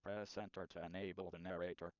Press enter to enable the narrator.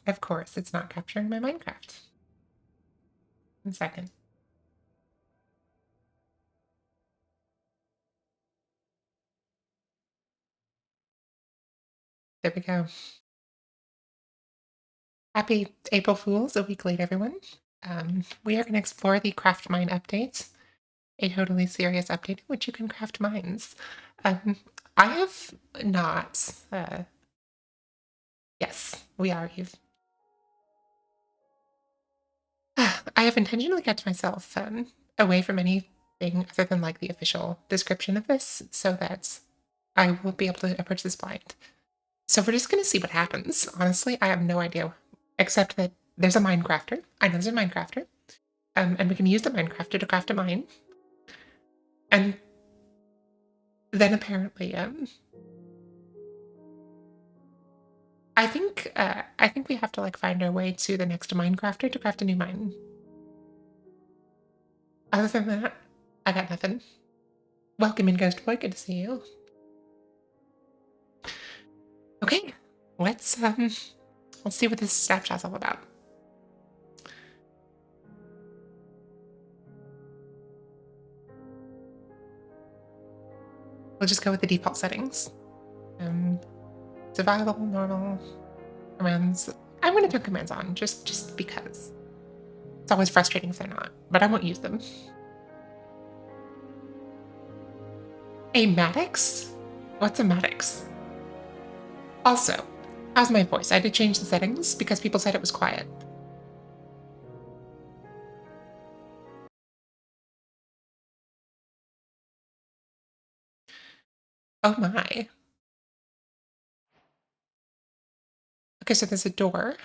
Of course, it's not capturing my Minecraft. 1 second. There we go. Happy April Fools, a week late, everyone. We are going to explore the Craft Mine update, a totally serious update in which you can craft mines. I have not. Yes, we are. I have intentionally kept myself away from anything other than like the official description of this so that I will be able to approach this blind. So we're just going to see what happens. Honestly, I have no idea, except that there's a Minecrafter. I know there's a Minecrafter. And we can use the Minecrafter to craft a mine. And then apparently, I think we have to like find our way to the next Minecrafter to craft a new mine. Other than that, I got nothing. Welcome in, Ghost Boy. Good to see you. Okay, let's see what this snapshot's all about. We'll just go with the default settings. Survival, normal, commands. I'm gonna turn commands on just because. It's always frustrating if they're not, but I won't use them. A Maddox? What's a Maddox? Also, how's my voice? I had to change the settings because people said it was quiet. Oh my. Okay, so there's a door.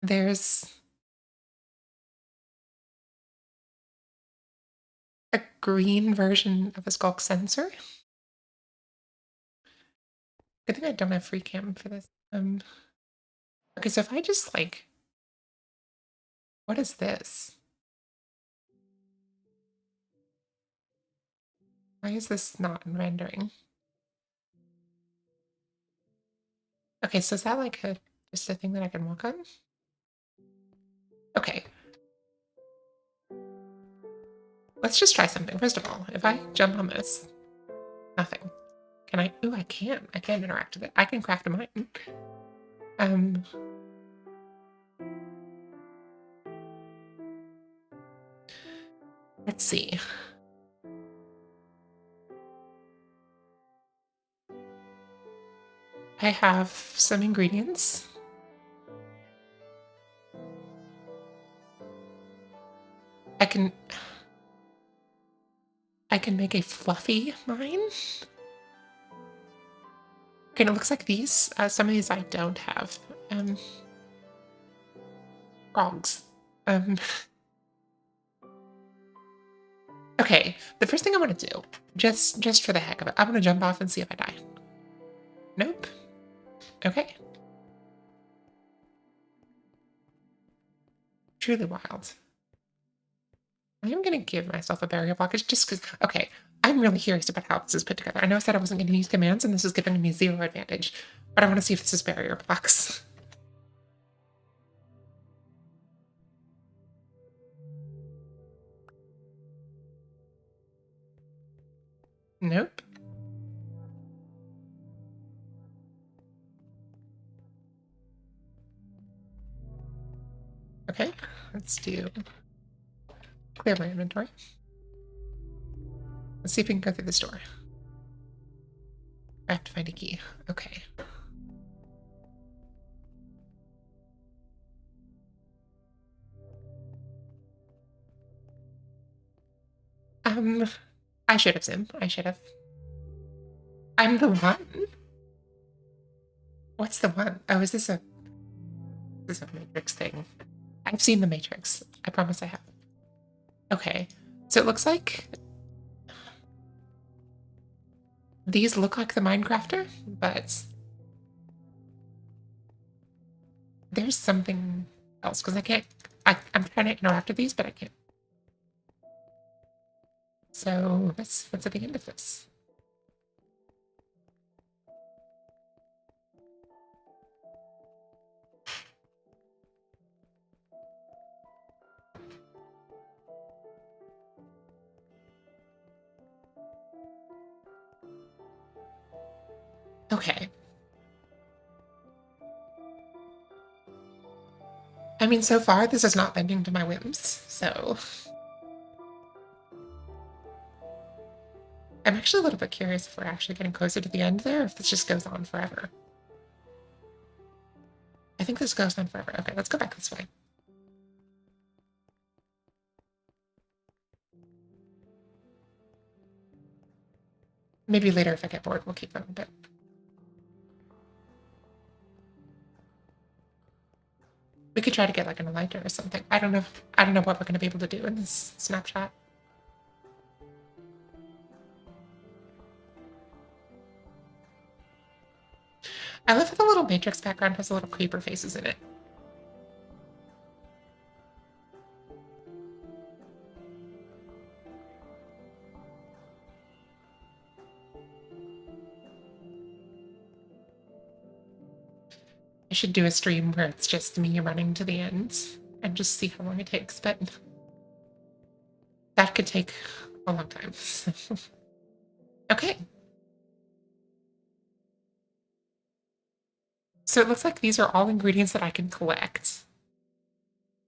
There's a green version of a Skulk sensor. Good thing I don't have free cam for this. Okay, so if I just like, what is this? Why is this not rendering? Okay, so is that like just a thing that I can walk on? Okay. Let's just try something. First of all, if I jump on this, nothing. Can I? Ooh, I can. I can interact with it. I can craft a mine. Let's see. I have some ingredients. I can make a fluffy mine. Okay, and it looks like these, some of these I don't have. Frogs. Okay, the first thing I want to do, just for the heck of it, I'm gonna jump off and see if I die. Nope. Okay. Truly wild. I am gonna give myself a barrier blockage just because, okay, I'm really curious about how this is put together. I know I said I wasn't gonna use commands and this is giving me 0 advantage, but I want to see if this is barrier blocks. Nope. Okay, let's do clear my inventory. Let's see if we can go through this door. I have to find a key. Okay. I should have, Sim. I should have. I'm the one? What's the one? Oh, is this a Matrix thing? I've seen the Matrix. I promise I have. Okay. So it looks like these look like the Minecrafter, but there's something else because I can't. I'm trying to interact with these, but I can't. So what's at the end of this? Okay. I mean, so far, this is not bending to my whims, so... I'm actually a little bit curious if we're actually getting closer to the end there, or if this just goes on forever. I think this goes on forever. Okay, let's go back this way. Maybe later if I get bored, we'll keep going, but... We could try to get like an lighter or something. I don't know. I don't know what we're going to be able to do in this snapshot. I love that the little matrix background has little creeper faces in it. I should do a stream where it's just me running to the end and just see how long it takes, but that could take a long time. Okay. So it looks like these are all ingredients that I can collect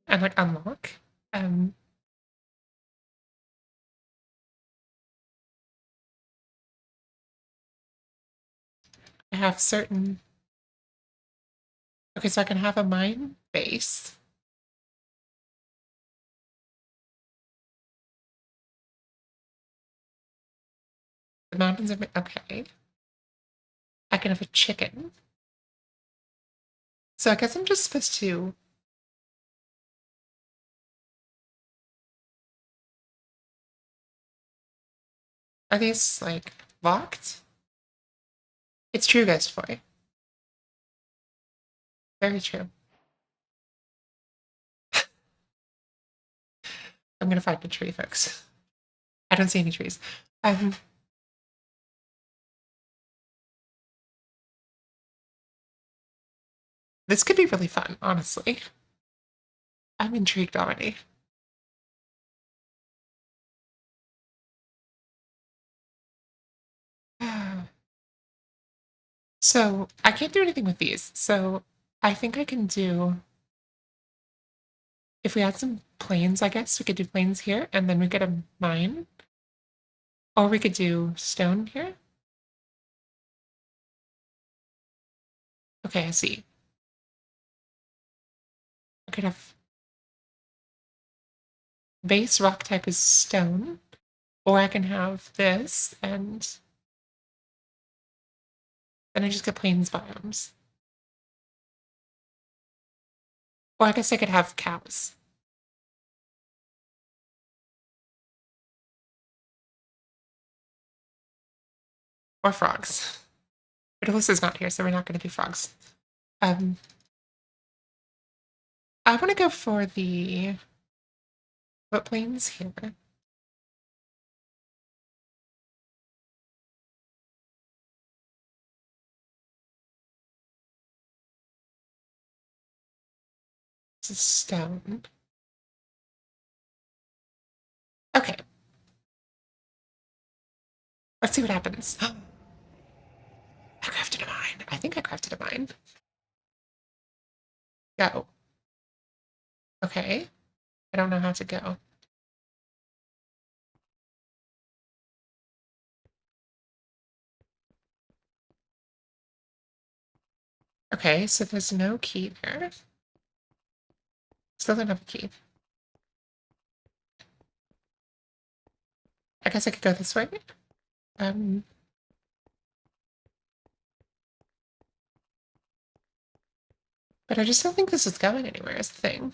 and like unlock. Um, I have certain... Okay, so I can have a mine base. The mountains are... Okay. I can have a chicken. So I guess I'm just supposed to... Are these, like, locked? It's true, Ghost Boy. Very true. I'm gonna find a tree, folks. I don't see any trees. This could be really fun, honestly. I'm intrigued already. So I can't do anything with these. So I think I can do... If we had some planes, I guess we could do planes here, and then we get a mine. Or we could do stone here. Okay, I see. I could have... Base rock type is stone. Or I can have this, and then I just get plains biomes. Or I guess I could have cows. Or frogs. Ridiculous is not here, so we're not going to do frogs. I want to go for the... What plains here? It's a stone. Okay. Let's see what happens. I crafted a mine. I think I crafted a mine. Go. Okay. I don't know how to go. Okay, so there's no key there. Still don't have a key. I guess I could go this way. Um, but I just don't think this is going anywhere is the thing.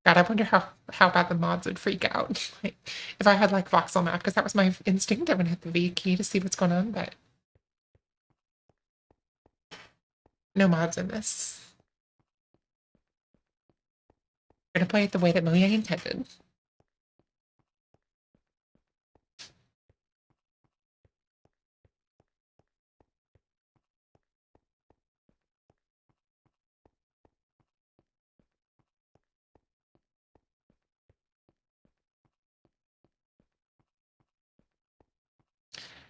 God, I wonder how bad the mods would freak out. Like, if I had like voxel map, because that was my instinct, I would hit the V key to see what's going on, but no mods in this. We're gonna play it the way that Mojang intended.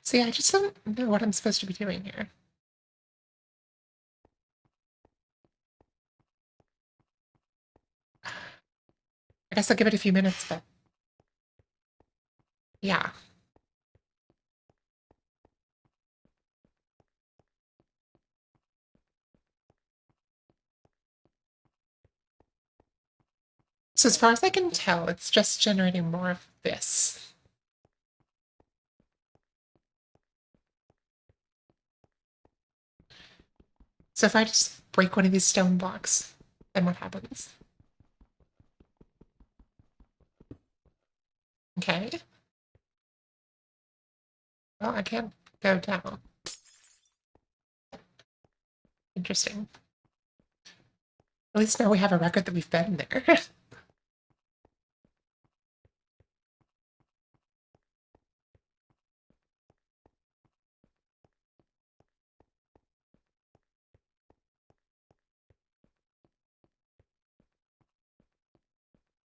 See, I just don't know what I'm supposed to be doing here. I guess I'll give it a few minutes, but yeah. So as far as I can tell, it's just generating more of this. So if I just break one of these stone blocks, then what happens? Okay. Well, I can't go down. Interesting. At least now we have a record that we've been there.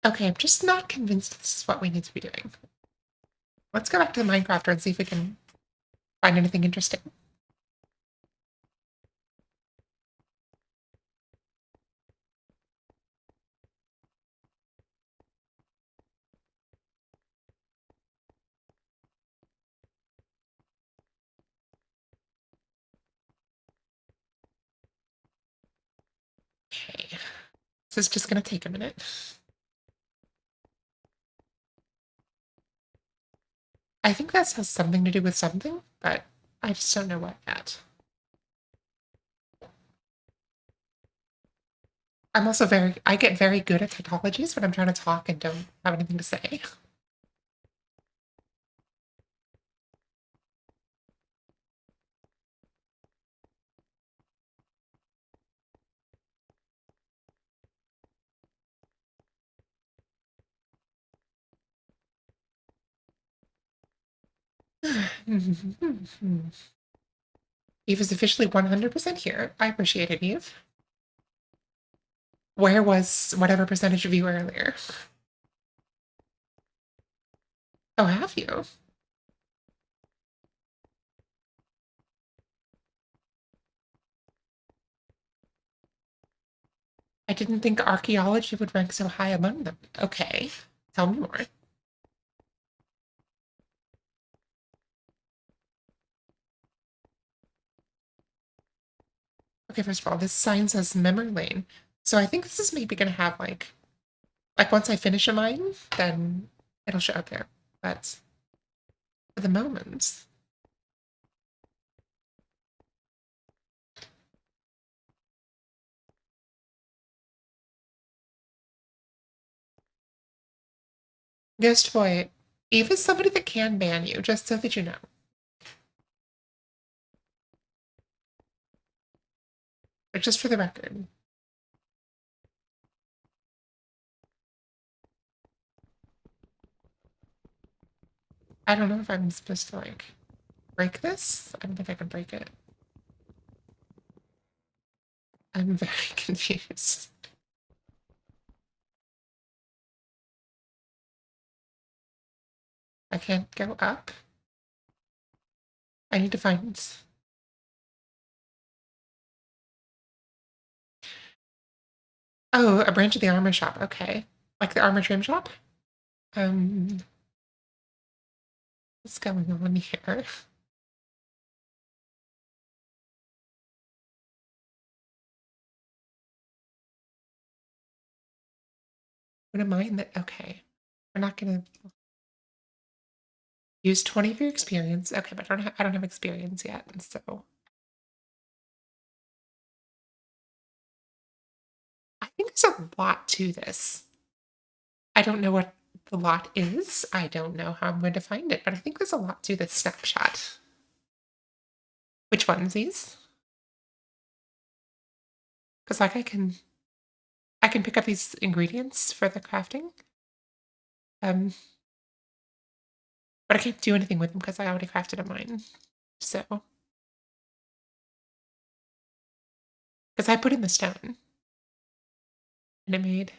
Okay, I'm just not convinced this is what we need to be doing. Let's go back to the Minecrafter and see if we can find anything interesting. Okay. This is just gonna take a minute. I think this has something to do with something, but I just don't know what yet. I'm also I get very good at tautologies when I'm trying to talk and don't have anything to say. Eve is officially 100% here. I appreciate it, Eve. Where was whatever percentage of you earlier? Oh, have you? I didn't think archaeology would rank so high among them. Okay, tell me more. Okay, first of all, this sign says memory lane. So I think this is maybe gonna have like once I finish a mine, then it'll show up there. But for the moment, Ghost Boy, Eve is somebody that can ban you, just so that you know. But just for the record. I don't know if I'm supposed to like break this. I don't think I can break it. I'm very confused. I can't go up. I need to find. Oh, a branch of the armor shop. Okay. Like the armor trim shop? Um, what's going on here? I'm gonna mine that. Okay. We're not gonna use 20 for your experience. Okay, but I don't have experience yet, so I think there's a lot to this. I don't know what the lot is. I don't know how I'm going to find it, but I think there's a lot to this snapshot. Which ones these? Because like I can pick up these ingredients for the crafting. Um, but I can't do anything with them because I already crafted a mine. So, because I put in the stone and it made.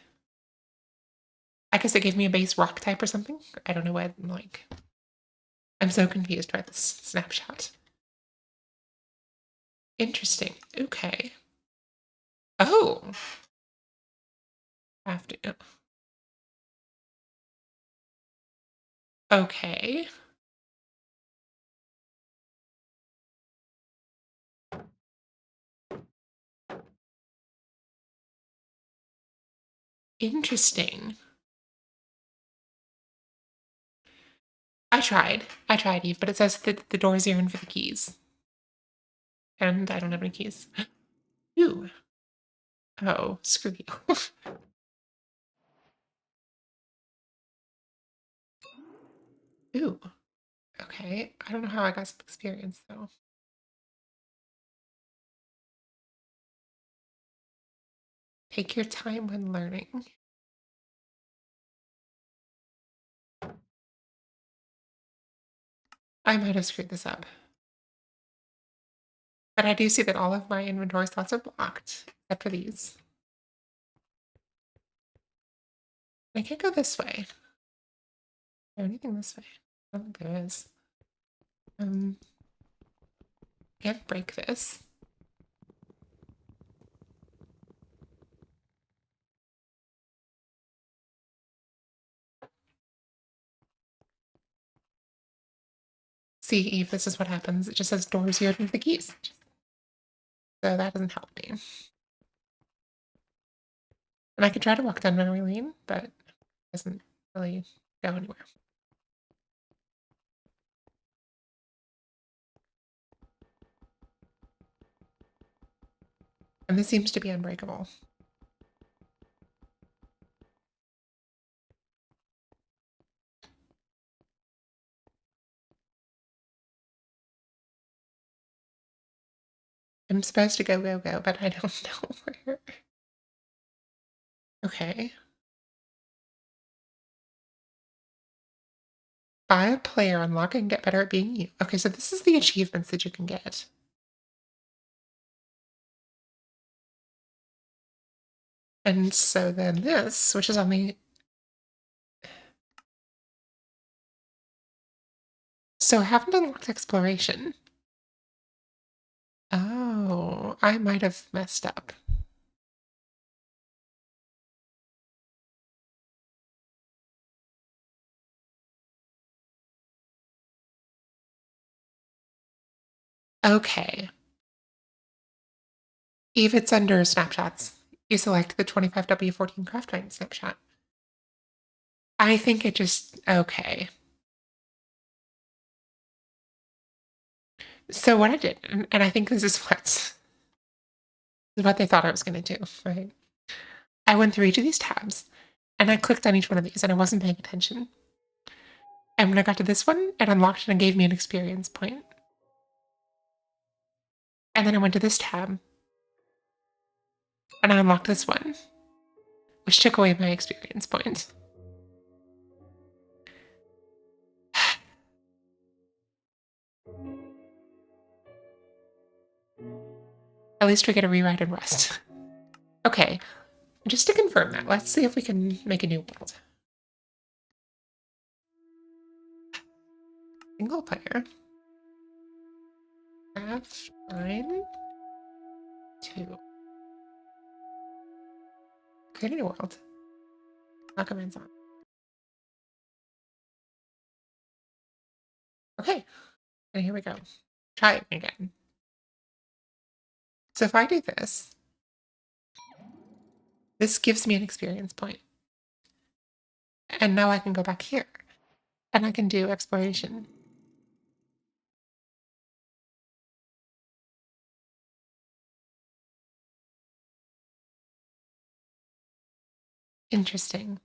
I guess it gave me a base rock type or something. I don't know what like. I'm so confused by this snapshot. Interesting. Okay. Oh. After. Okay. Interesting. I tried, Eve, but it says that the door's here in for the keys. And I don't have any keys. Ooh. Oh, screw you. Ooh. Okay. I don't know how I got some experience, though. Take your time when learning. I might have screwed this up. But I do see that all of my inventory slots are blocked, except for these. I can't go this way. Is there anything this way? I don't think there is. Can't break this. See, Eve, this is what happens. It just says doors here with the keys. So that doesn't help me. And I could try to walk down memory lane, but it doesn't really go anywhere. And this seems to be unbreakable. I'm supposed to go, but I don't know where. Okay. Buy a player, unlock and get better at being you. Okay, so this is the achievements that you can get. And so then this, which is only... So I haven't unlocked exploration. Oh, I might have messed up. Okay. If it's under snapshots, you select the 25w14craftmine snapshot. I think it just... Okay. So what I did, and I think this is what they thought I was going to do, right? I went through each of these tabs, and I clicked on each one of these, and I wasn't paying attention. And when I got to this one, it unlocked it and gave me an experience point. And then I went to this tab, and I unlocked this one, which took away my experience point. At least we get a rewrite and rest. Okay, just to confirm that, let's see if we can make a new world. Single player. Craft 9 2. Create a new world. Not commands on. Okay, and here we go. Try it again. So if I do this, this gives me an experience point. And now I can go back here, and I can do exploration. Interesting.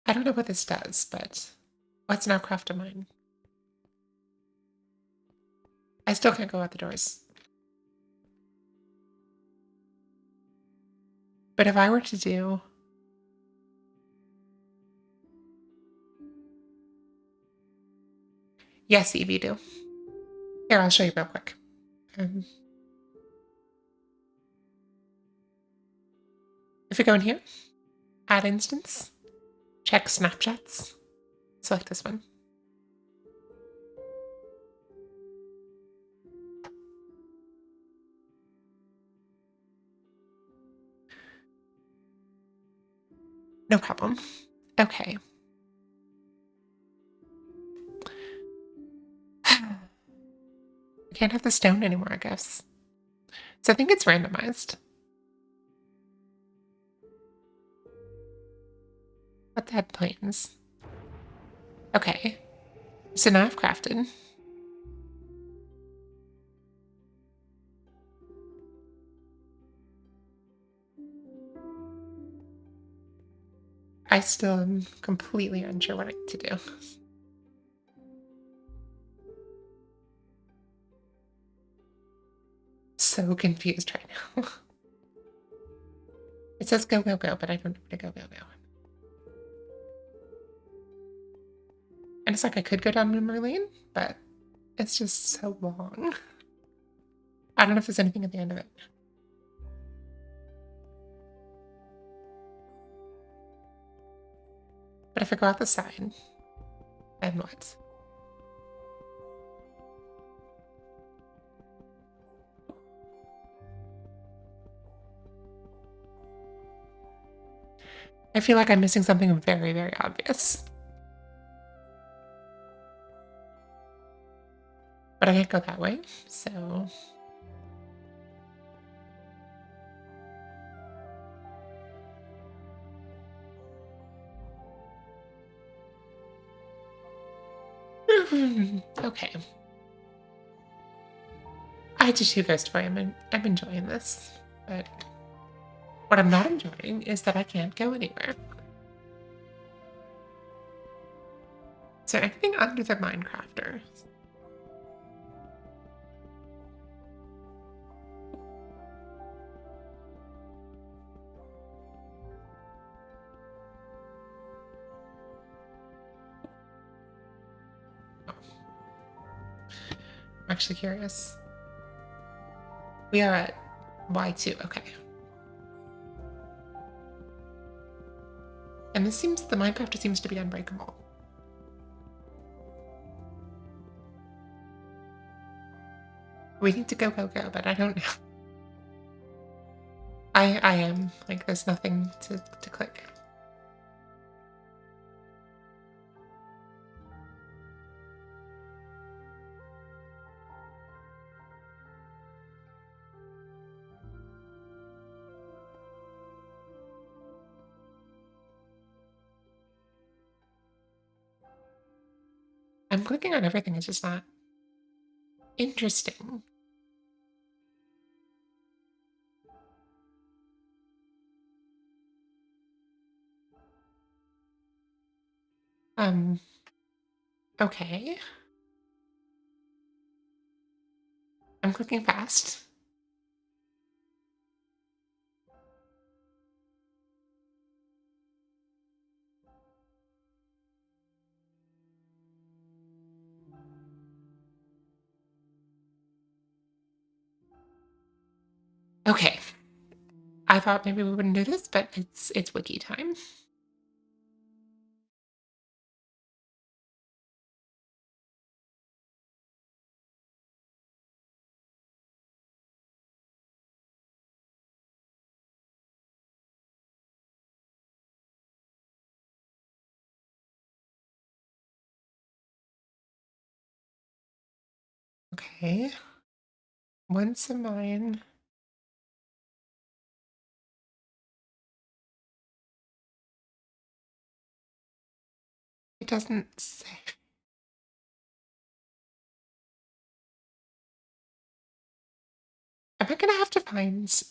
I don't know what this does, but let's now craft a mine. I still can't go out the doors. But if I were to do... Yes, Eve, you do. Here, I'll show you real quick. If we go in here, add instance, check snapshots, select this one. No problem. Okay. I can't have the stone anymore, I guess. So I think it's randomized. What the head planes? Okay. So now I've crafted. I still am completely unsure what I need to do. So confused right now. It says go, go, go, but I don't know where to go, go, go. And it's like I could go down memory lane, but it's just so long. I don't know if there's anything at the end of it. But if I go out the side, then what? I feel like I'm missing something very, very obvious. But I can't go that way, so... Okay. I just do this toy. I'm enjoying this, but what I'm not enjoying is that I can't go anywhere. So anything under the Minecrafter? Oh. I'm actually curious. We are at Y2, okay. And this seems, the Minecrafter seems to be unbreakable. We need to go, go, go, but I don't know. I am, like, there's nothing to click. I'm clicking on everything, it's just not interesting. Okay. I'm clicking fast. Okay. I thought maybe we wouldn't do this, but it's wiki time. Okay. Once a mine. It doesn't say. Am I gonna have to find...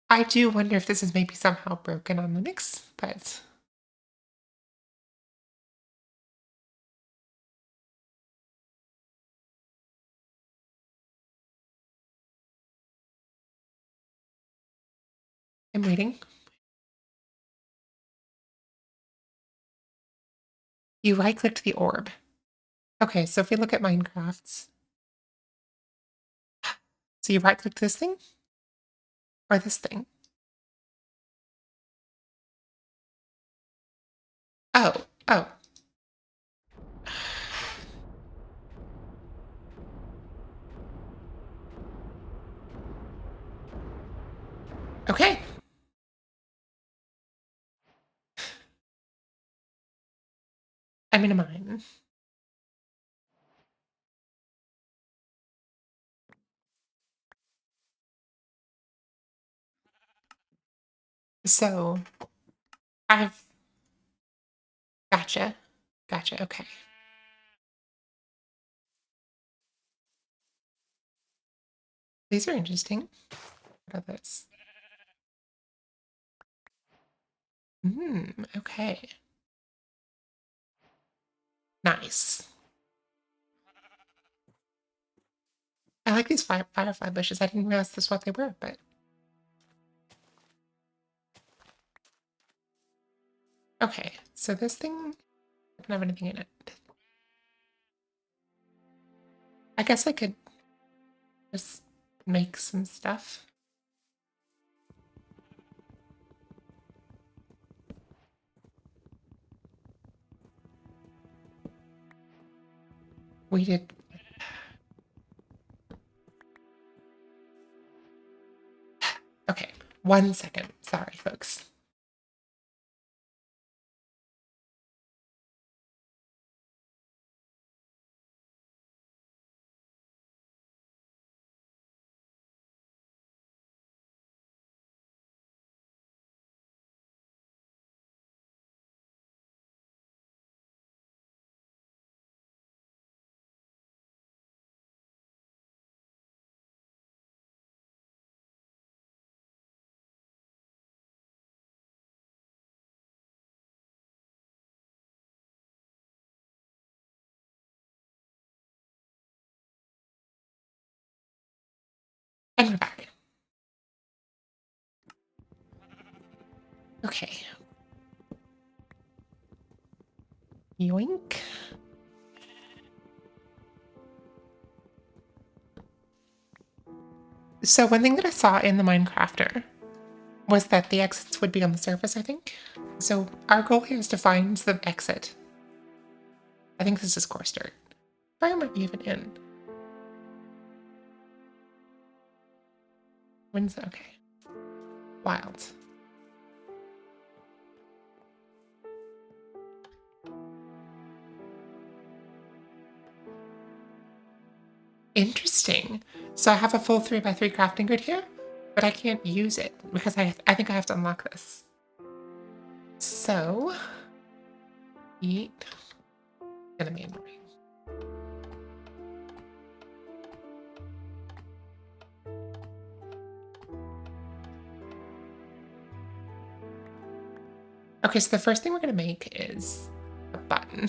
I do wonder if this is maybe somehow broken on Linux, but... I'm waiting. You right-clicked the orb. Okay, so if we look at Minecraft's... So you right-clicked this thing? Or this thing? Oh, oh. Okay. I'm in a mine. So I've gotcha. Gotcha. Okay. These are interesting. What are those? Okay. Nice. I like these firefly bushes. I didn't realize that's what they were, but okay. So this thing doesn't have anything in it. I guess I could just make some stuff. We did. Okay. 1 second. Sorry, folks. And we're back. Okay. Yoink. So one thing that I saw in the Minecrafter was that the exits would be on the surface, I think. So our goal here is to find the exit. I think this is coarse dirt. Fire might be even in. When's that? Okay. Wild. Interesting. So I have a full 3x3 crafting grid here, but I can't use it because I think I have to unlock this. So, eat. Gonna be annoying. Okay, so the first thing we're gonna make is a button.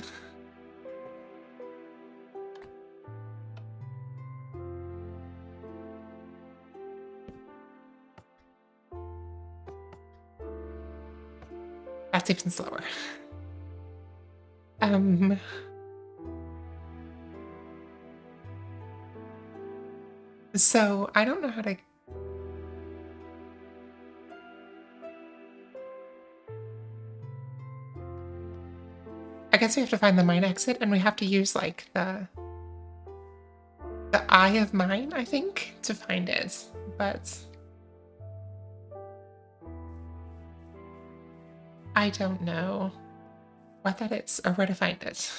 That's even slower. So I don't know how to. I guess we have to find the mine exit, and we have to use like the eye of mine, I think, to find it. But I don't know what that is or where to find it.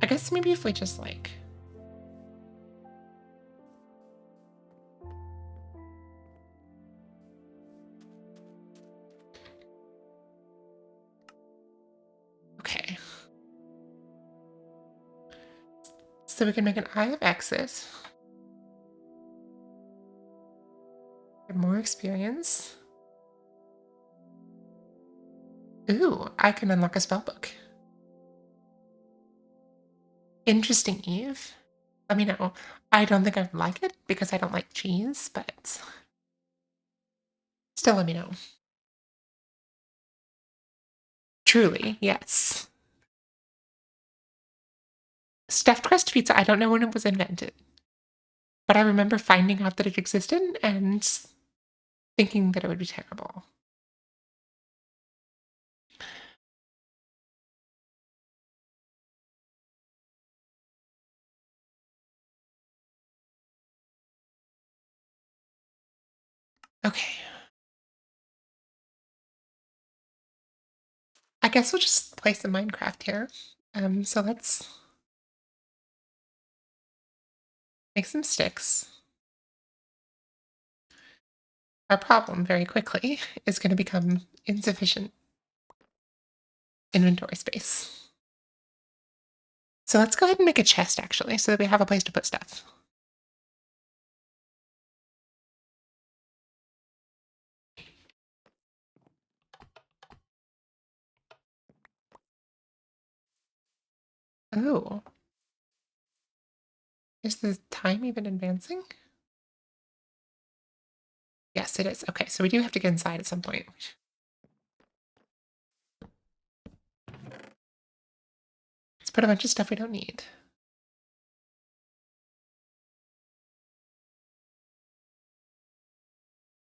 I guess maybe if we just like. Okay. So we can make an eye of exit. Get more experience. Ooh, I can unlock a spell book. Interesting, Eve. Let me know. I don't think I'd like it because I don't like cheese, but still let me know. Truly, yes. Stuffed crust pizza, I don't know when it was invented, but I remember finding out that it existed and thinking that it would be terrible. Okay. I guess we'll just play some Minecraft here. So let's make some sticks. Our problem very quickly is going to become insufficient inventory space. So let's go ahead and make a chest, actually, so that we have a place to put stuff. Oh. Is the time even advancing? Yes, it is. Okay, so we do have to get inside at some point. Let's put a bunch of stuff we don't need.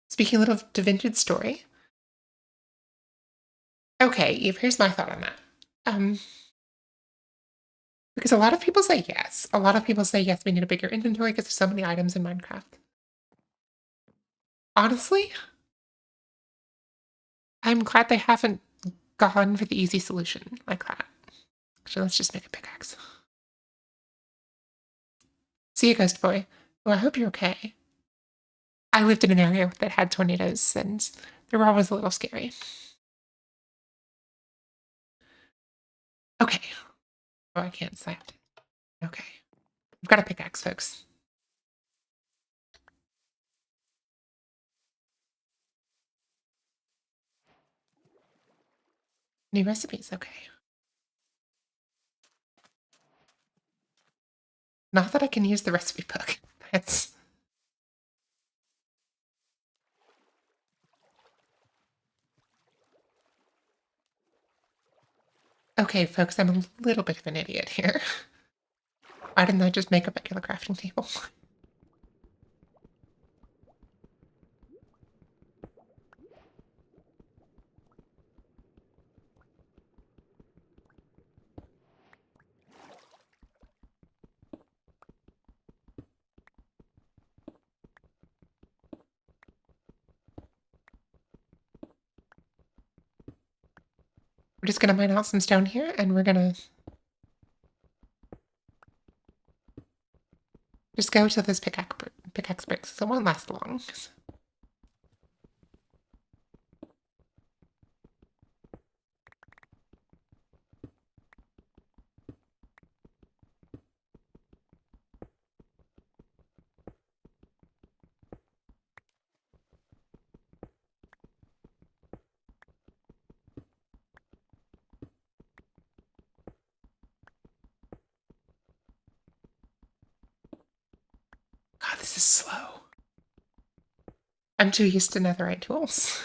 Speaking a little of Da Vinci's story. Okay, Eve, here's my thought on that. Because a lot of people say yes. A lot of people say yes, we need a bigger inventory because there's so many items in Minecraft. Honestly, I'm glad they haven't gone for the easy solution like that. Actually, let's just make a pickaxe. See you, Ghost Boy. Well, I hope you're okay. I lived in an area that had tornadoes, and they were always a little scary. Okay. Oh, I can't select it. Okay. I've got a pickaxe, folks. New recipes, okay. Not that I can use the recipe book. That's... Okay, folks, I'm a little bit of an idiot here. Why didn't I just make a regular crafting table? We're just gonna mine out some stone here, and we're gonna just go to this pickaxe breaks, so it won't last long. God, this is slow. I'm too used to netherite tools.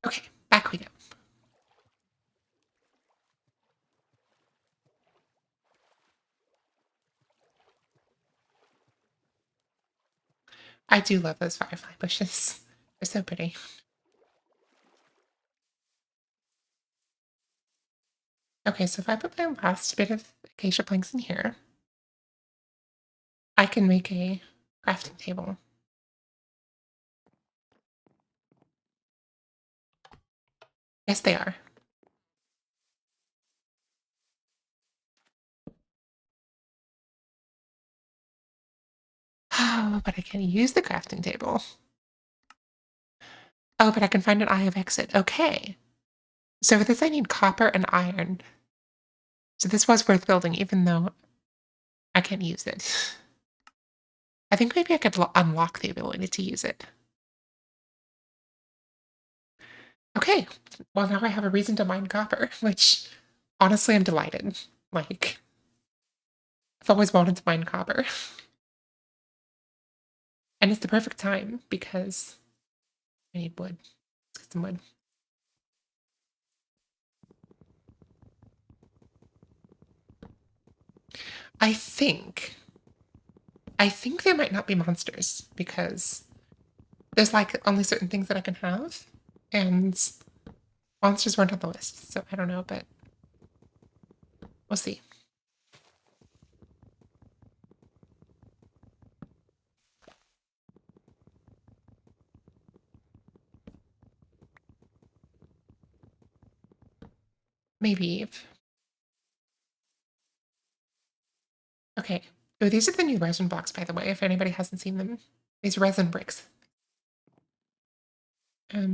Okay, back we go. I do love those firefly bushes. They're so pretty. Okay, so if I put my last bit of acacia planks in here, I can make a crafting table. Yes, they are. Oh, but I can't use the crafting table. Oh, but I can find an eye of exit. Okay. So for this, I need copper and iron. So this was worth building, even though I can't use it. I think maybe I could unlock the ability to use it. Okay. Well, now I have a reason to mine copper, which Honestly, I'm delighted. Like, I've always wanted to mine copper. And it's the perfect time because I need wood. Let's get some wood. I think there might not be monsters because there's like only certain things that I can have, and monsters weren't on the list, so I don't know, but we'll see. Maybe Eve. Okay. Oh, these are the new resin blocks, by the way, if anybody hasn't seen them. These resin bricks. There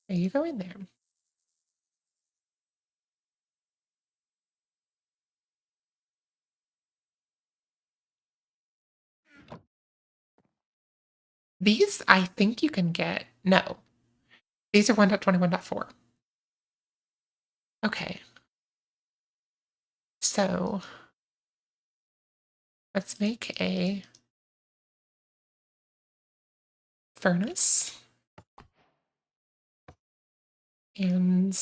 you go in there. These, I think you can get. No. These are 1.21.4. Okay. So let's make a furnace. And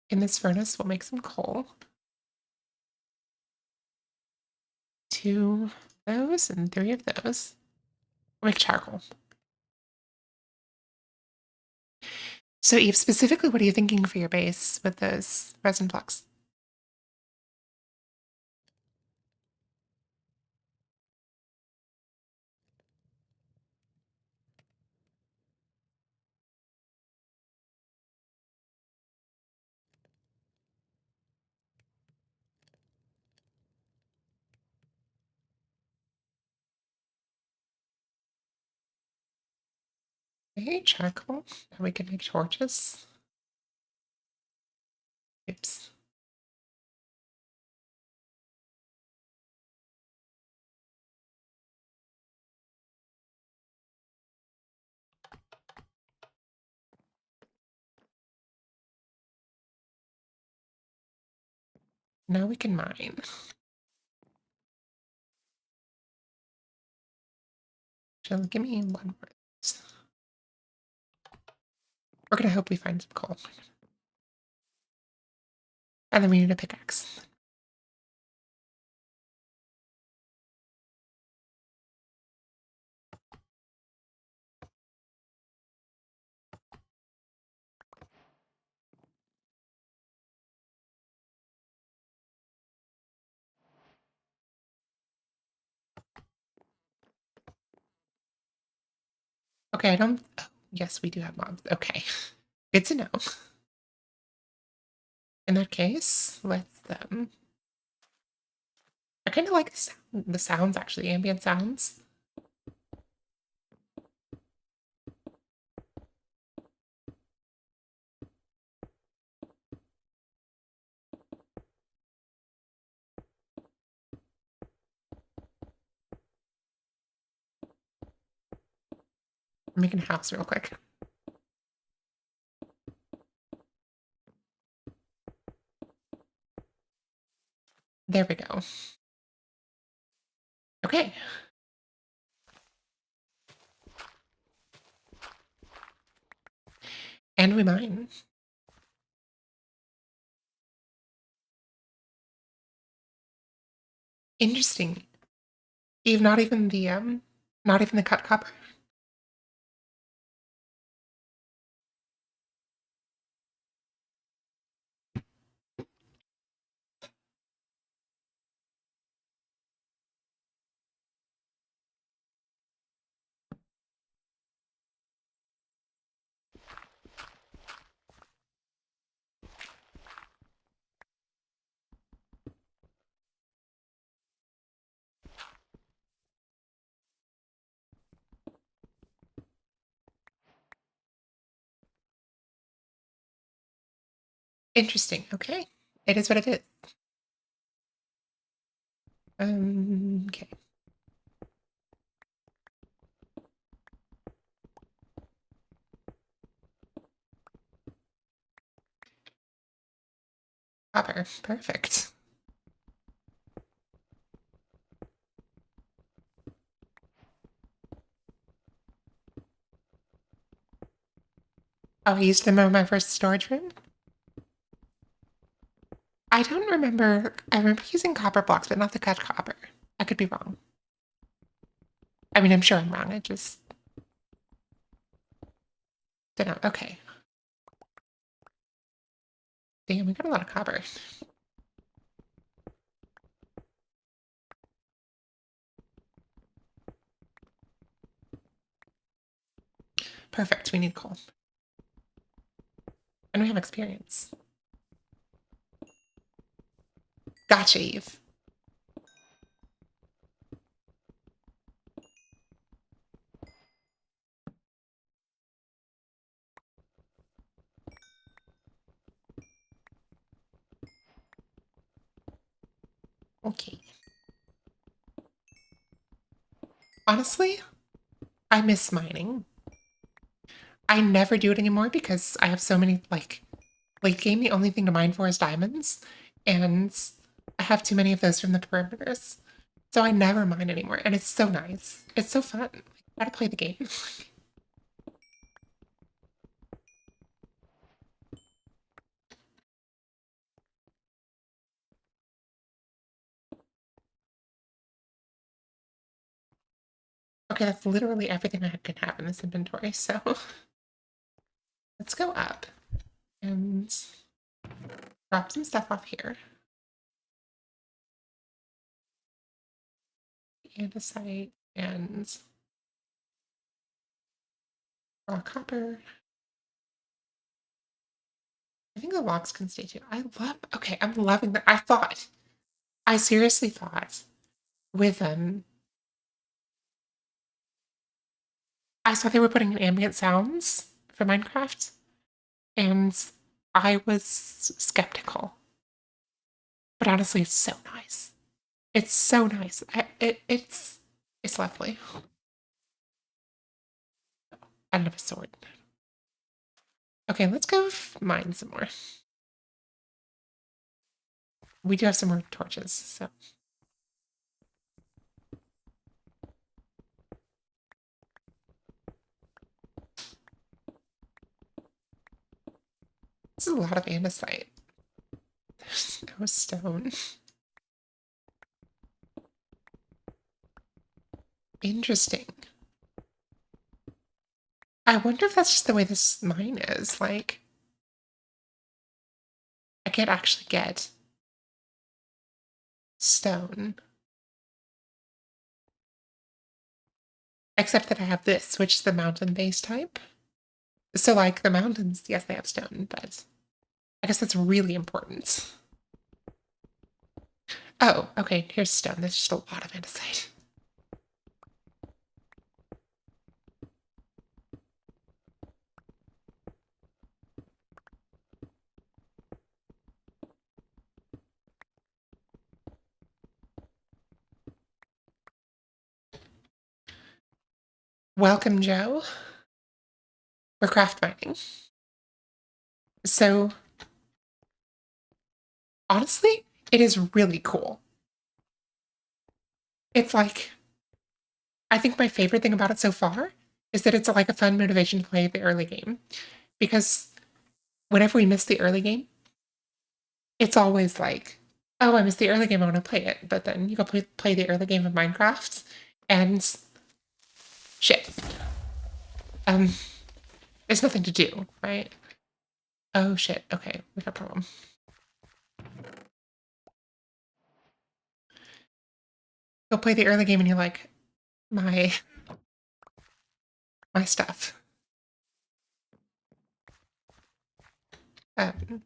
in this furnace, we'll make some coal. 2 of those and 3 of those. We'll make charcoal. So, Eve, specifically, what are you thinking for your base with those resin blocks? Okay, charcoal. Now we can make torches. Oops. Now we can mine. So give me one more of those. We're gonna hope we find some coal. And then we need a pickaxe. Okay, I don't. Oh, yes, we do have mobs. Okay, good to know. In that case, let's. I kind of like the sounds actually, ambient sounds. I'm making a house real quick. There we go. Okay. And we mine. Interesting. Eve, not even the cut copper. Interesting. Okay. It is what it is. Okay. Copper. Perfect. Oh, I used them in my first storage room? I don't remember. I remember using copper blocks, but not the cut copper. I could be wrong. I mean, I'm sure I'm wrong. I just don't know. Okay. Damn, we got a lot of copper. Perfect. We need coal. And we have experience. Gotcha, Eve. Okay. Honestly, I miss mining. I never do it anymore because I have so many, like, late game, the only thing to mine for is diamonds. And I have too many of those from the perimeters. So I never mine anymore. And it's so nice. It's so fun. I gotta play the game. Okay, that's literally everything I can have in this inventory, so let's go up and drop some stuff off here. Andesite and raw copper. I think the logs can stay too. Okay, I'm loving that. I seriously thought with I saw they were putting in ambient sounds for Minecraft, and I was skeptical. But honestly, it's so nice. It's so nice. It's lovely. I love a sword. Okay, let's go mine some more. We do have some more torches, so. This is a lot of andesite. There's no stone. Interesting. I wonder if that's just the way this mine is. Like, I can't actually get stone. Except that I have this, which is the mountain base type. So, like, the mountains, yes, they have stone, but I guess that's really important. Oh, okay, here's stone. There's just a lot of andesite. Welcome, Joe. We're craft mining. So, honestly, it is really cool. It's like, I think my favorite thing about it so far is that it's like a fun motivation to play the early game. Because whenever we miss the early game, it's always like, oh, I missed the early game, I want to play it. But then you go play the early game of Minecraft, and shit. Um, there's nothing to do, right? Oh shit, okay, we got a problem. Go play the early game and you're like, my my stuff. Um,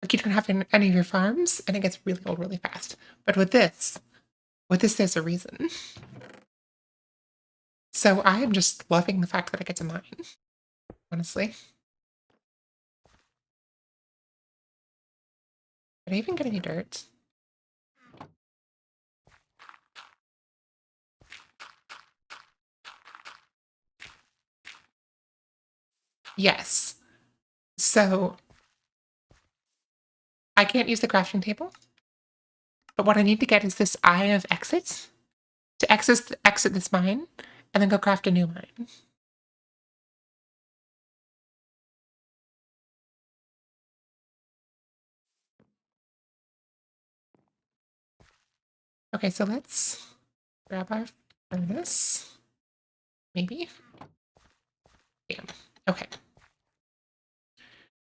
like you don't have any of your farms, and it gets really old really fast. But with this, there's a reason. So I am just loving the fact that I get to mine, honestly. Did I even get any dirt? Yes. So I can't use the crafting table, but what I need to get is this eye of exit to exit this mine and then go craft a new mine. Okay, so let's grab our furnace. Maybe. Yeah. Okay.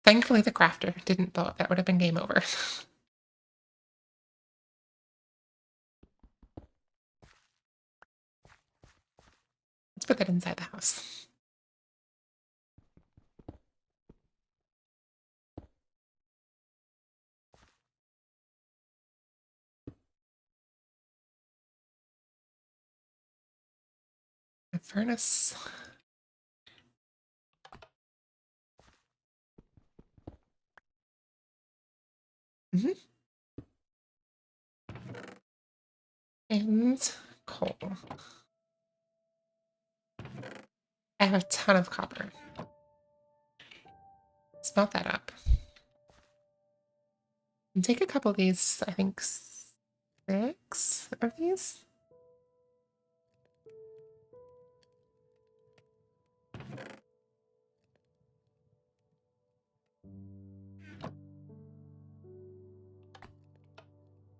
Thankfully, the crafter didn't blow up. That would have been game over. Let's put that inside the house. A furnace. Mm-hmm. And coal. I have a ton of copper. Smelt that up. And take a couple of these, I think 6 of these.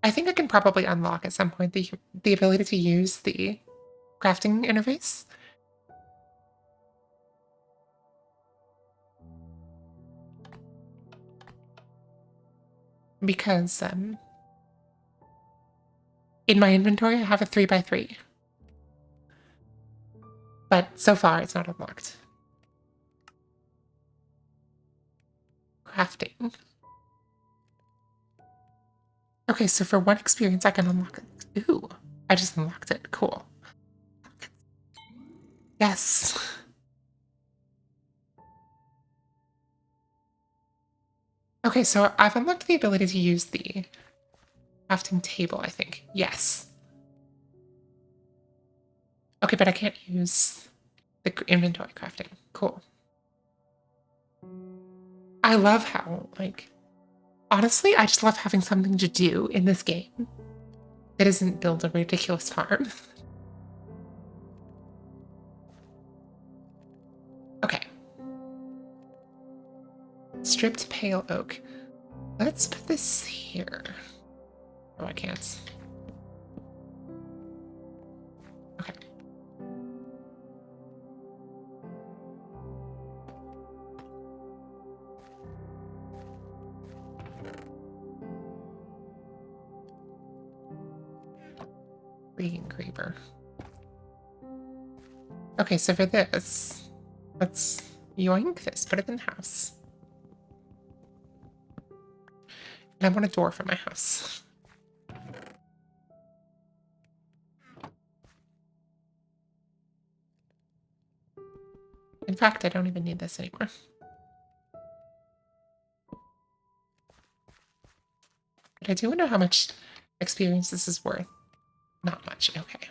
I think I can probably unlock at some point the ability to use the crafting interface. Because in my inventory I have a 3x3. But so far it's not unlocked. Crafting. Okay, so for one experience I can unlock it. Ooh, I just unlocked it. Cool. Yes. Okay, so I've unlocked the ability to use the crafting table, I think. Yes. Okay, but I can't use the inventory crafting. Cool. I love how, like, honestly, I just love having something to do in this game that isn't build a ridiculous farm. Okay. Stripped pale oak. Let's put this here. Oh, I can't. Okay. Freaking creeper. Okay, so for this, let's yoink this, put it in the house. And I want a door for my house. In fact, I don't even need this anymore. But I do wonder how much experience this is worth. Not much, okay.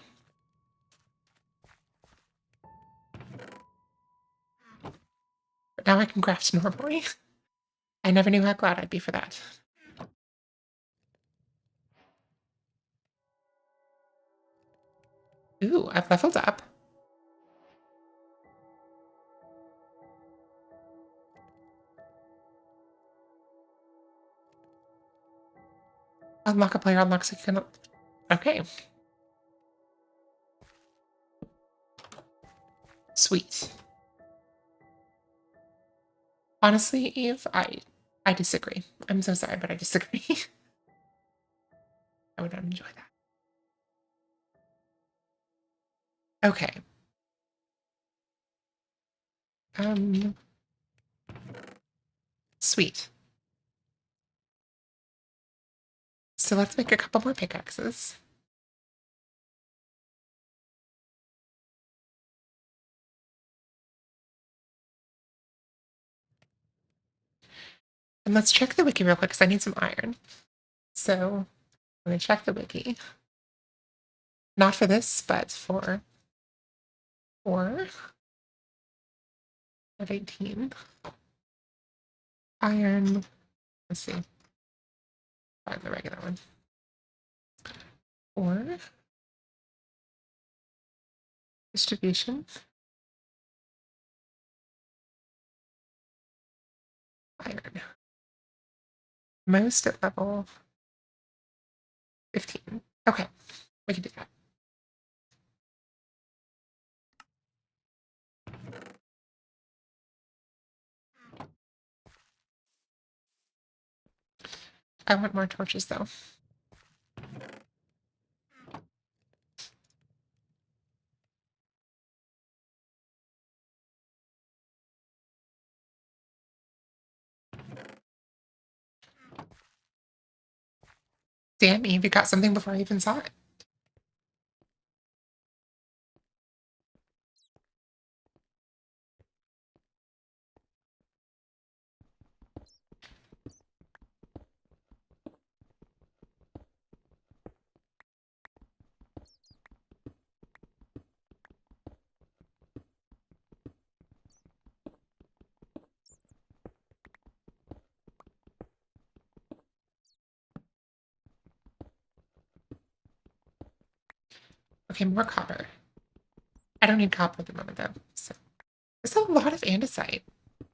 But now I can craft normally. I never knew how glad I'd be for that. Ooh, I've leveled up. Unlock a player unlocks a can. Okay. Sweet. Honestly, Eve, I disagree. I'm so sorry, but I disagree. I would not enjoy that. Okay. Um, sweet. So let's make a couple more pickaxes. And let's check the wiki real quick because I need some iron. So I'm going to check the wiki. Not for this, but for At 18. Iron. Let's see. Find the regular one. Or distribution. Iron. Most at level 15. Okay, we can do that. I want more torches though. Damn, Eve, you got something before I even saw it. Okay, more copper. I don't need copper at the moment though. So there's a lot of andesite.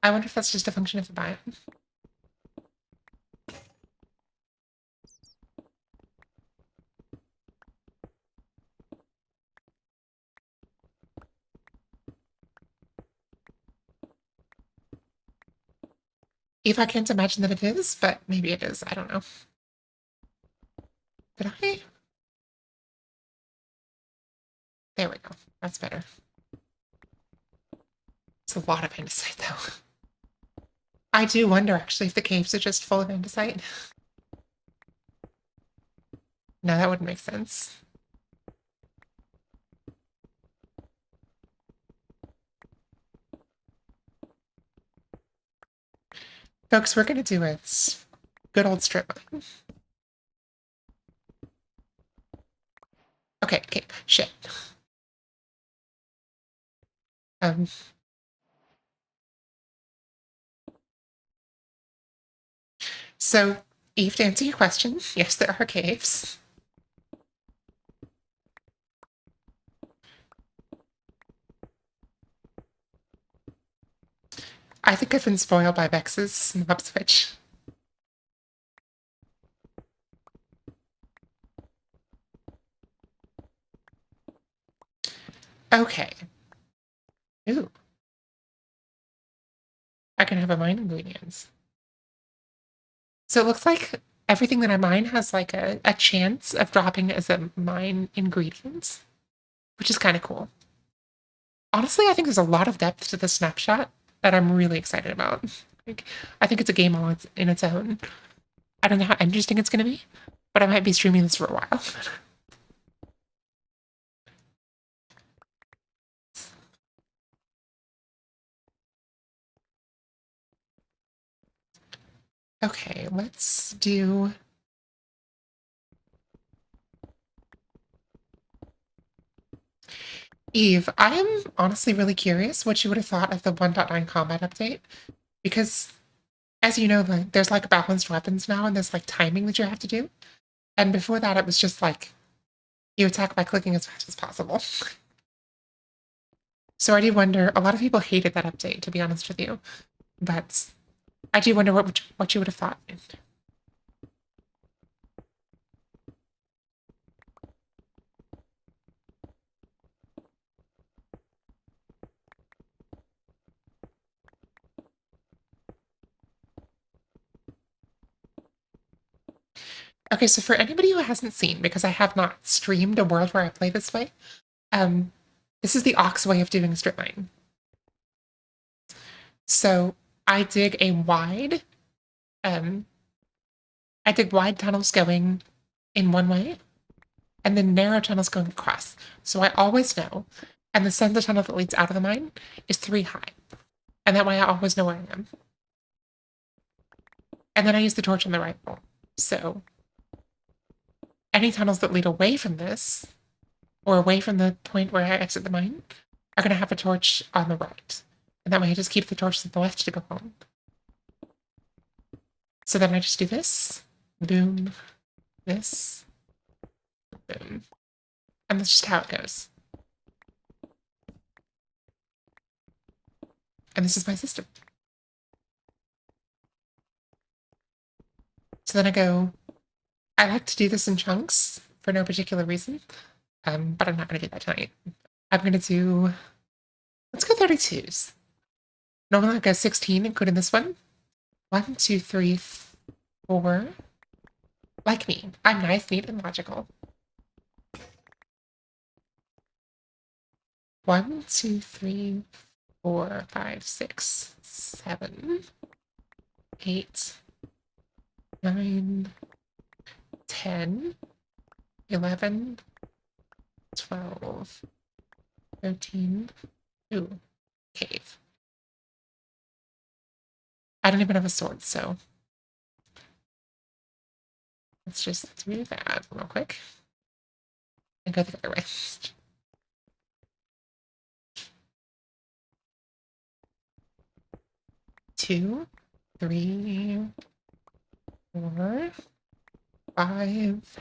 I wonder if that's just a function of the biome. Eve, I can't imagine that it is, but maybe it is. I don't know. Did I? There we go. That's better. It's a lot of andesite though. I do wonder actually if the caves are just full of andesite. No, that wouldn't make sense. Folks, we're gonna do it. Good old strip mine. Okay, shit. Um, so, Eve, to answer your question, yes, there are caves. I think I've been spoiled by Vex's mob switch. Okay. Ooh. I can have a mine ingredients. So it looks like everything that I mine has like a chance of dropping as a mine ingredients, which is kind of cool. Honestly, I think there's a lot of depth to the snapshot that I'm really excited about. Like, I think it's a game all in its own. I don't know how interesting it's going to be, but I might be streaming this for a while. Okay, let's do... Eve, I am honestly really curious what you would have thought of the 1.9 combat update, because as you know, there's like balanced weapons now, and there's like timing that you have to do. And before that, it was just like you attack by clicking as fast as possible. So I do wonder, a lot of people hated that update, to be honest with you, but I do wonder what you would have thought. Okay, so for anybody who hasn't seen, because I have not streamed a world where I play this way, this is the Ox way of doing strip mine. So I dig a wide, I dig wide tunnels going in one way, and then narrow tunnels going across. So I always know, and the center tunnel that leads out of the mine is 3 high, and that way I always know where I am. And then I use the torch on the right pole. So any tunnels that lead away from this, or away from the point where I exit the mine, are going to have a torch on the right. And that way I just keep the torches on the left to go home. So then I just do this, boom, this, boom. And that's just how it goes. And this is my system. So then I like to do this in chunks for no particular reason, but I'm not going to do that tonight. I'm going to do, let's go 32s. Normally I go 16, including this one. 1, 2, 3, 4. Like me, I'm nice, neat, and logical. 1, 2, 3, 4, 5, 6, 7, 8, 9, 10, 11, 12, 13. Ooh, cave. I don't even have a sword, so let's just do that real quick and go the other way. 2, 3, 4, 5,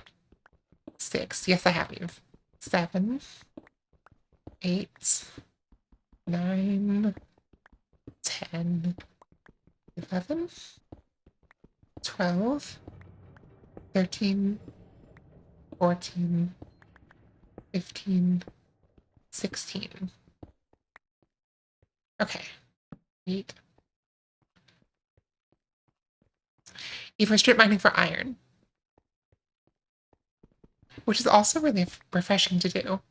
6. Yes, I have you. 7, 8, 9, 10, 11, 12, 13, 14, 15, 16. Okay. 8. If we're strip mining for iron, which is also really refreshing to do.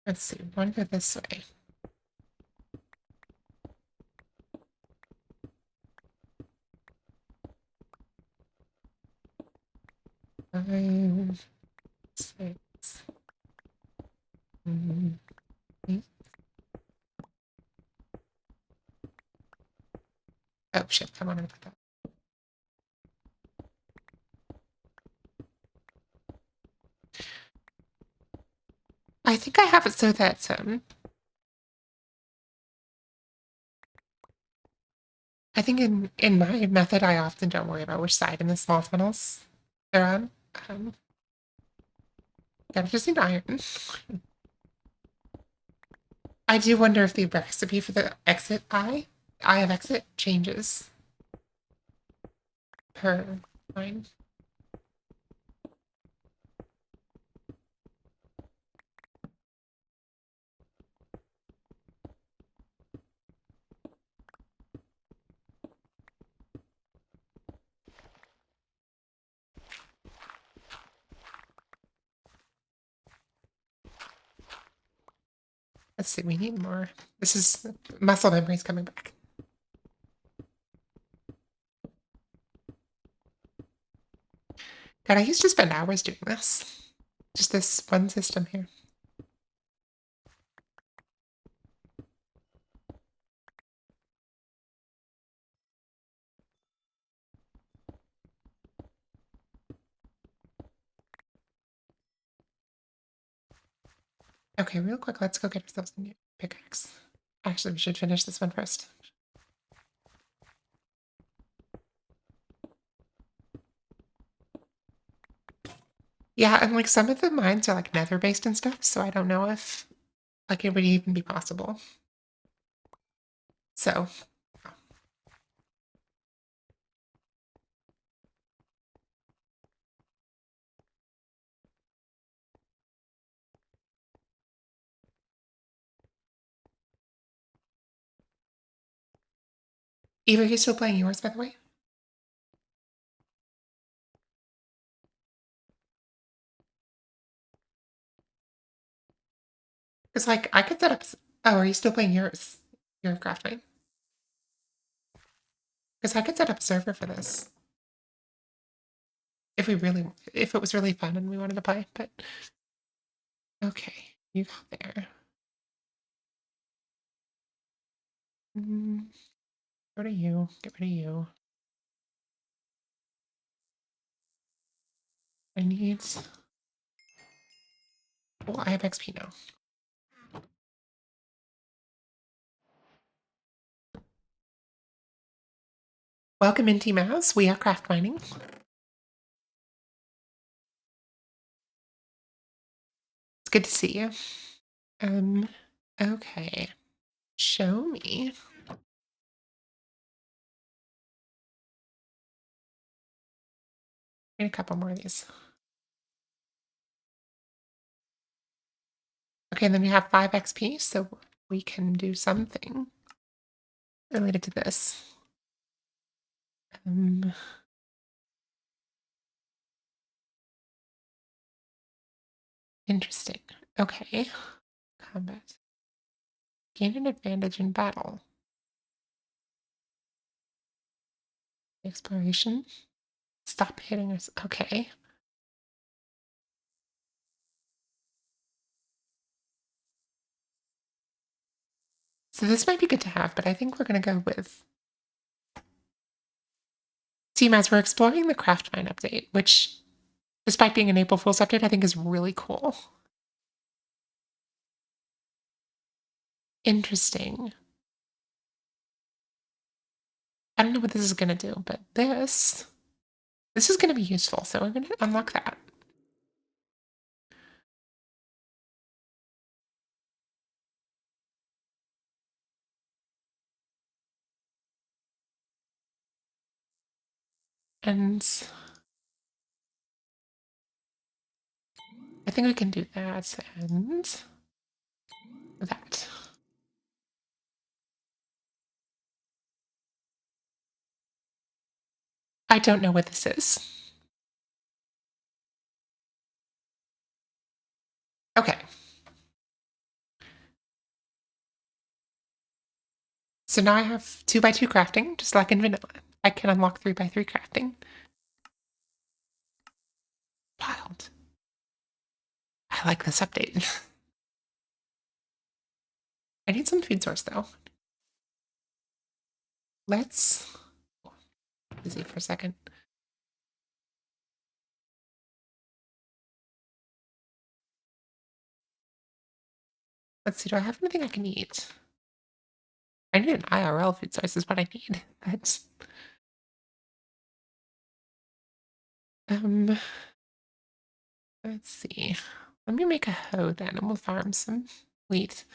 Let's see, we want to go this way. Five, 6, 8. Oh shit, I wanted to put that. I think I have it so that I think in my method I often don't worry about which side in the small tunnels they're on. Gotta just need iron. I do wonder if the recipe for the exit eye of exit changes per line. Let's see, we need more. This is muscle memories coming back. God, I used to spend hours doing this. Just this one system here. Okay, real quick, let's go get ourselves a new pickaxe. Actually, we should finish this one first. Yeah, and like some of the mines are like nether based and stuff, so I don't know if like it would even be possible. So Eva, are you still playing yours, by the way? Because like I could set up. Oh, are you still playing yours? Your craft mine? Because I could set up a server for this. If it was really fun and we wanted to play, but okay, you go there. Go to you, get rid of you. I need, oh, I have XP now. Welcome in, Team Mouse. We are craft mining. It's good to see you. Okay. Show me. Need a couple more of these. Okay, and then we have 5 XP, so we can do something related to this. Interesting. Okay. Combat. Gain an advantage in battle. Exploration. Stop hitting us. Okay. So this might be good to have, but I think we're going to go with Team as we're exploring the Craftmine update, which, despite being an April Fool's update, I think is really cool. Interesting. I don't know what this is going to do, but this is going to be useful, so we're going to unlock that. And I think we can do that and that. I don't know what this is. Okay. So now I have 2x2 crafting, just like in vanilla. I can unlock 3x3 crafting. Wild. I like this update. I need some food source though. Let's busy for a second. Let's see, do I have anything I can eat? I need an IRL food source is what I need. That's let's see. Let me make a hoe then and we'll farm some wheat.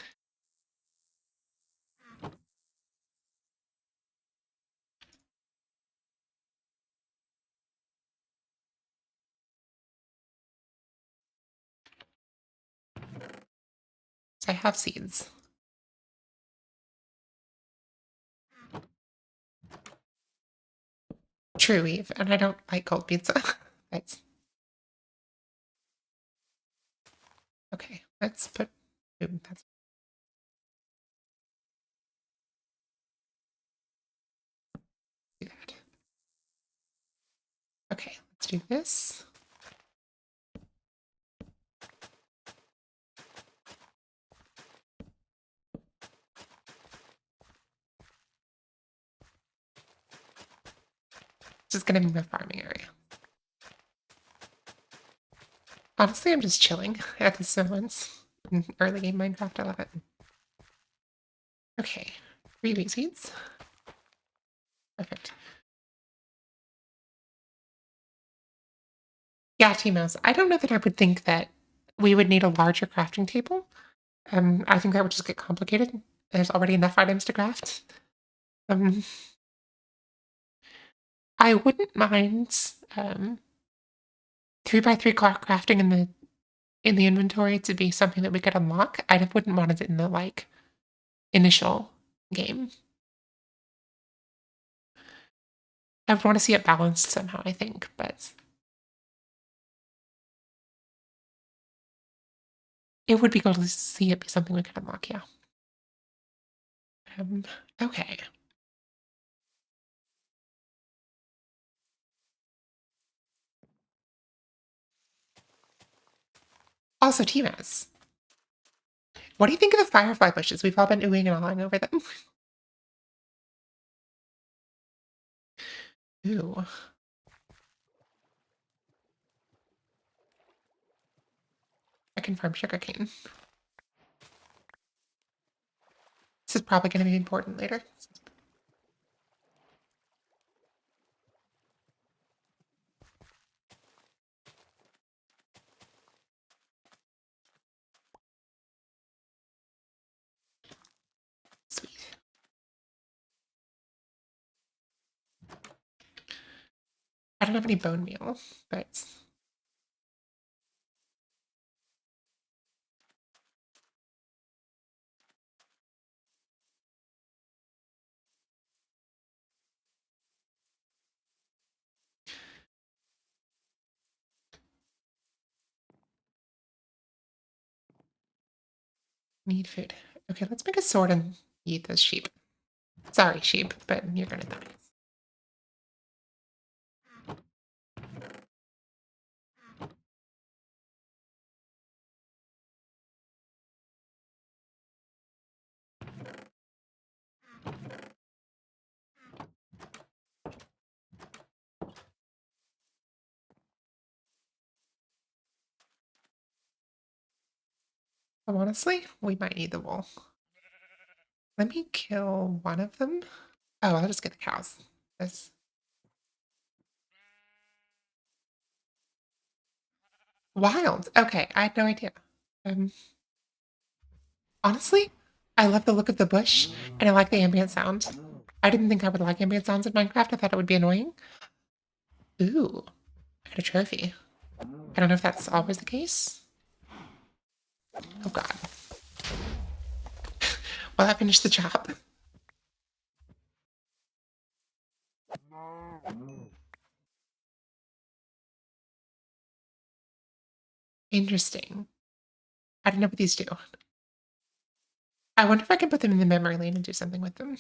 So I have seeds. True, Eve, and I don't like cold pizza. That's okay. Let's put that's do that. Okay, let's do this. This is gonna be my farming area. Honestly, I'm just chilling at this moment in early game Minecraft. I love it. Okay, 3 wheat seeds. Perfect. Yeah, T-Mouse. I don't know that I would think that we would need a larger crafting table. I think that would just get complicated. There's already enough items to craft. I wouldn't mind 3x3 crafting in the inventory to be something that we could unlock. I wouldn't want it in the like initial game. I would want to see it balanced somehow, I think, but it would be cool to see it be something we could unlock, yeah. Okay. Also, Timas, what do you think of the firefly bushes? We've all been oohing and ahhing over them. Ooh. I can farm sugarcane. This is probably going to be important later. Sweet. I don't have any bone meal, but need food. Okay, let's make a sword and eat this sheep. Sorry, sheep, but you're gonna die. Oh, honestly, we might need the wool. Let me kill one of them. Oh, I'll just get the cows. This wild. Okay, I had no idea. Um, Honestly, I love the look of the bush, and I like the ambient sound. I didn't think I would like ambient sounds in Minecraft. I thought it would be annoying. Ooh, I got a trophy. I don't know if that's always the case. Oh god. Well, that finished the job. Interesting. I don't know what these do. I wonder if I can put them in the memory lane and do something with them.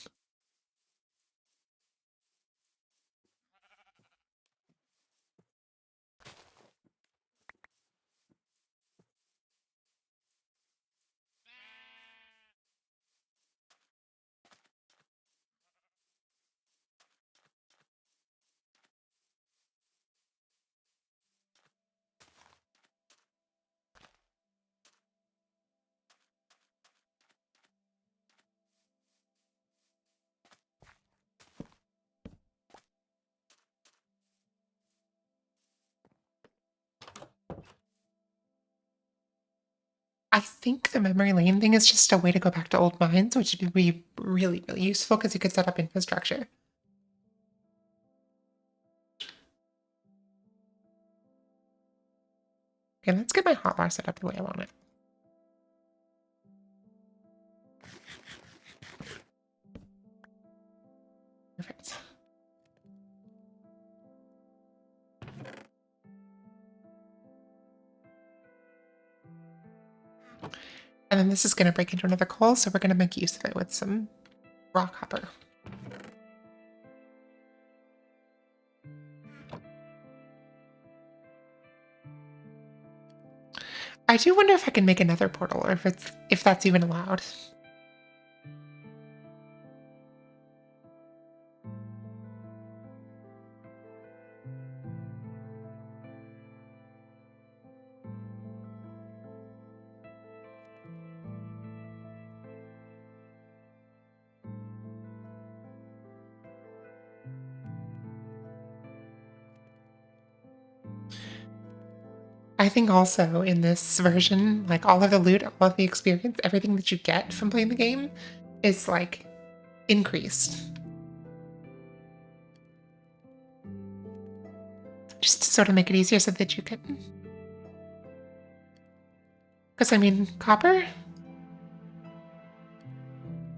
I think the memory lane thing is just a way to go back to old mines, which would be really, really useful because you could set up infrastructure. Okay, let's get my hotbar set up the way I want it. Perfect. And then this is going to break into another coal, so we're going to make use of it with some rock hopper. I do wonder if I can make another portal, or if that's even allowed. I think also in this version, like all of the loot, all of the experience, everything that you get from playing the game is like increased. Just to sort of make it easier so that you can. Because I mean, copper,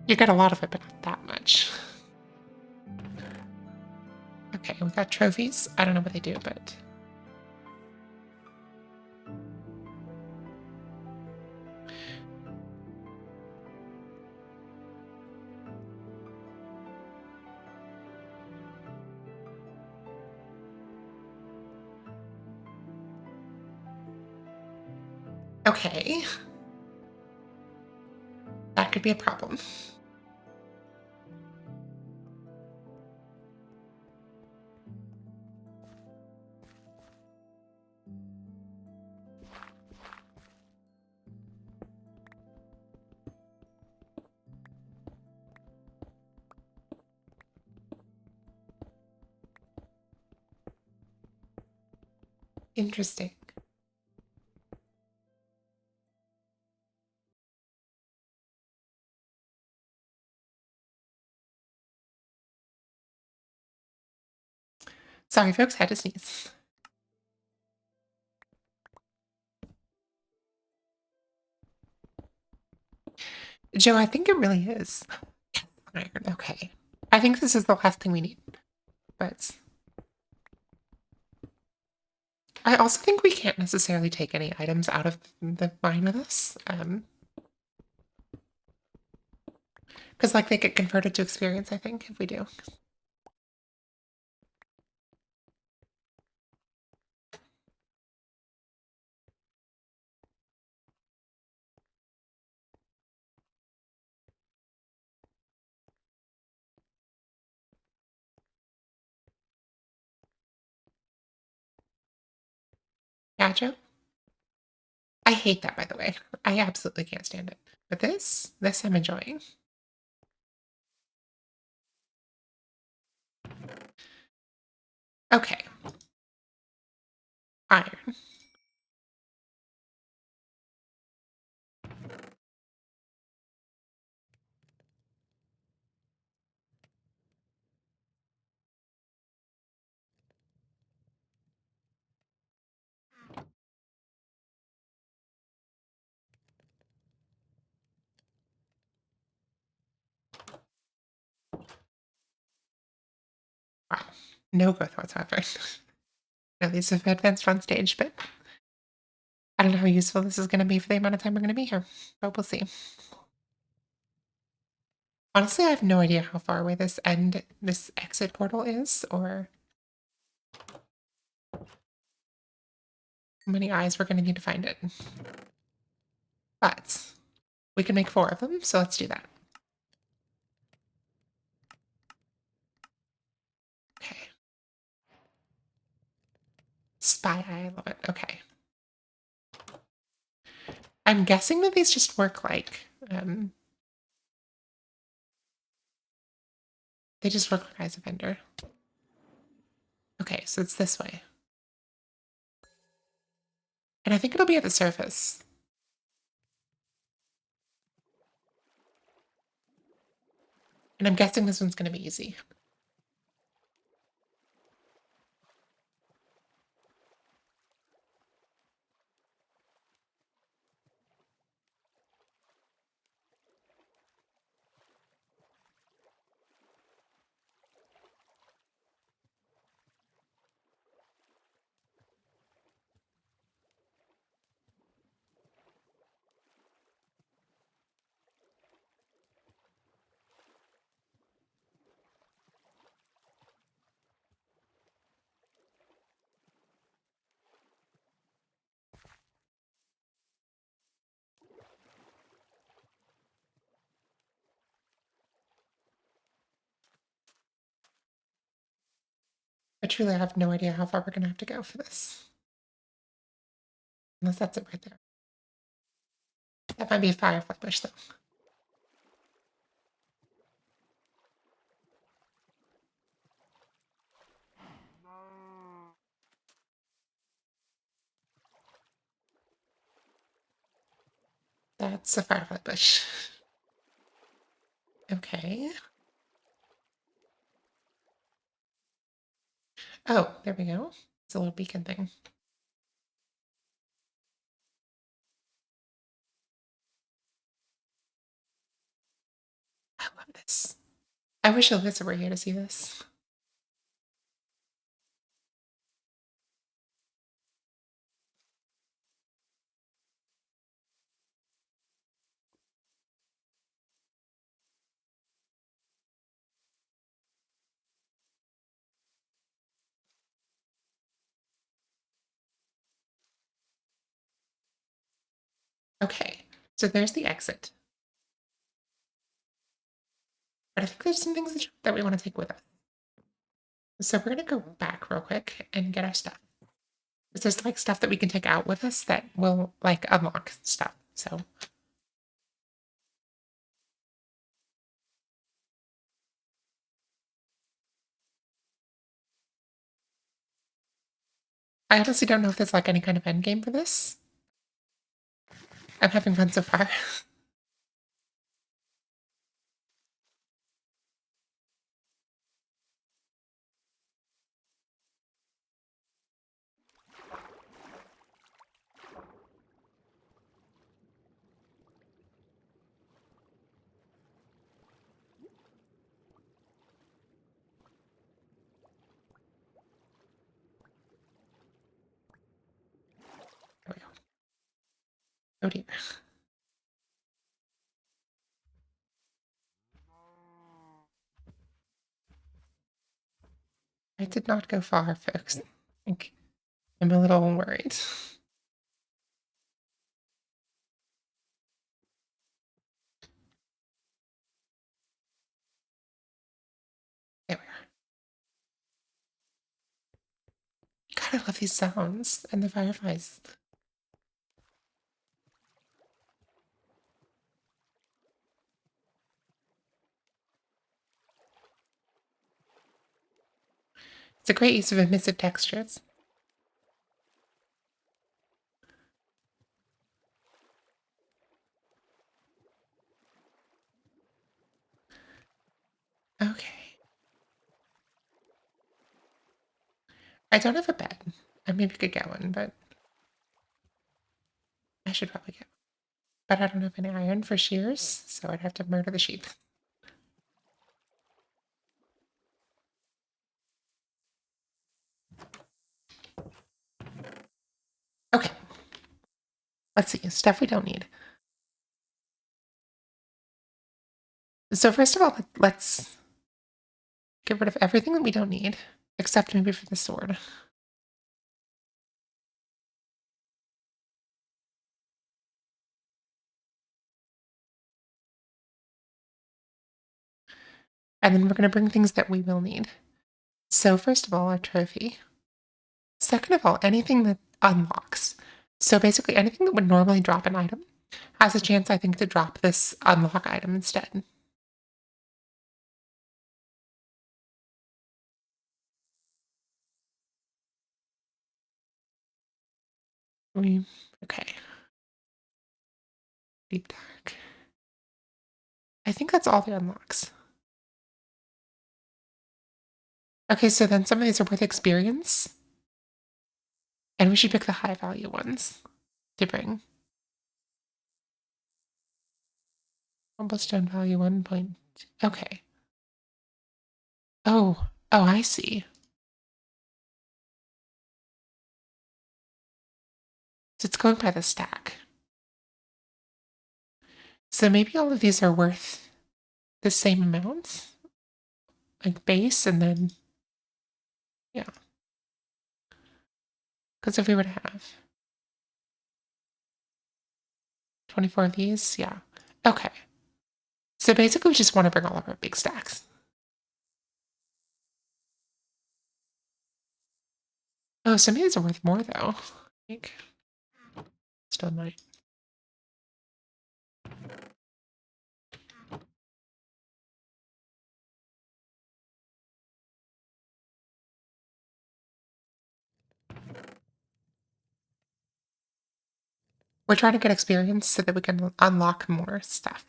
you get a lot of it, but not that much. Okay, we got trophies. I don't know what they do, but. Okay. That could be a problem. Interesting. Sorry, folks, had to sneeze. Joe, I think it really is. Iron, okay. I think this is the last thing we need. But I also think we can't necessarily take any items out of the mine with us. Because, like, they get converted to experience, I think, if we do. Yeah, Joe? I hate that, by the way. I absolutely can't stand it. But this I'm enjoying. Okay. Iron. Wow. No growth whatsoever. No, these have advanced on stage, but I don't know how useful this is going to be for the amount of time we're going to be here. But we'll see. Honestly, I have no idea how far away this exit portal is, or how many eyes we're going to need to find it. But we can make 4 of them, so let's do that. Okay. Spy eye, I love it. Okay. I'm guessing that these just work like, they just work like eyes of Ender. Okay, so it's this way. And I think it'll be at the surface. And I'm guessing this one's going to be easy. But truly, I have no idea how far we're going to have to go for this. Unless that's it right there. That might be a firefly bush, though. That's a firefly bush. Okay. Oh, there we go. It's a little beacon thing. I love this. I wish Alyssa were here to see this. Okay, so there's the exit. But I think there's some things that we want to take with us. So we're gonna go back real quick and get our stuff. There's like stuff that we can take out with us that will like unlock stuff. So I honestly don't know if there's like any kind of end game for this. I'm having fun so far. There we go. Oh dear. I did not go far, folks. Like, I'm a little worried. There we are. God, I love these sounds and the fireflies. It's a great use of emissive textures. Okay. I don't have a bed. I maybe could get one, but I should probably get one. But I don't have any iron for shears, so I'd have to murder the sheep. Okay. Let's see. Stuff we don't need. So first of all, let's get rid of everything that we don't need, except maybe for the sword. And then we're going to bring things that we will need. So first of all, our trophy. Second of all, anything that unlocks. So basically anything that would normally drop an item has a chance, I think, to drop this unlock item instead. Okay. Deep dark. I think that's all the unlocks. Okay, so then some of these are worth experience. And we should pick the high value ones to bring. Cobblestone value 1 point. Okay. Oh, I see. So it's going by the stack. So maybe all of these are worth the same amount, like base, and then, yeah. Because if we were to have 24 of these, yeah. Okay. So basically, we just want to bring all of our big stacks. Oh, some of these are worth more, though. Like, still might. We're trying to get experience so that we can unlock more stuff.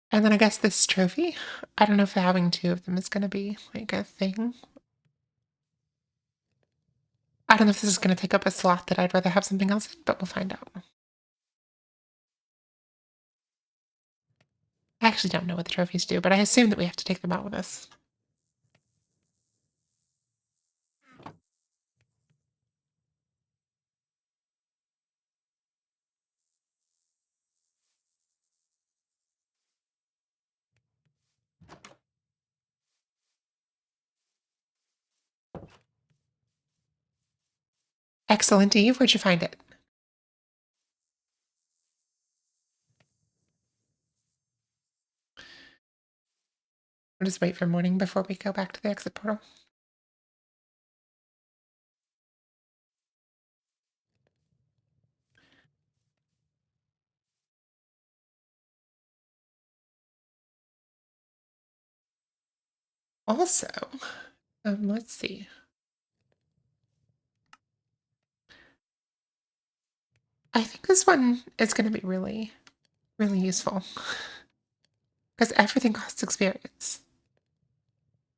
And then I guess this trophy, I don't know if having two of them is going to be like a thing. I don't know if this is going to take up a slot that I'd rather have something else in, but we'll find out. I actually don't know what the trophies do, but I assume that we have to take them out with us. Excellent, Eve. Where'd you find it? We'll just wait for morning before we go back to the exit portal. Also, let's see. I think this one is going to be really, really useful because everything costs experience.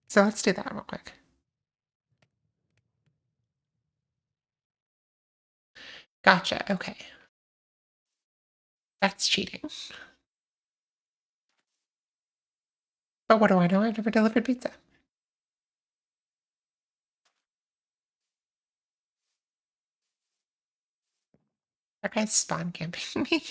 So let's do that real quick. Gotcha. Okay. That's cheating. But what do I know? I've never delivered pizza. That guy's spawn camping me.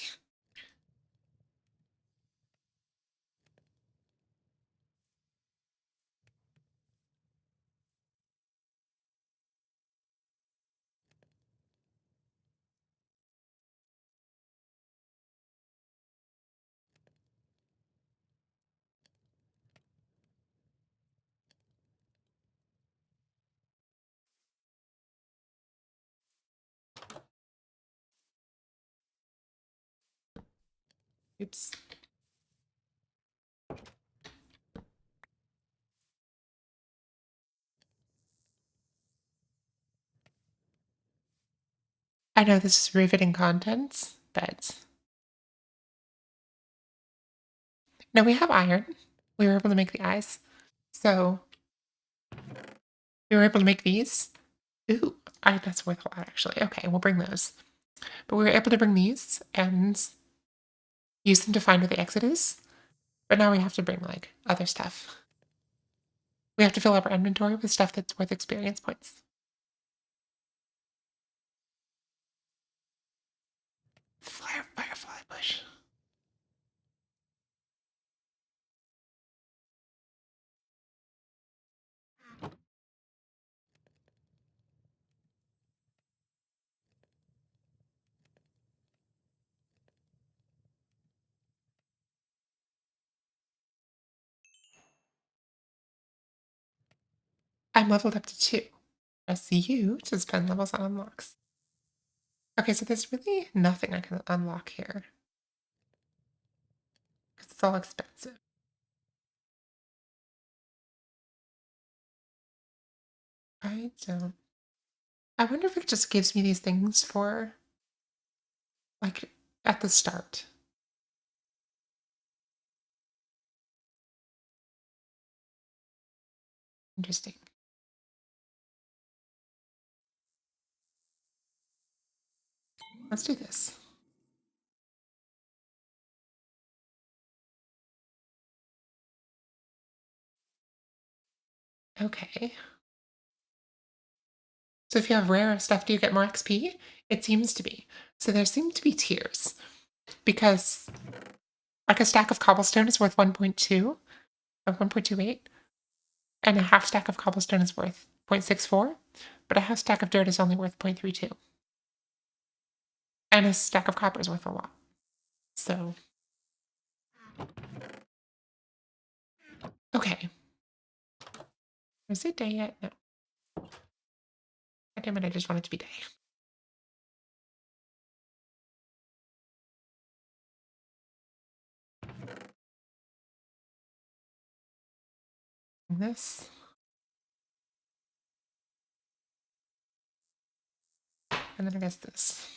Oops. I know this is riveting content, but no, we have iron. We were able to make the eyes. So we were able to make these. Ooh, that's worth a lot, actually. Okay, we'll bring those. But we were able to bring these and use them to find where the exit is. But now we have to bring, like, other stuff. We have to fill up our inventory with stuff that's worth experience points. Firefly bush. I'm leveled up to 2. Press U to spend levels on unlocks. Okay, so there's really nothing I can unlock here. Because it's all expensive. I don't... I wonder if it just gives me these things for, like, at the start. Interesting. Let's do this. Okay. So if you have rare stuff, do you get more XP? It seems to be. So there seem to be tiers. Because, like, a stack of cobblestone is worth 1.2 or 1.28. And a half stack of cobblestone is worth 0.64. But a half stack of dirt is only worth 0.32. And a stack of copper is worth a lot. So, okay. Is it day yet? No. God damn it, I just want it to be day. This. And then I guess this.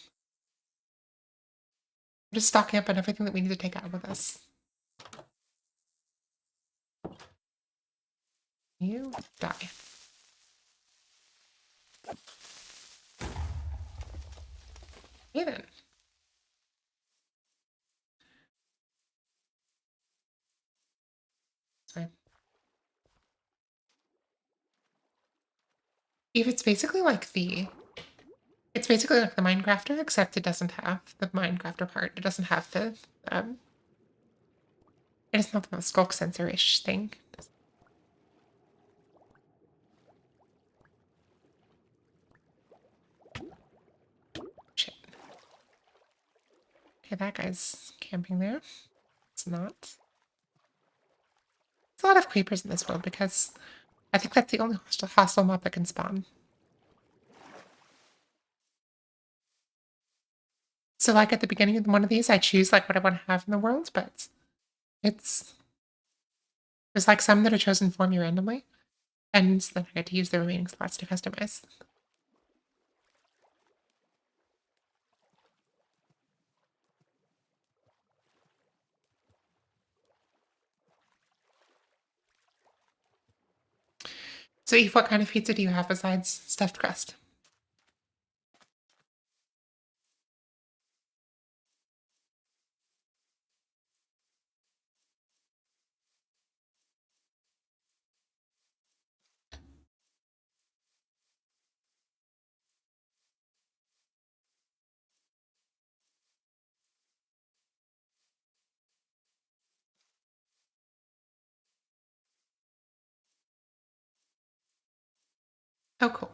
I'm just stocking up on everything that we need to take out with us. You die. Okay then. Sorry. If it's basically like the... It's basically like the Minecrafter, except it doesn't have the Minecrafter part. It doesn't have the... It is not the skulk sensor-ish thing. Okay, that guy's camping there. It's not. There's a lot of creepers in this world because I think that's the only hostile mob that can spawn. So, like, at the beginning of one of these, I choose, like, what I want to have in the world, but it's... There's, like, some that are chosen for me randomly, and then I get to use the remaining slots to customize. So, Eve, what kind of pizza do you have besides stuffed crust? Oh, cool.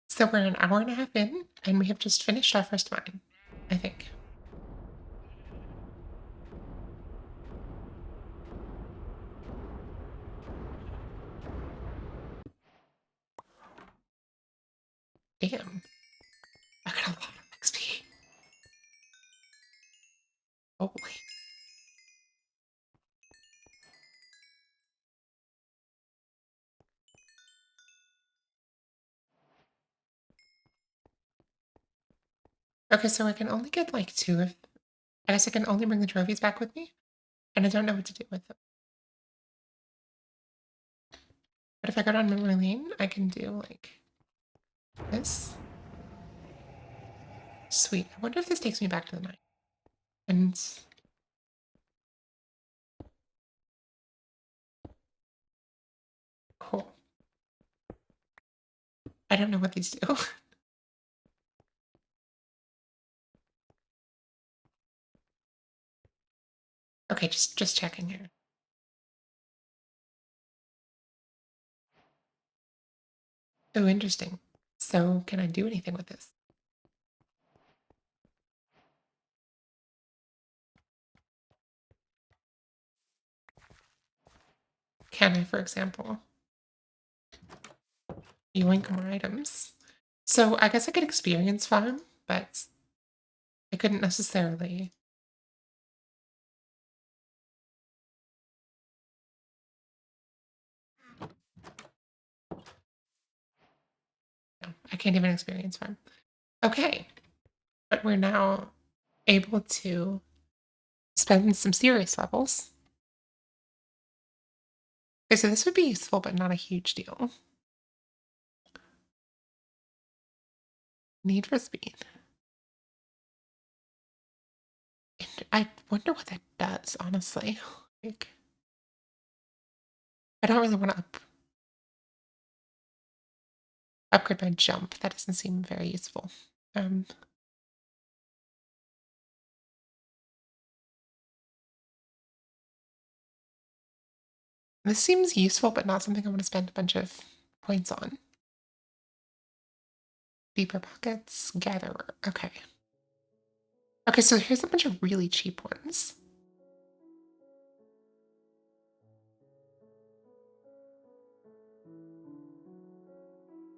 So we're an hour and a half in, and we have just finished our first mine, I think. Damn. I got a lot of XP. Holy. Okay, so I can only get like two of... I guess I can only bring the trophies back with me, and I don't know what to do with them. But if I go down memory lane, I can do like this. Sweet. I wonder if this takes me back to the mine. And cool. I don't know what these do. Okay, just checking here. Oh, interesting. So can I do anything with this? Can I, for example, yoink more items? So I guess I could experience farm, but I couldn't necessarily... No, I can't even experience farm. Okay, but we're now able to spend some serious levels. Okay, so this would be useful, but not a huge deal. Need for speed. And I wonder what that does, honestly. Like, I don't really want to upgrade my jump. That doesn't seem very useful. This seems useful, but not something I want to spend a bunch of points on. Deeper pockets, gatherer. Okay. Okay, so here's a bunch of really cheap ones.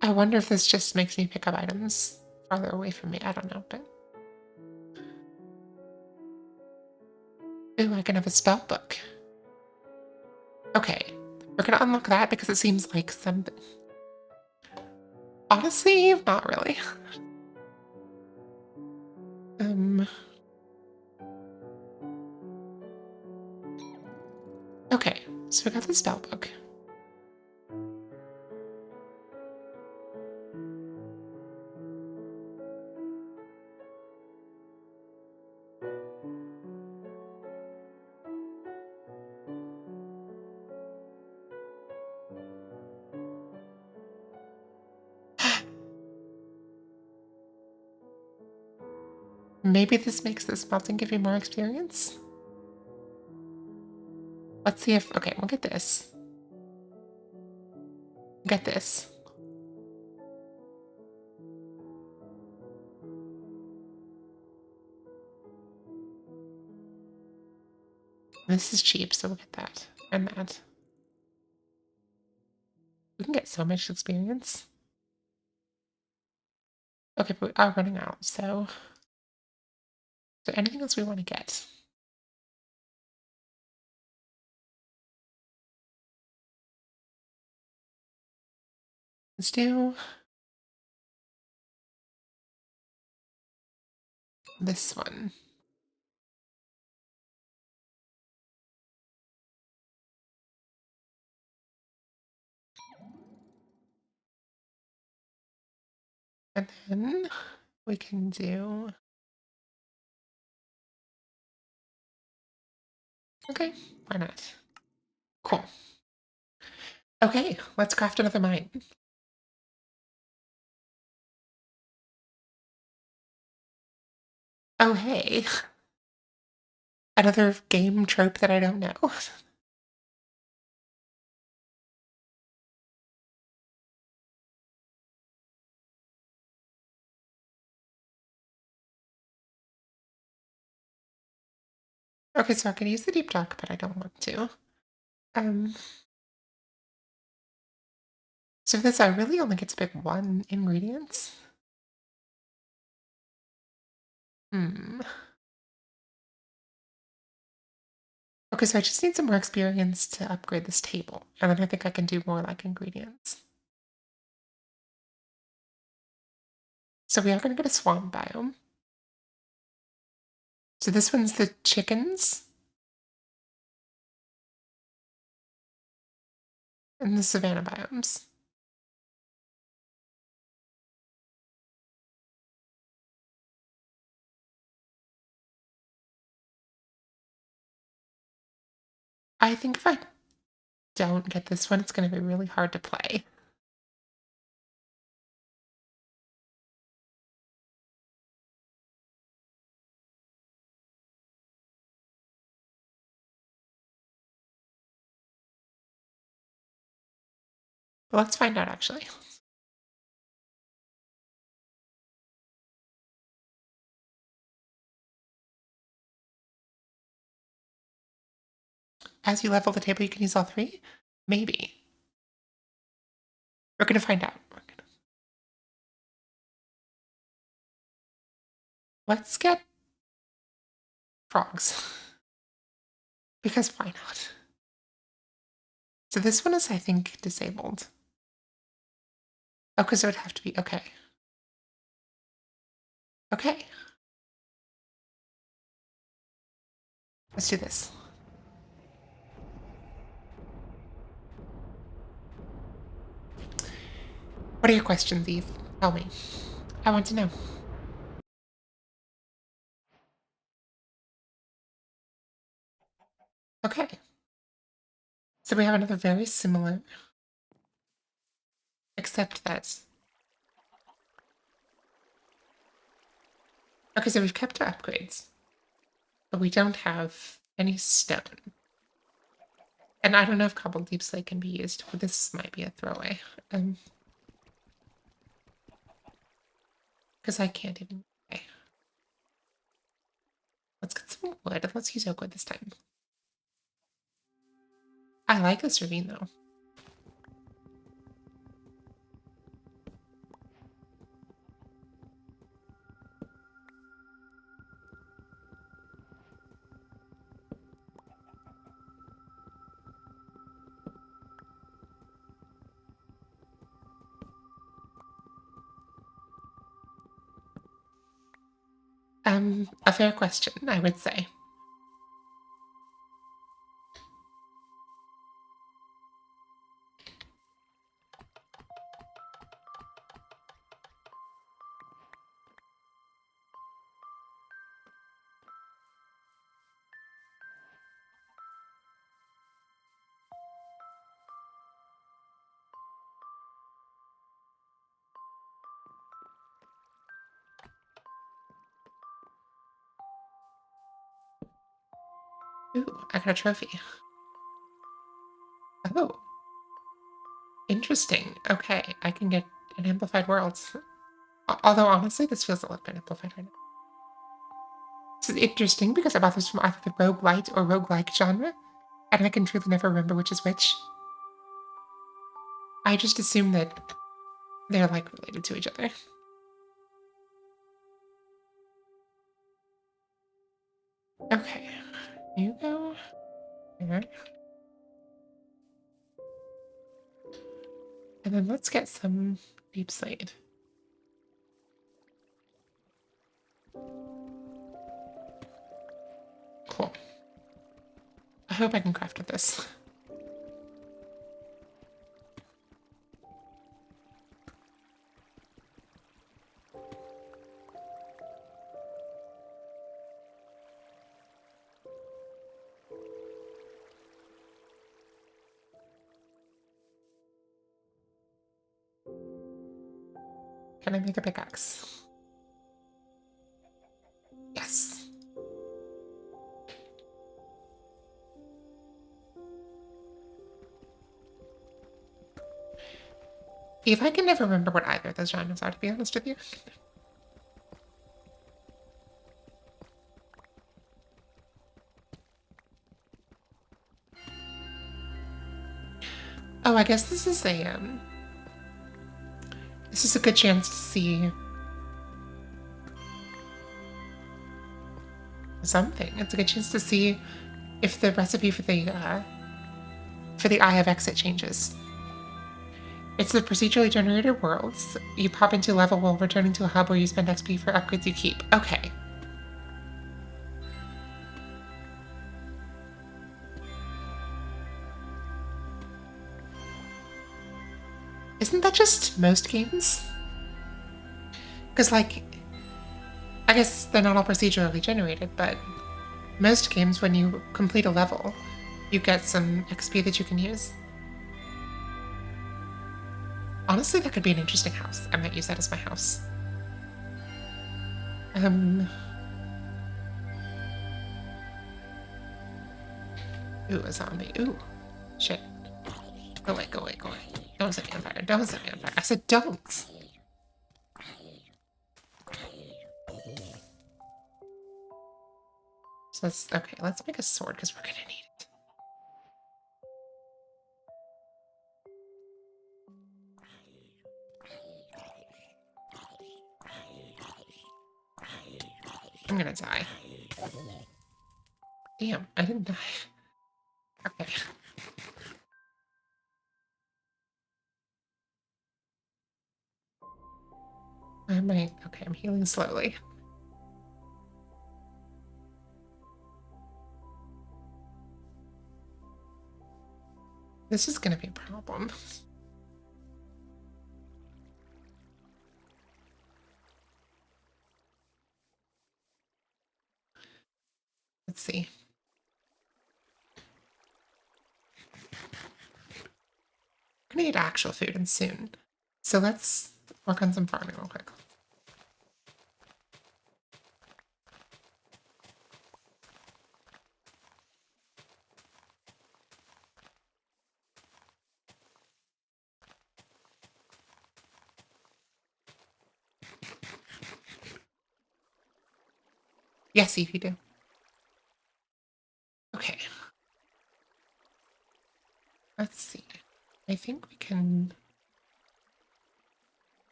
I wonder if this just makes me pick up items farther away from me. I don't know, but... Ooh, I can have a spell book. Okay, we're gonna unlock that because it seems like something... Honestly, not really. Okay, so we got the spell book. Maybe this makes this mountain give you more experience? Let's see if, okay, we'll get this. Get this. This is cheap, so we'll get that and that. We can get so much experience. Okay, but we are running out, so. So anything else we want to get? Let's do this one. And then we can do. Okay, why not? Cool. Okay, let's craft another mine. Oh, hey. Another game trope that I don't know. Okay, so I can use the deep dark, but I don't want to. Um, so this I really only get to pick one ingredients. Hmm. Okay, so I just need some more experience to upgrade this table, and then I think I can do more like ingredients. So we are going to get a swamp biome. So this one's the chickens and the savanna biomes. I think if I don't get this one, it's going to be really hard to play. But let's find out actually. As you level the table, you can use all three? Maybe. We're going to find out. Let's get frogs. Because why not? So this one is, I think, disabled. Oh, because it would have to be, okay. Okay. Let's do this. What are your questions, Eve? Tell me. I want to know. Okay. So we have another very similar, except that. Okay, so we've kept our upgrades, but we don't have any stone. And I don't know if cobbled deep slate can be used. This might be a throwaway. Because I can't even. Okay. Let's get some wood. Let's use oak wood this time. I like this ravine though. A fair question, I would say. Ooh, I got a trophy. Oh, interesting. Okay, I can get an amplified world. Although, honestly, this feels a little bit amplified right now. This is interesting because I bought this from either the roguelite or roguelike genre, and I can truly never remember which is which. I just assume that they're, like, related to each other. Okay, you go here. And then let's get some deep slate. Cool. I hope I can craft with this. Can I make a pickaxe? Yes. If I can never remember what either of those genres are, to be honest with you. Oh, I guess this is a good chance to see something. It's a good chance to see if the recipe for the Eye of Exit changes. It's the procedurally generated worlds. You pop into level while returning to a hub where you spend XP for upgrades you keep. Okay. Isn't that just most games? Because, like, I guess they're not all procedurally generated, but most games, when you complete a level, you get some XP that you can use. Honestly, that could be an interesting house. I might use that as my house. Ooh, a zombie. Ooh. Shit. Go away, go away, go away. Don't set me on fire. Don't set me on fire. I said don't! So let's, okay, let's make a sword because we're gonna need it. I'm gonna die. Damn, I didn't die. Okay. I might, okay, I'm healing slowly. This is gonna be a problem. Let's see. I'm gonna eat actual food and soon. So let's work on some farming real quick. Yes, if you do. Okay. Let's see. I think we can...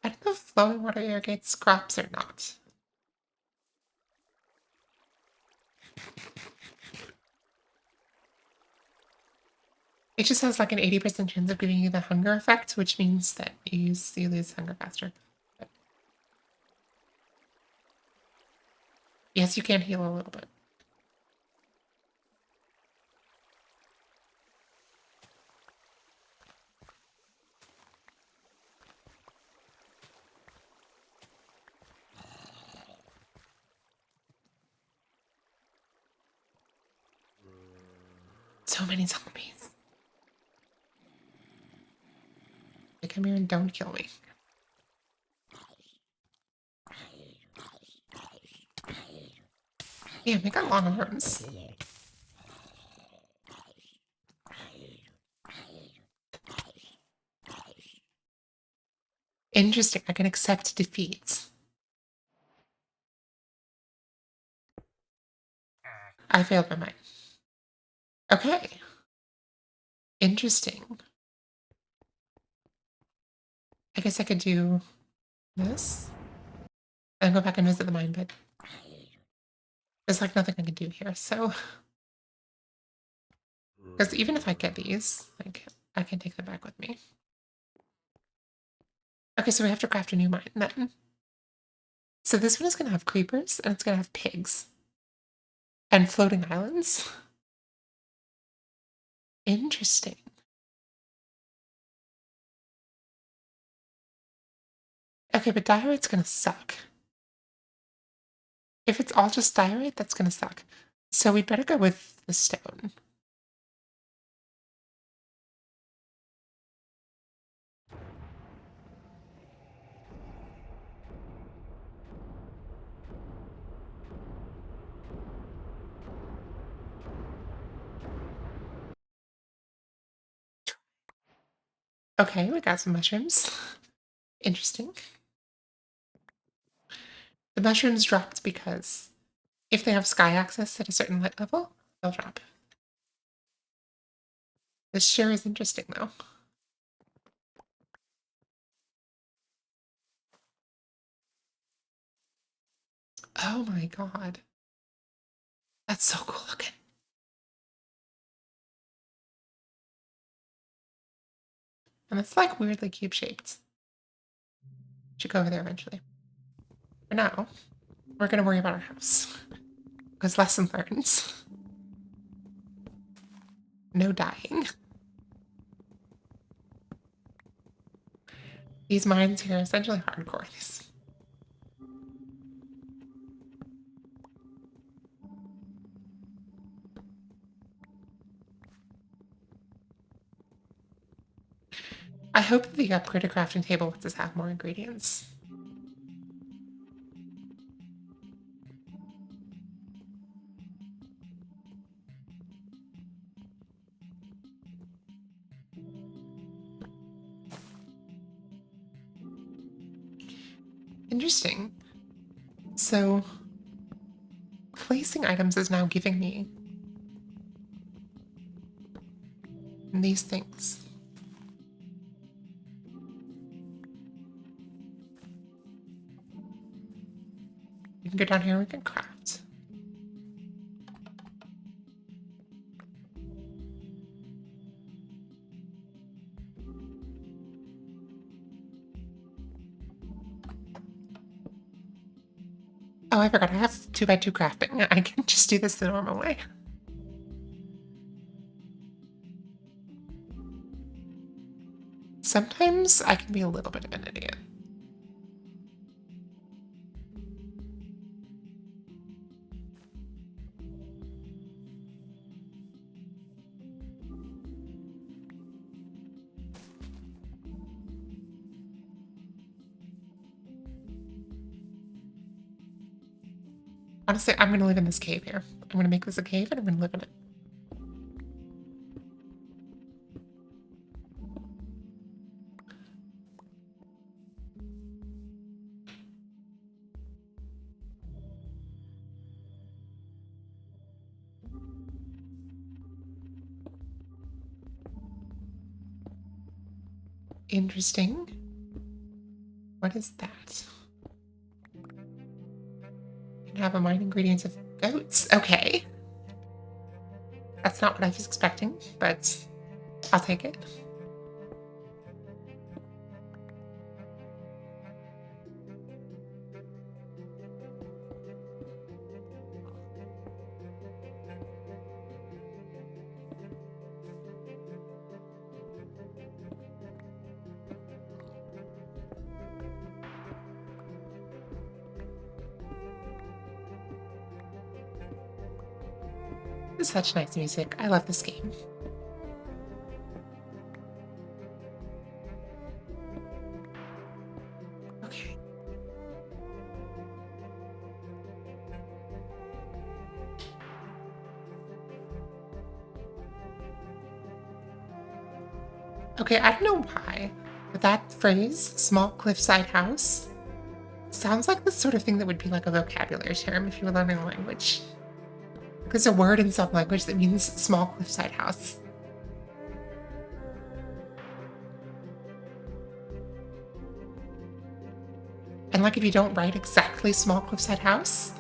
I don't know if flowing water irrigates crops or not. It just has like an 80% chance of giving you the hunger effect, which means that you lose hunger faster. But yes, you can heal a little bit. So many zombies. They come here and don't kill me. Damn, they got long arms. Interesting. I can accept defeat. I failed my mind. Okay. Interesting. I guess I could do this and go back and visit the mine, but there's like nothing I can do here, so. Because even if I get these, like, I can take them back with me. Okay, so we have to craft a new mine then. So this one is going to have creepers, and it's going to have pigs. And floating islands. Interesting. Okay, but diorite's going to suck. If it's all just diorite, that's going to suck. So we'd better go with the stone. Okay, we got some mushrooms. Interesting. The mushrooms dropped because if they have sky access at a certain light level, they'll drop. This sure is interesting, though. Oh my god. That's so cool looking. And it's like weirdly cube shaped. Should go over there eventually. For now, we're gonna worry about our house. Because lesson learned. No dying. These mines here are essentially hardcore. I hope the upgraded crafting table lets us have more ingredients. Interesting. So, placing items is now giving me these things. We can go down here and we can craft. Oh, I forgot I have 2x2 crafting. I can just do this the normal way. Sometimes I can be a little bit of an idiot. Honestly, I'm gonna live in this cave here. I'm gonna make this a cave and I'm gonna live in it. Interesting. What is that? You can have a mine ingredients of goats. Okay. That's not what I was expecting, but I'll take it. This is such nice music. I love this game. Okay. Okay, I don't know why, but that phrase, small cliffside house, sounds like the sort of thing that would be like a vocabulary term if you were learning a language. There's a word in some language that means small cliffside house. And like if you don't write exactly small cliffside house,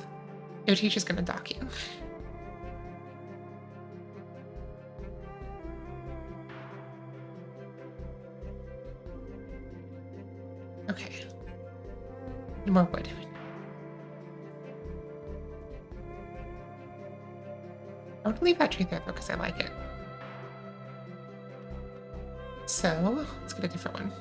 your teacher's gonna dock you. Okay. More wood. I would leave that tree there though, because I like it. So let's get a different one.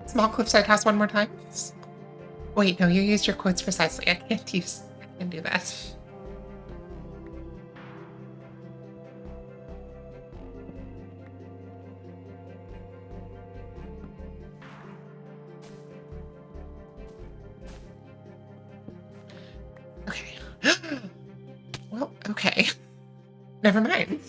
Small cliffside house one more time. Wait, no, you used your quotes precisely. I can't do that. Okay. Well, okay. Never mind.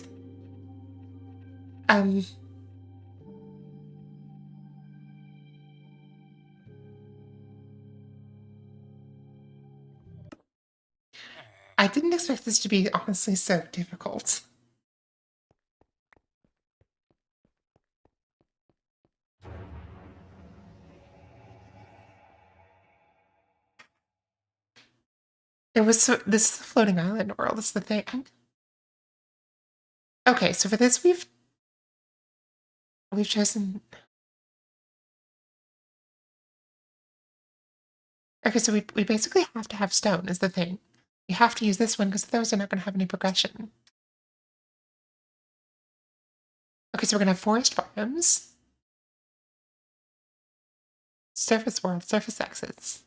I didn't expect this to be honestly so difficult. This is a floating island world, is the thing. Okay, so for this we've chosen. Okay, so we basically have to have stone is the thing. We have to use this one because those are not gonna have any progression. Okay, so we're gonna have forest biomes. Surface world, surface exits.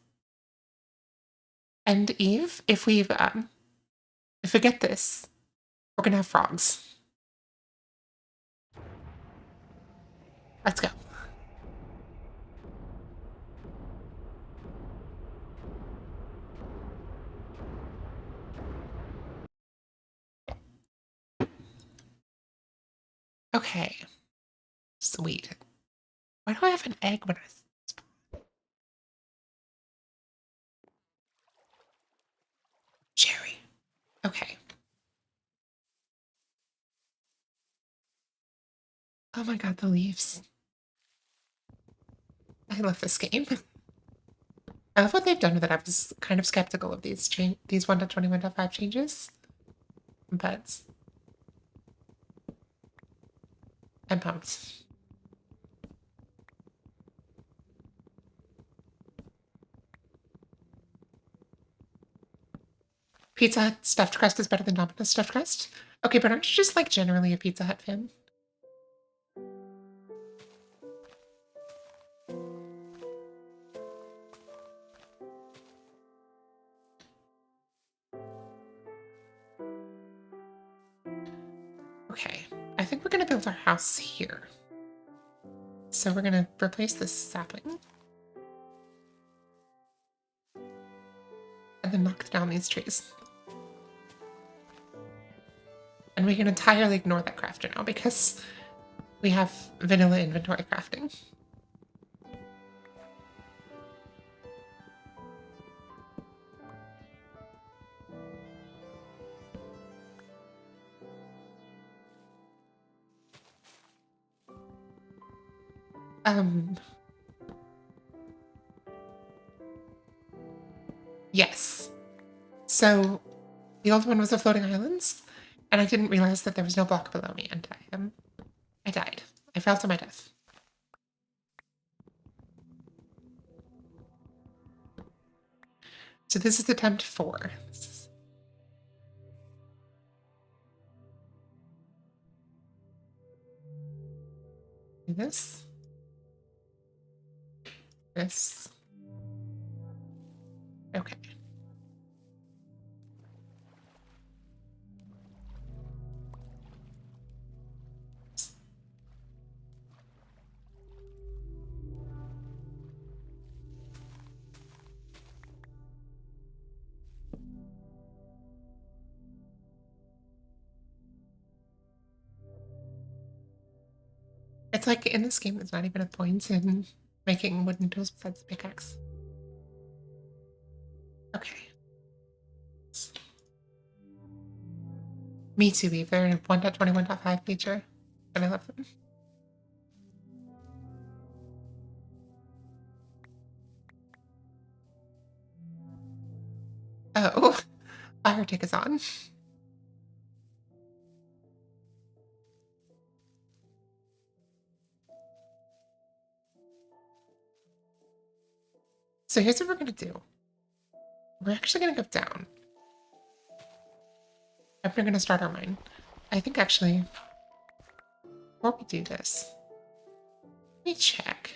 And Eve, if we get this, we're gonna have frogs. Let's go. Okay. Sweet. Why do I have an egg when I cherry? Okay. Oh my god, the leaves. I love this game. I love what they've done with it. I was kind of skeptical of these 1.21.5 changes, but I'm pumped. Pizza Hut stuffed crust is better than Domino's stuffed crust? Okay, but aren't you just like generally a Pizza Hut fan? Okay, I think we're gonna build our house here. So we're gonna replace this sapling. And then knock down these trees. And we can entirely ignore that crafter now because we have vanilla inventory crafting. Yes. So the old one was the floating islands, and I didn't realize that there was no block below me, and I died. I fell to my death. So this is attempt 4. Do this. This. Okay. It's like in this game, there's not even a point in making wooden tools besides the pickaxe. Okay. Me too, Eve. They're in 1.21.5 feature, and I love them. Oh, fire tick is on. So here's what we're gonna do. We're actually gonna go down. And we're gonna start our mine. I think actually, before we do this, let me check.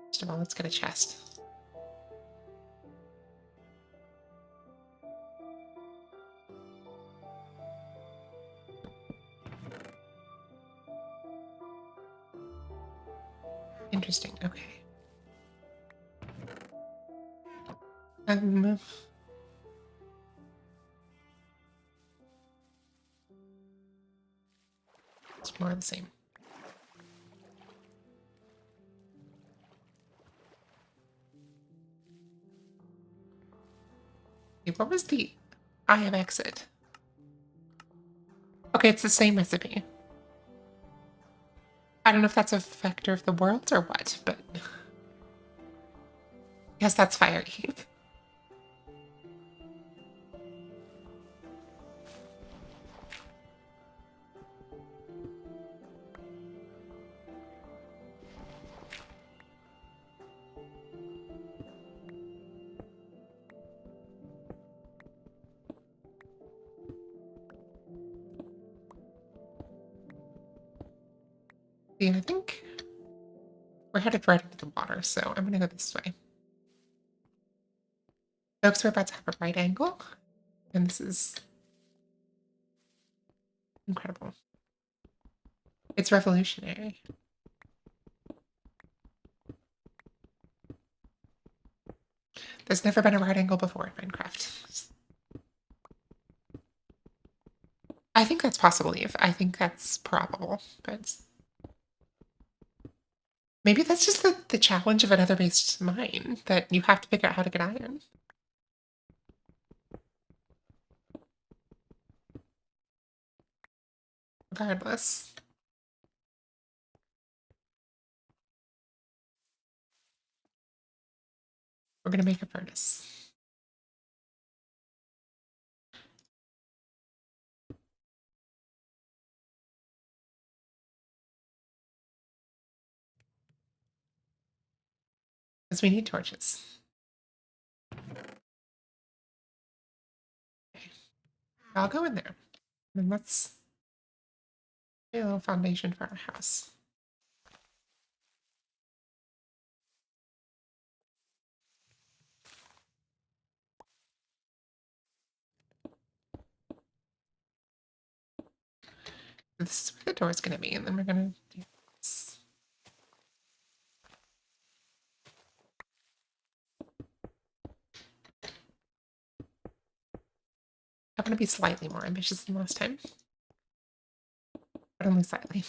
First of all, let's get a chest. Interesting. Okay. It's more of the same. Okay, what was the eye of exit? Okay, it's the same recipe. I don't know if that's a factor of the world or what, but yes, that's fire heap. Yeah, I think we're headed right into the water, so I'm gonna go this way. Folks, we're about to have a right angle, and this is incredible. It's revolutionary. There's never been a right angle before in Minecraft. I think that's possible, Eve. I think that's probable, but maybe that's just the challenge of another based mine, that you have to figure out how to get iron. Regardless. We're gonna make a furnace. Because we need torches. Okay. I'll go in there. And let's make a little foundation for our house. This is where the door is gonna be, and then we're gonna do this. I'm gonna be slightly more ambitious than last time. But only slightly.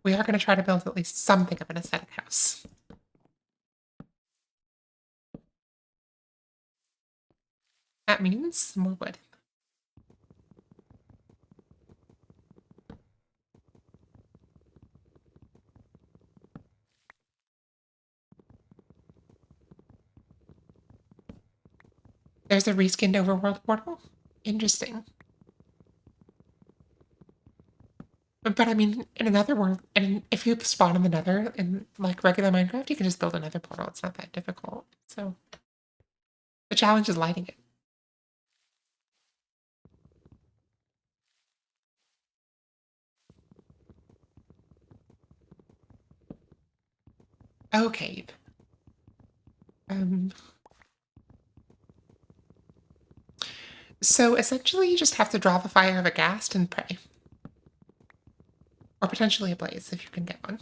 We are gonna try to build at least something of an aesthetic house. That means more wood. There's a reskinned overworld portal. Interesting. But I mean, in another world, and if you spawn in the nether in like regular Minecraft, you can just build another portal. It's not that difficult. So the challenge is lighting it. Okay. Um, so essentially, you just have to draw the fire of a ghast and pray. Or potentially a blaze if you can get one.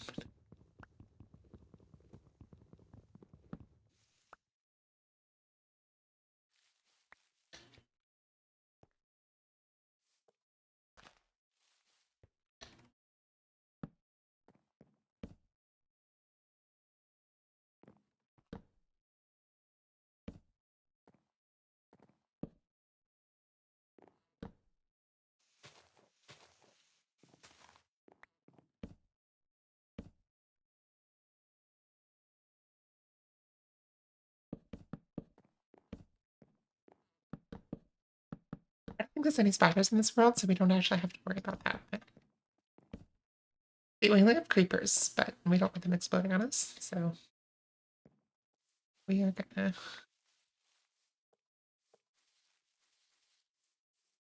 I don't think there's any spiders in this world, so we don't actually have to worry about that. But we only have creepers, but we don't want them exploding on us, so we are gonna...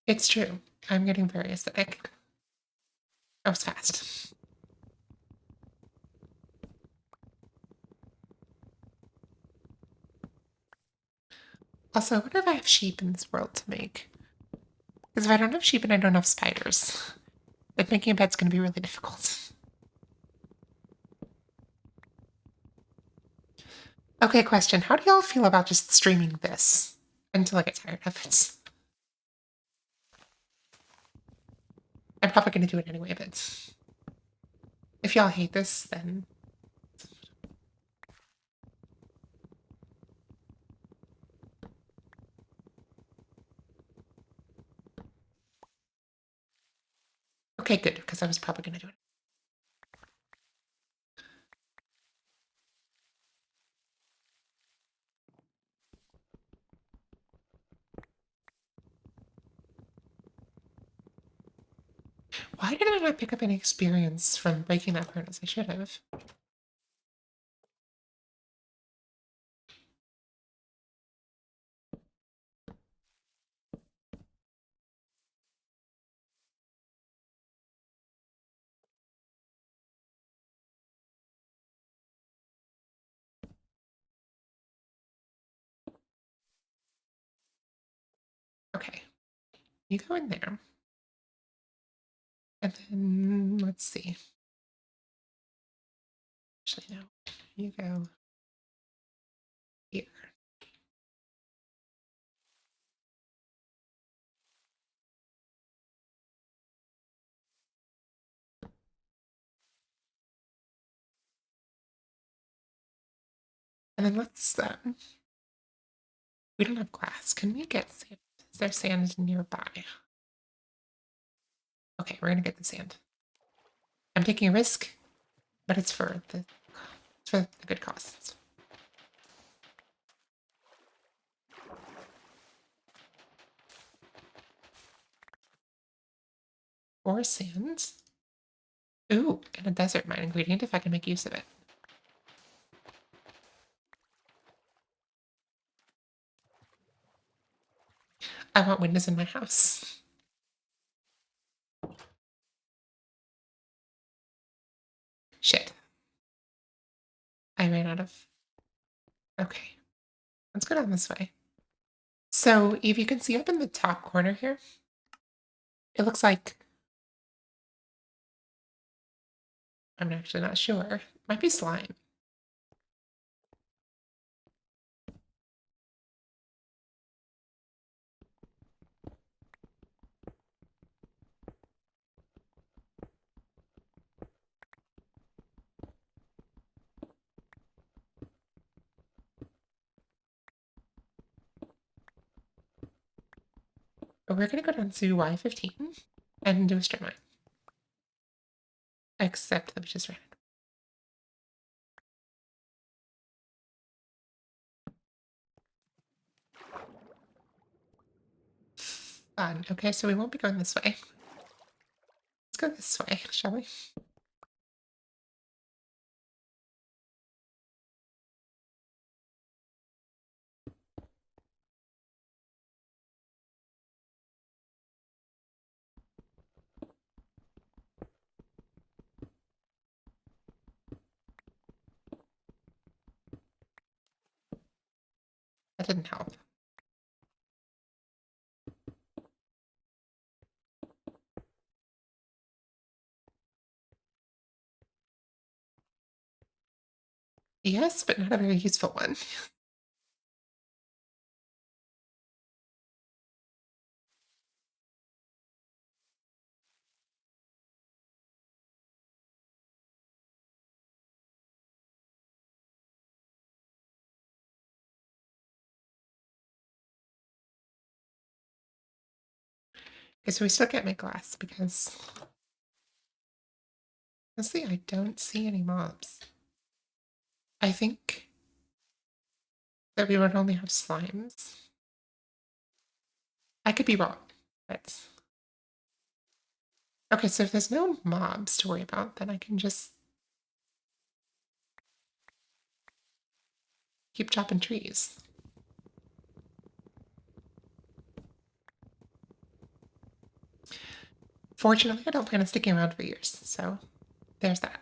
It's true. I'm getting very acidic. That was fast. Also, I wonder if I have sheep in this world to make. Because if I don't have sheep and I don't have spiders, like making a bed's gonna be really difficult. Okay, question. How do y'all feel about just streaming this until I get tired of it? I'm probably gonna do it anyway, but if y'all hate this, then... Okay, good, because I was probably gonna do it. Why did I not pick up any experience from breaking that furnace? I should have. Okay, you go in there. And then, let's see. Actually, no. You go here. And then let's, we don't have glass. Can we get sand? Is there sand nearby? Okay, we're gonna get the sand. I'm taking a risk, but it's for the good cause. Or sand. Ooh, and a desert mine ingredient if I can make use of it. I want windows in my house. Shit. I ran out of... Okay. Let's go down this way. So, if you can see up in the top corner here, it looks like... I'm actually not sure. It might be slime. But we're gonna go down to Y15 and do a straight line. Except that we just ran it. Fun. Okay, so we won't be going this way. Let's go this way, shall we? That didn't help. Yes, but not a very useful one. Okay, so we still get my glass because honestly, I don't see any mobs. I think that we would only have slimes. I could be wrong, but okay, so if there's no mobs to worry about, then I can just keep chopping trees. Fortunately, I don't plan on sticking around for years, so there's that.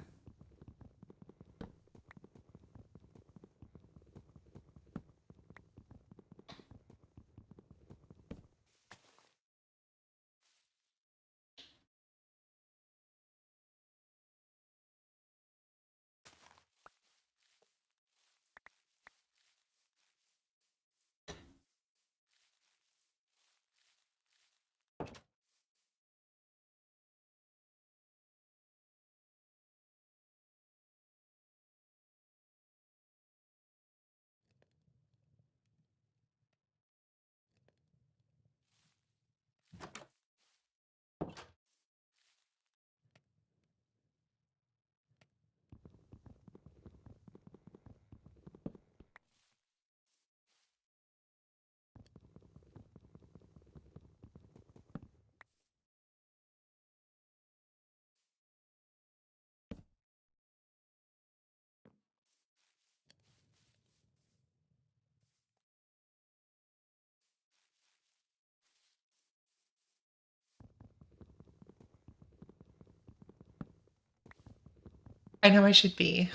I know I should be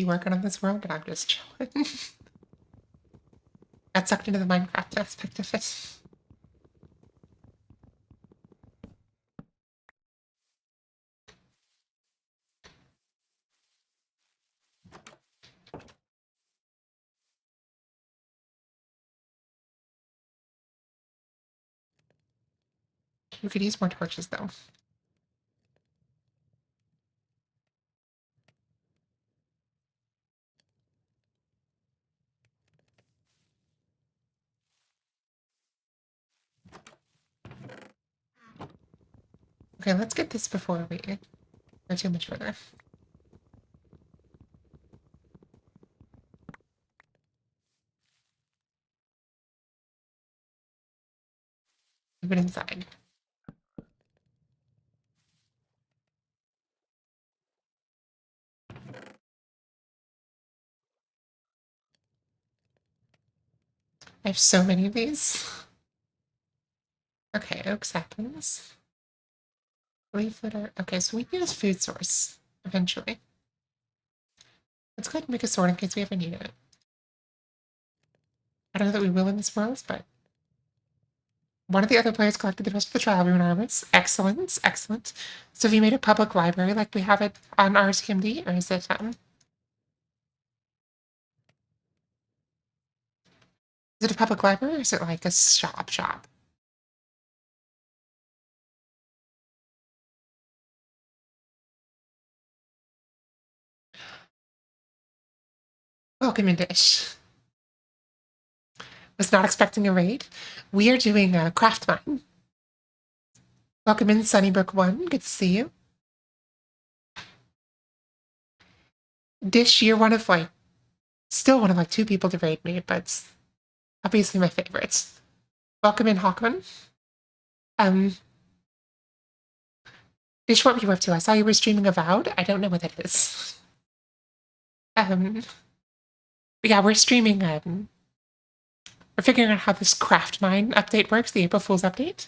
working on this world, but I'm just chilling. Got sucked into the Minecraft aspect of it. We could use more torches, though. Okay, let's get this before we go too much further. Move it inside. I have so many of these. Okay, oak saplings. Leaf litter. Okay, so we need a food source eventually. Let's go ahead and make a sword in case we ever need it. I don't know that we will in this world, but one of the other players collected the rest of the trial rune armors. Excellent, excellent. So have you made a public library like we have it on RTMD, or is it a public library, or is it like a shop? Welcome in, Dish. Was not expecting a raid. We are doing a craft mine. Welcome in, Sunnybrook1. Good to see you. Dish, you're still one of two people to raid me, but obviously my favorites. Welcome in, Hawkman. Dish, what were you up to? I saw you were streaming Avowed. I don't know what that is. Yeah, we're streaming, we're figuring out how this craft mine update works, the April Fool's update.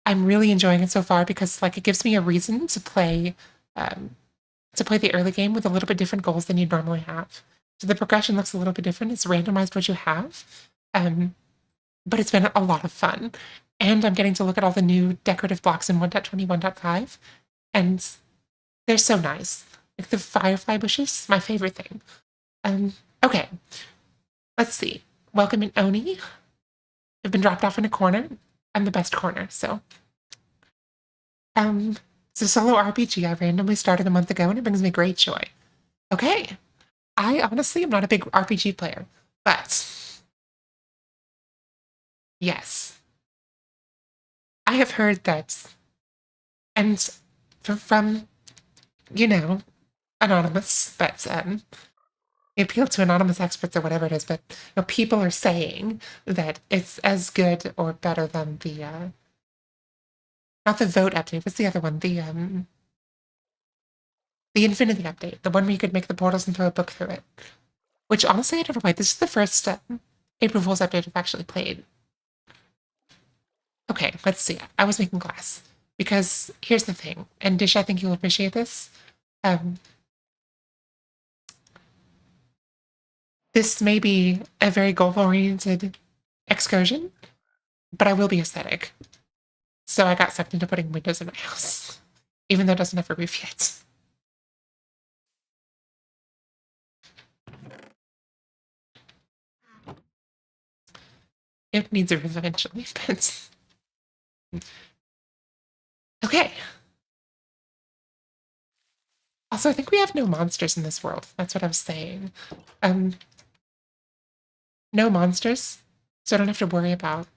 I'm really enjoying it so far because it gives me a reason to play the early game with a little bit different goals than you'd normally have. So the progression looks a little bit different. It's randomized what you have. But it's been a lot of fun. And I'm getting to look at all the new decorative blocks in 1.21.5. And they're so nice. Like the firefly bushes, my favorite thing. Okay, let's see. Welcome in Oni. I've been dropped off in a corner. I'm the best corner, so. It's a solo RPG I randomly started a month ago and it brings me great joy. Okay. I honestly am not a big RPG player, but yes. I have heard that, and from, anonymous, but it appealed to anonymous experts or whatever it is, but people are saying that it's as good or better than the not the vote update. What's the other one? The Infinity update, the one where you could make the portals and throw a book through it. Which honestly I never played. This is the first April Fool's update I've actually played. Okay, let's see. I was making glass because here's the thing, and Dish, I think you'll appreciate this. This may be a very goal-oriented excursion, but I will be aesthetic. So I got sucked into putting windows in my house, even though it doesn't have a roof yet. It needs a roof eventually, but... Okay. Also, I think we have no monsters in this world. That's what I was saying. No monsters, so I don't have to worry about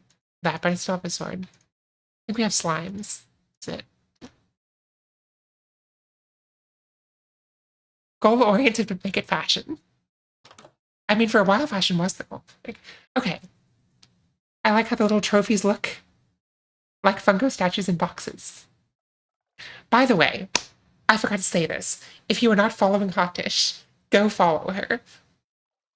that, but I still have a sword. I think we have slimes. That's it. Goal-oriented but make it fashion. I mean, for a while, fashion was the goal. Okay. I like how the little trophies look like Funko statues in boxes. By the way, I forgot to say this. If you are not following Hot Dish, go follow her.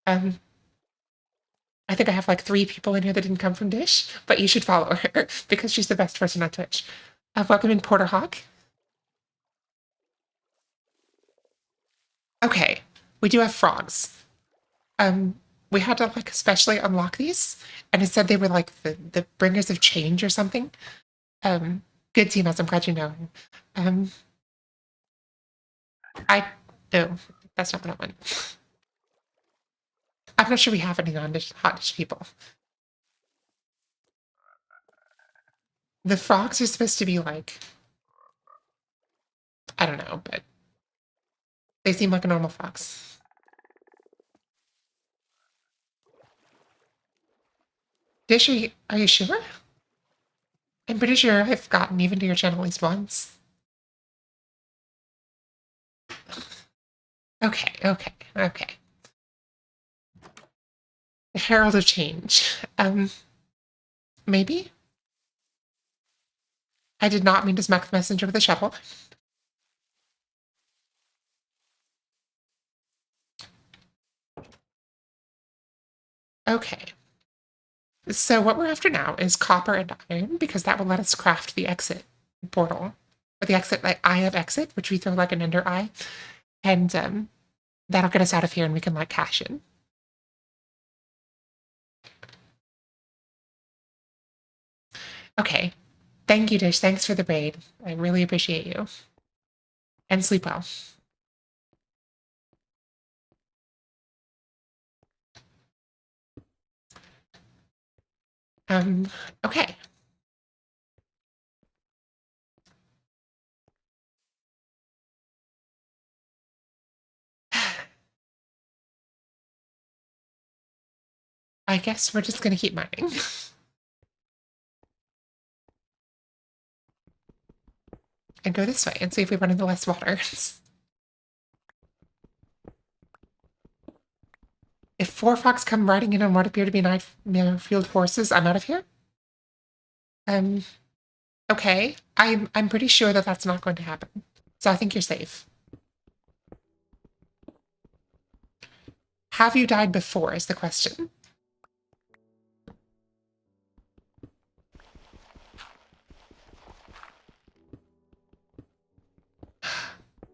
I think I have like 3 people in here that didn't come from Dish, but you should follow her because she's the best person on Twitch. Welcome in Porter Hawk. Okay, we do have frogs. We had to like especially unlock these, and it said they were like the bringers of change or something. Good team, as I'm glad you know. No, that's not that one. I'm not sure we have any on Hot Dish people. The frogs are supposed to be like, I don't know, but they seem like a normal fox. Dish, are you sure? I'm pretty sure I've gotten even to your channel at least once. Okay. The Herald of Change. Maybe? I did not mean to smack the messenger with a shovel. Okay. So what we're after now is copper and iron, because that will let us craft the exit portal. Or the exit, like, eye of exit, which we throw like an ender eye. And that'll get us out of here and we can, like, cash in. Okay. Thank you, Dish. Thanks for the raid. I really appreciate you. And sleep well. Okay. I guess we're just gonna keep mining. And go this way and see if we run into less water. If 4 fox come riding in on what appear to be 9 field horses, I'm out of here. Okay. I'm pretty sure that that's not going to happen. So I think you're safe. Have you died before is the question.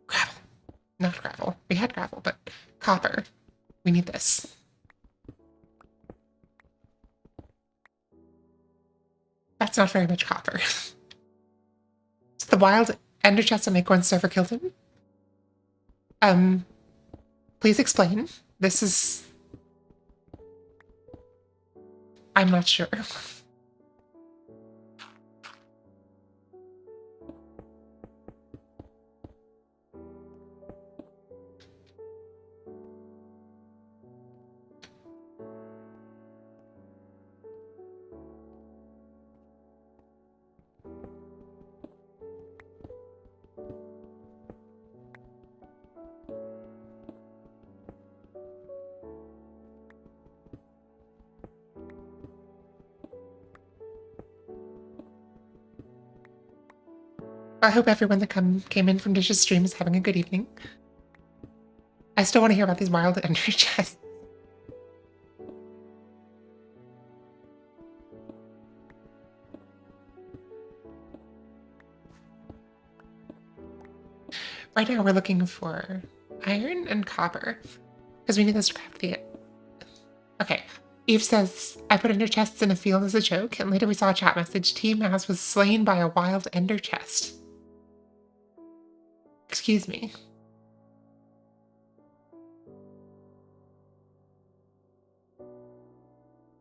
Gravel. Not gravel. We had gravel, but copper. We need this. That's not very much copper. So the wild ender chest on Acorn server killed him? Um, please explain. This is... I'm not sure. I hope everyone that came in from Dish's stream is having a good evening. I still want to hear about these wild ender chests. Right now we're looking for iron and copper, because we need this to craft the... Okay. Eve says, I put ender chests in a field as a joke, and later we saw a chat message. Team Maz was slain by a wild ender chest. Excuse me.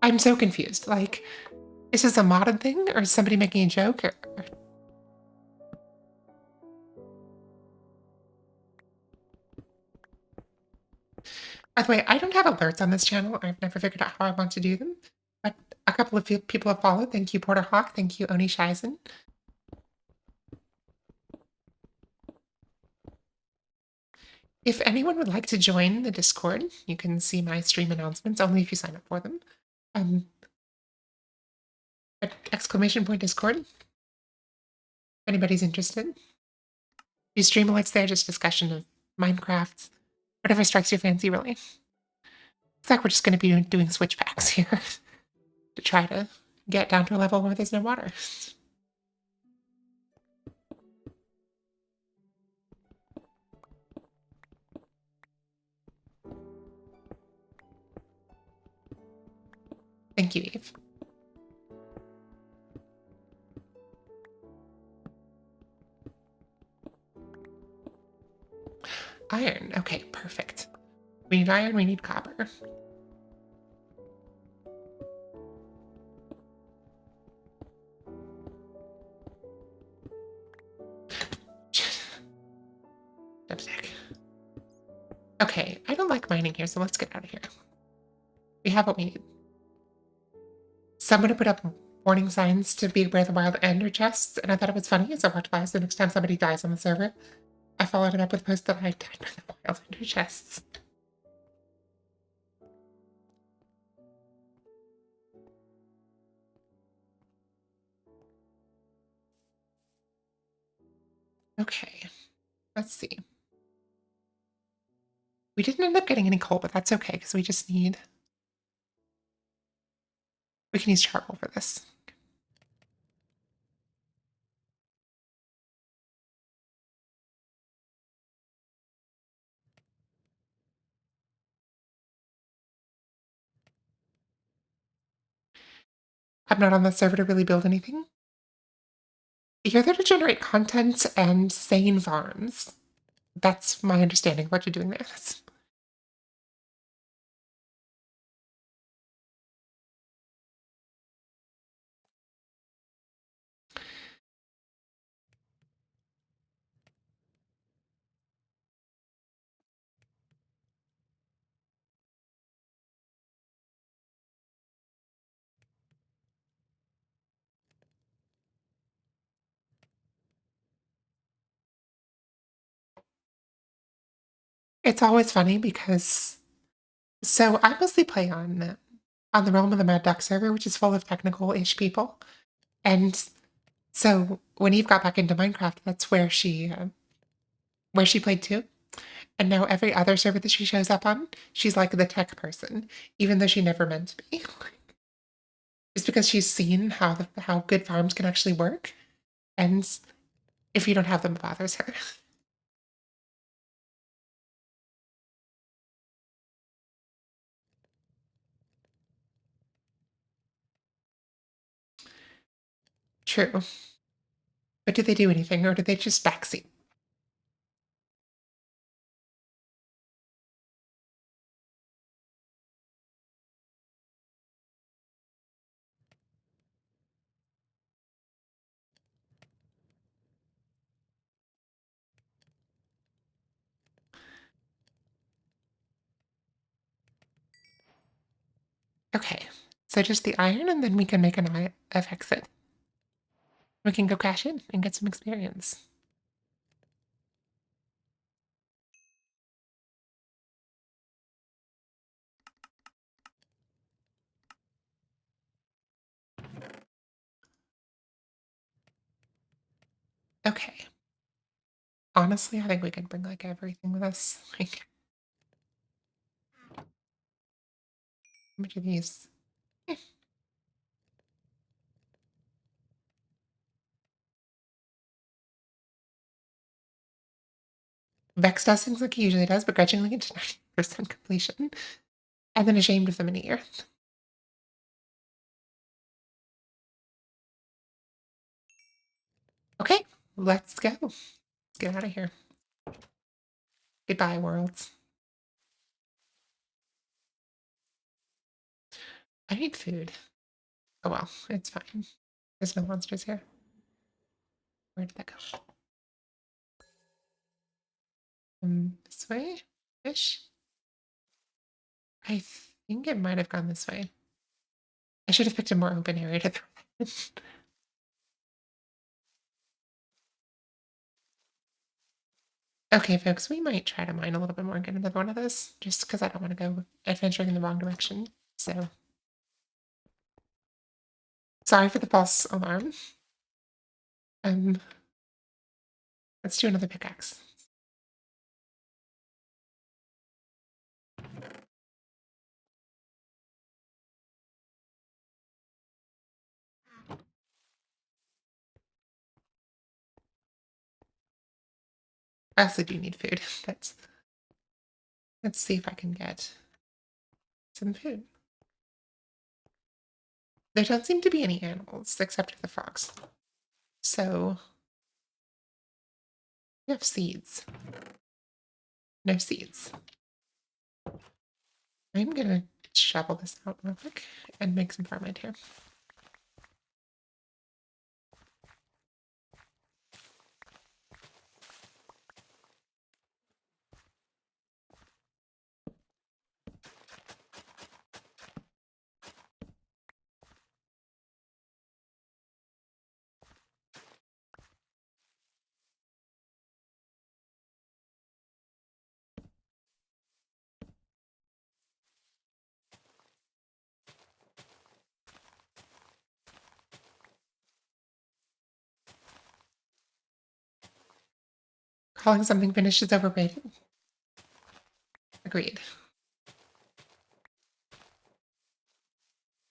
I'm so confused. Like, is this a modded thing, or is somebody making a joke? By the way, I don't have alerts on this channel. I've never figured out how I want to do them. But a couple of people have followed. Thank you, Porter Hawk. Thank you, Oni Shizen. If anyone would like to join the Discord, you can see my stream announcements only if you sign up for them. Exclamation point Discord. If anybody's interested. Do stream alerts there, just discussion of Minecraft, whatever strikes your fancy, really. It's like we're just going to be doing switch packs here to try to get down to a level where there's no water. Thank you, Eve. Iron. Okay, perfect. We need iron, we need copper. Okay, I don't like mining here, so let's get out of here. We have what we need. Someone put up warning signs to be aware of the wild ender chests, and I thought it was funny, so I walked by, so next time somebody dies on the server, I followed it up with a post that I died by the wild ender chests. Okay, let's see. We didn't end up getting any coal, but that's okay, because we just need... We can use charcoal for this. I'm not on the server to really build anything. You're there to generate content and sane farms. That's my understanding of what you're doing there. It's always funny because... So I mostly play on the Realm of the Mad Duck server, which is full of technical-ish people. And so when Eve got back into Minecraft, that's where she played too. And now every other server that she shows up on, she's like the tech person, even though she never meant to be. Just because she's seen how good farms can actually work, and if you don't have them, it bothers her. True. But do they do anything, or do they just backseat? Okay, so just the iron, and then we can make an eye of exit. We can go cash in and get some experience. Okay. Honestly, I think we could bring like everything with us. Like, how much of these? Eh, Vex does things like he usually does, begrudgingly into 90% completion. And then ashamed of the mini earth. Okay, let's go. Let's get out of here. Goodbye, worlds. I need food. Oh well, it's fine. There's no monsters here. Where did that go? This way? Ish? I think it might have gone this way. I should have picked a more open area to throw it in. Okay, folks, we might try to mine a little bit more and get another one of those, just because I don't want to go adventuring in the wrong direction. So, sorry for the false alarm. Um, let's do another pickaxe. I also do need food. Let's see if I can get some food. There don't seem to be any animals except for the frogs. So, we have seeds. No seeds. I'm gonna shovel this out real quick and make some farmland here. Calling something finished is overrated. Agreed.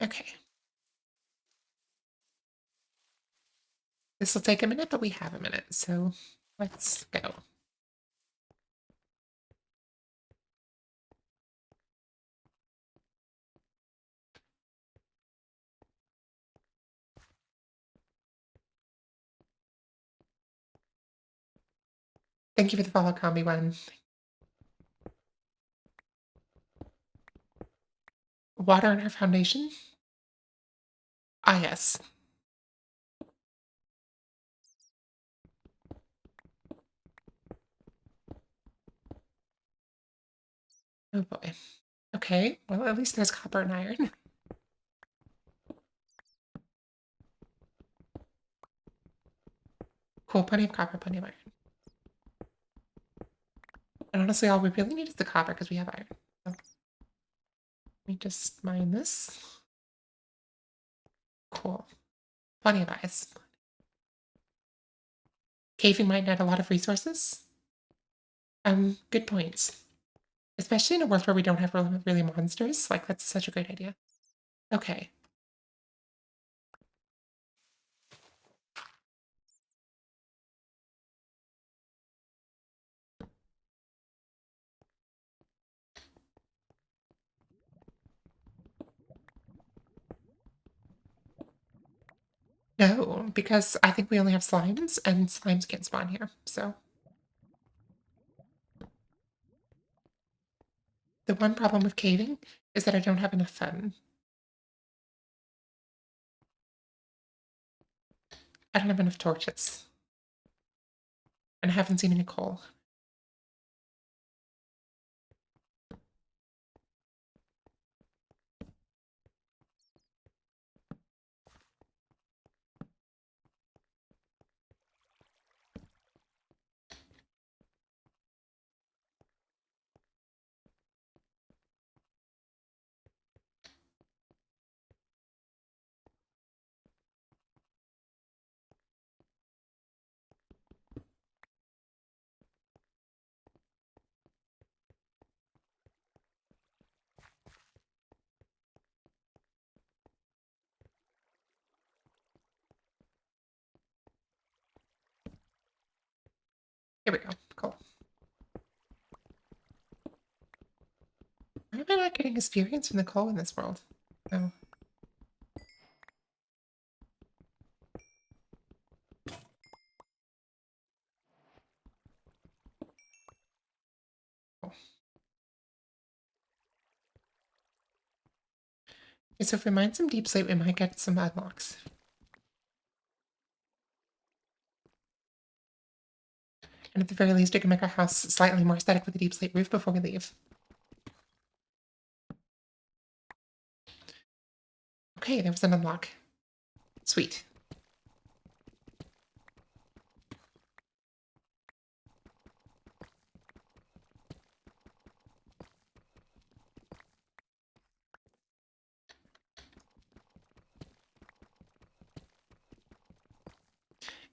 Okay. This will take a minute, but we have a minute, so let's go. Thank you for the follow, Combi One. Water in our foundation? Ah, yes. Oh boy. Okay, well, at least there's copper and iron. Cool, plenty of copper, plenty of iron. And honestly, all we really need is the copper because we have iron. So, let me just mine this. Cool. Plenty of ice. Caving might need a lot of resources. Good points. Especially in a world where we don't have really monsters. Like, that's such a great idea. Okay. No, because I think we only have slimes, and slimes can't spawn here, so. The one problem with caving is that I don't have enough I don't have enough torches. And I haven't seen any coal. Here we go. Cool. Why am I not getting experience from the coal in this world? Oh. Cool. Okay, so if we mine some deep slate, we might get some unlocks. And at the very least, we can make our house slightly more aesthetic with a deep slate roof before we leave. Okay, there was an unlock. Sweet.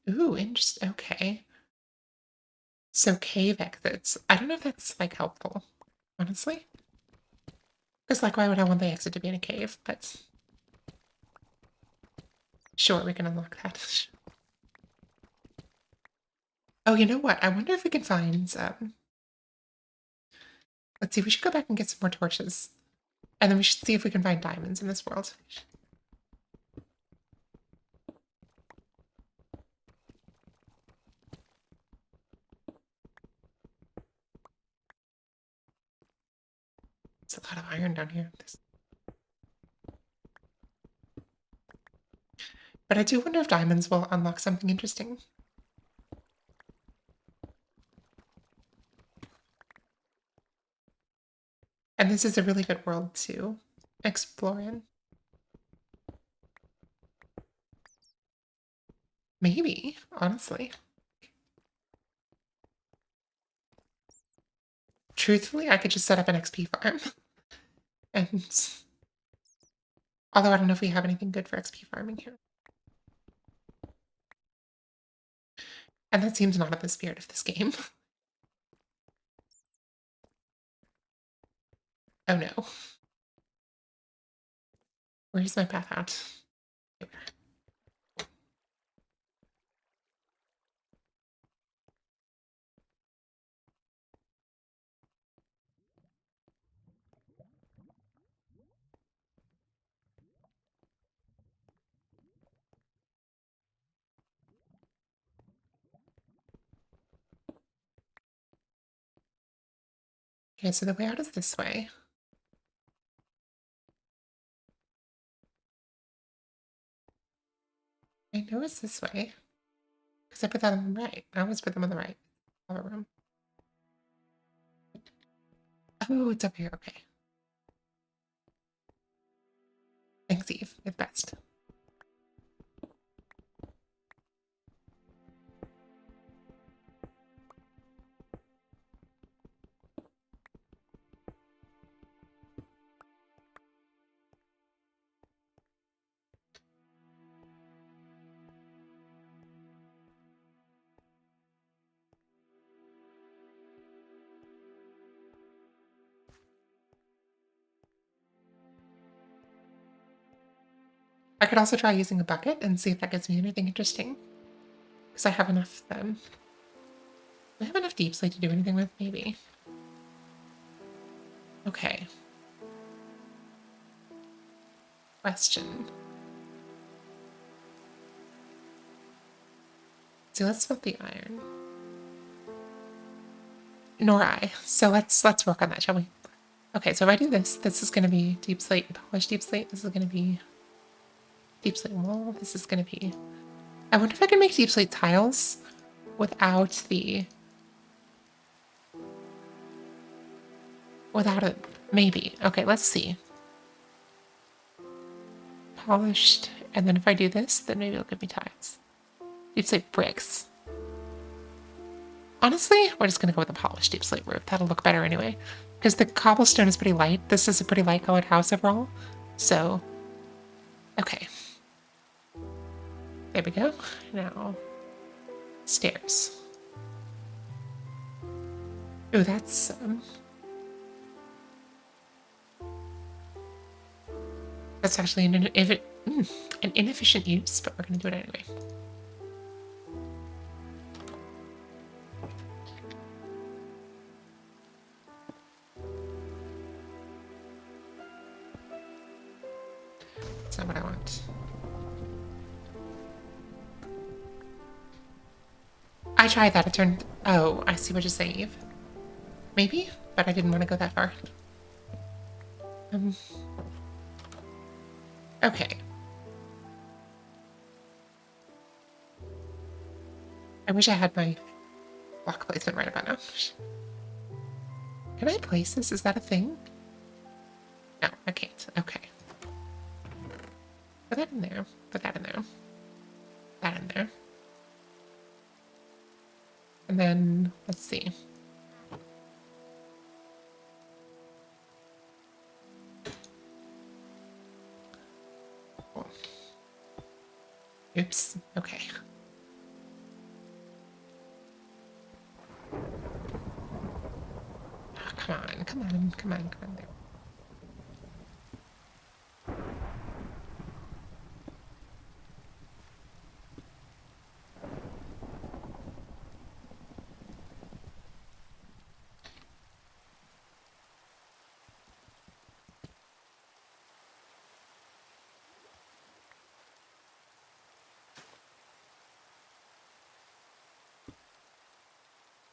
Ooh, interesting. Okay. So cave exits. I don't know if that's, like, helpful, honestly. Because, like, why would I want the exit to be in a cave? But sure, we can unlock that. Oh, you know what? I wonder if we can find, let's see, we should go back and get some more torches. And then we should see if we can find diamonds in this world. There's a lot of iron down here. But I do wonder if diamonds will unlock something interesting. And this is a really good world to explore in. Maybe, honestly. Truthfully, I could just set up an XP farm. And although I don't know if we have anything good for XP farming here. And that seems not in the spirit of this game. Oh no. Where's my path out? Okay, so the way out is this way. I know it's this way. Because I put that on the right. I always put them on the right. Lava room. Oh, it's up here. Okay. Thanks, Eve. You're the best. I could also try using a bucket and see if that gives me anything interesting. Because I have enough, I have enough deep slate to do anything with, maybe. Okay. Question. So let's smelt the iron. Nor I. So let's work on that, shall we? Okay, so if I do this, this is gonna be deep slate, polished deep slate. This is gonna be deep slate wall. This is gonna be. I wonder if I can make deep slate tiles without the. Without it. Maybe. Okay, let's see. Polished, and then if I do this, then maybe it'll give me tiles. Deep slate bricks. Honestly, we're just gonna go with the polished deep slate roof. That'll look better anyway. Because the cobblestone is pretty light. This is a pretty light colored house overall. So, okay. There we go. Now, stairs. Oh, that's, that's actually an inefficient use, but we're gonna do it anyway. That's not what I want. I tried that. It turned... Oh, I see what you're saying, Eve. Maybe, but I didn't want to go that far. Okay. I wish I had my block placement right about now. Can I place this? Is that a thing? No, I can't. Okay. Put that in there. Put that in there. That in there. And then, let's see. Cool. Oops. Okay. Oh, come on. Come on. Come on. Come on. There.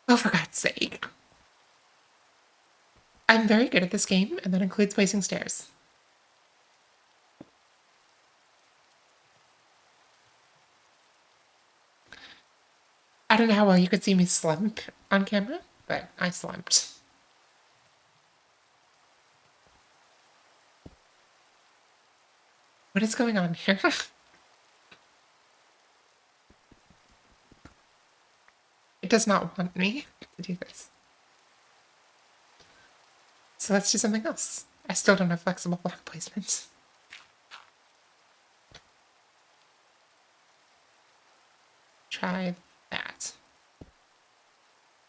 Oh, for God's sake. I'm very good at this game, and that includes placing stairs. I don't know how well you could see me slump on camera, but I slumped. What is going on here? It does not want me to do this. So let's do something else. I still don't have flexible block placement. Try that.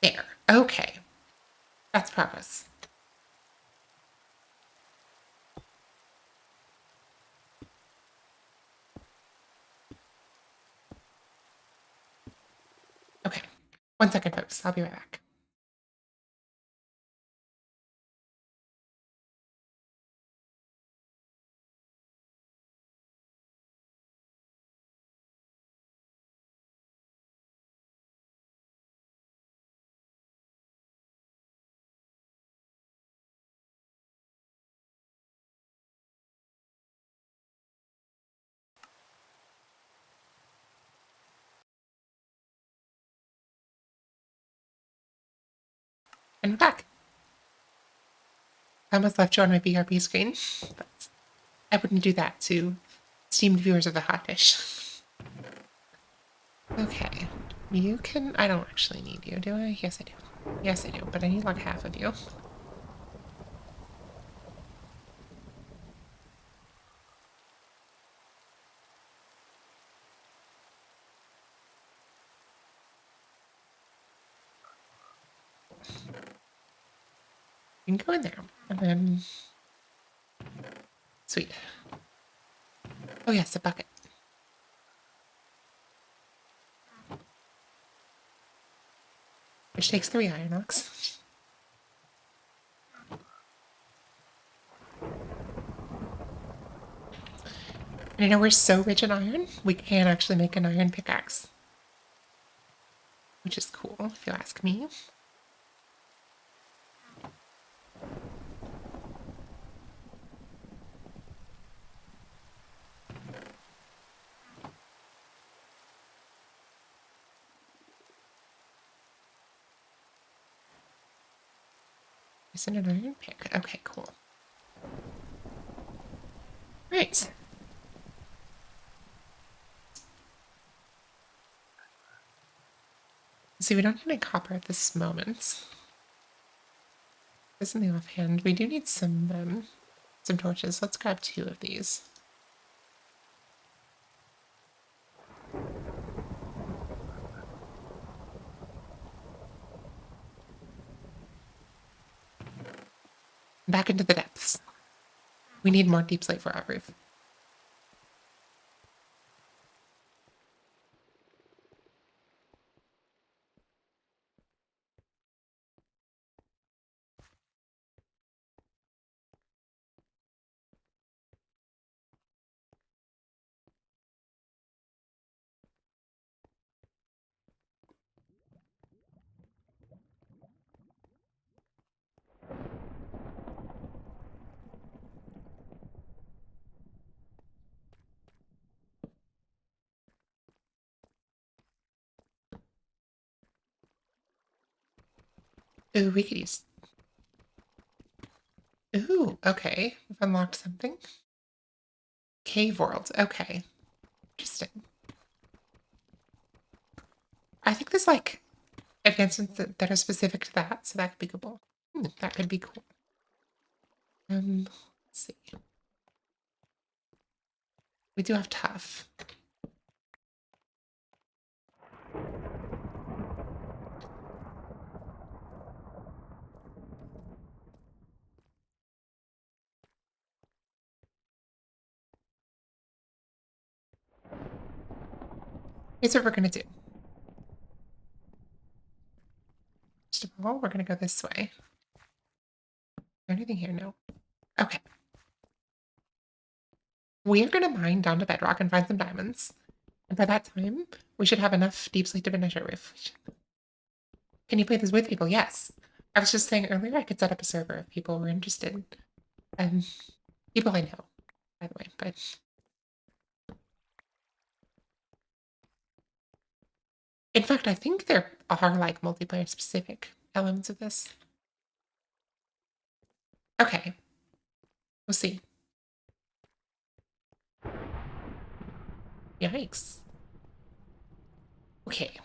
There. Okay. That's progress. Okay. 1 second, folks. I'll be right back. And we're back. I almost left you on my BRB screen, but I wouldn't do that to esteemed viewers of the hot dish. Okay. You can... I don't actually need you, do I? Yes, I do. Yes, I do, but I need like half of you. You can go in there, and then... Sweet. Oh yes, a bucket. Which takes 3 iron ox. And you know, we're so rich in iron, we can actually make an iron pickaxe. Which is cool, if you ask me. Isn't an iron pick? Okay, cool. Right. See, we don't need any copper at this moment. This in the offhand. We do need some torches. Let's grab 2 of these. Back into the depths. We need more deep slate for our roof. Ooh, we could use... Ooh, okay. We've unlocked something. Cave world. Okay. Interesting. I think there's like advancements that are specific to that, so that could be cool. That could be cool. Let's see. We do have tough. Here's what we're gonna do. First of all, we're gonna go this way. Is there anything here? No. Okay. We are gonna mine down to bedrock and find some diamonds. And by that time, we should have enough deep slate to finish our roof. Can you play this with people? Yes. I was just saying earlier I could set up a server if people were interested. And people I know, by the way, but in fact, I think there are like multiplayer specific elements of this. Okay. We'll see. Yikes. Okay.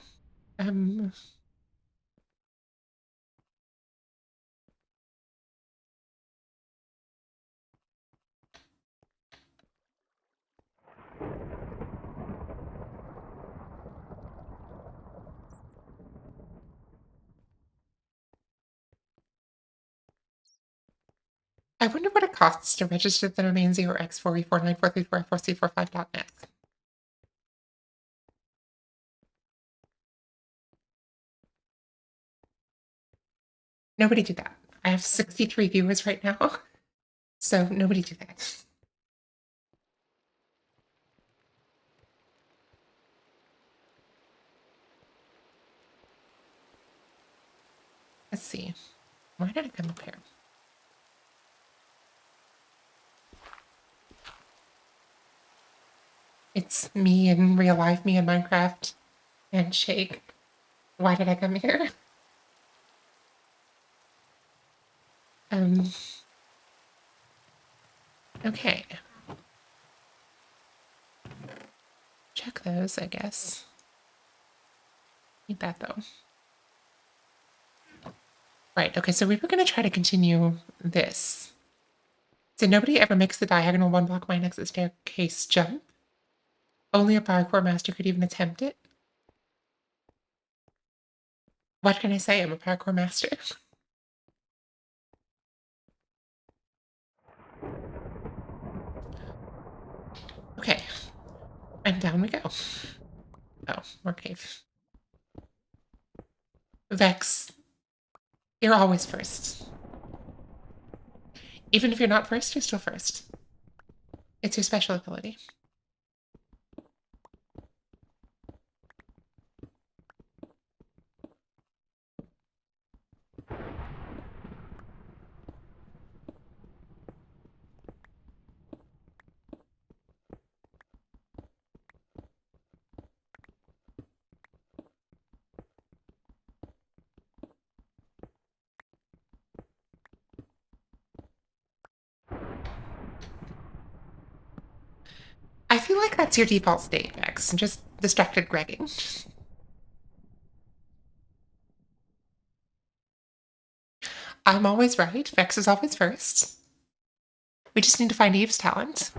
I wonder what it costs to register the domain 0x4e494344c45.net. Nobody do that. I have 63 viewers right now, so nobody do that. Let's see. Why did I come up here? It's me in real life, me in Minecraft, and Shake. Why did I come here? Okay. Check those, I guess. Need that though. Right, okay, so we were gonna try to continue this. So nobody ever makes the diagonal one block mine exit staircase jump. Only a parkour master could even attempt it. What can I say? I'm a parkour master. Okay. And down we go. Oh, more cave. Vex, you're always first. Even if you're not first, you're still first. It's your special ability. I feel like that's your default state, Vex, and just distracted Gregging. I'm always right. Vex is always first. We just need to find Eve's talent.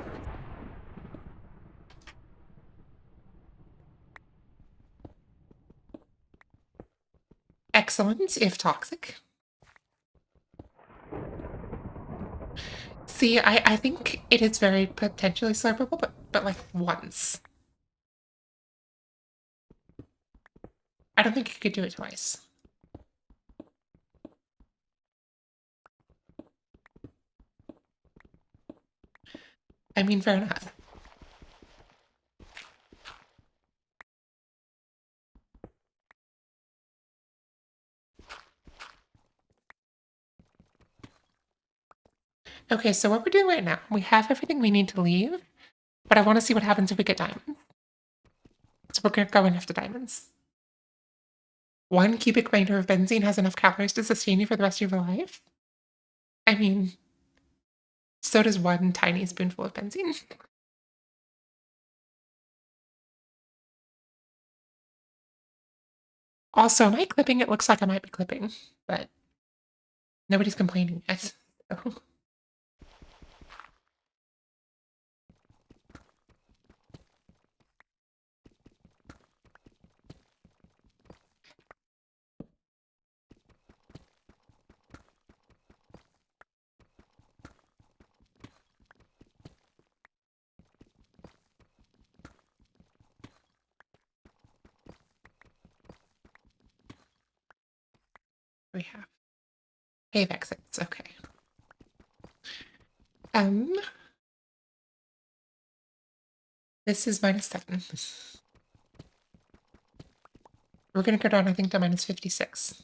Excellent, if toxic. See, I think it is very potentially slurpable, but like once. I don't think you could do it twice. I mean, fair enough. Okay, so what we're doing right now, we have everything we need to leave, but I want to see what happens if we get diamonds. So we're going after diamonds. 1 cubic meter of benzene has enough calories to sustain you for the rest of your life? I mean, so does 1 tiny spoonful of benzene. Also, am I clipping? It looks like I might be clipping, but nobody's complaining yet. So. We have cave exits. Okay. This is -7. We're gonna go down, I think, to -56.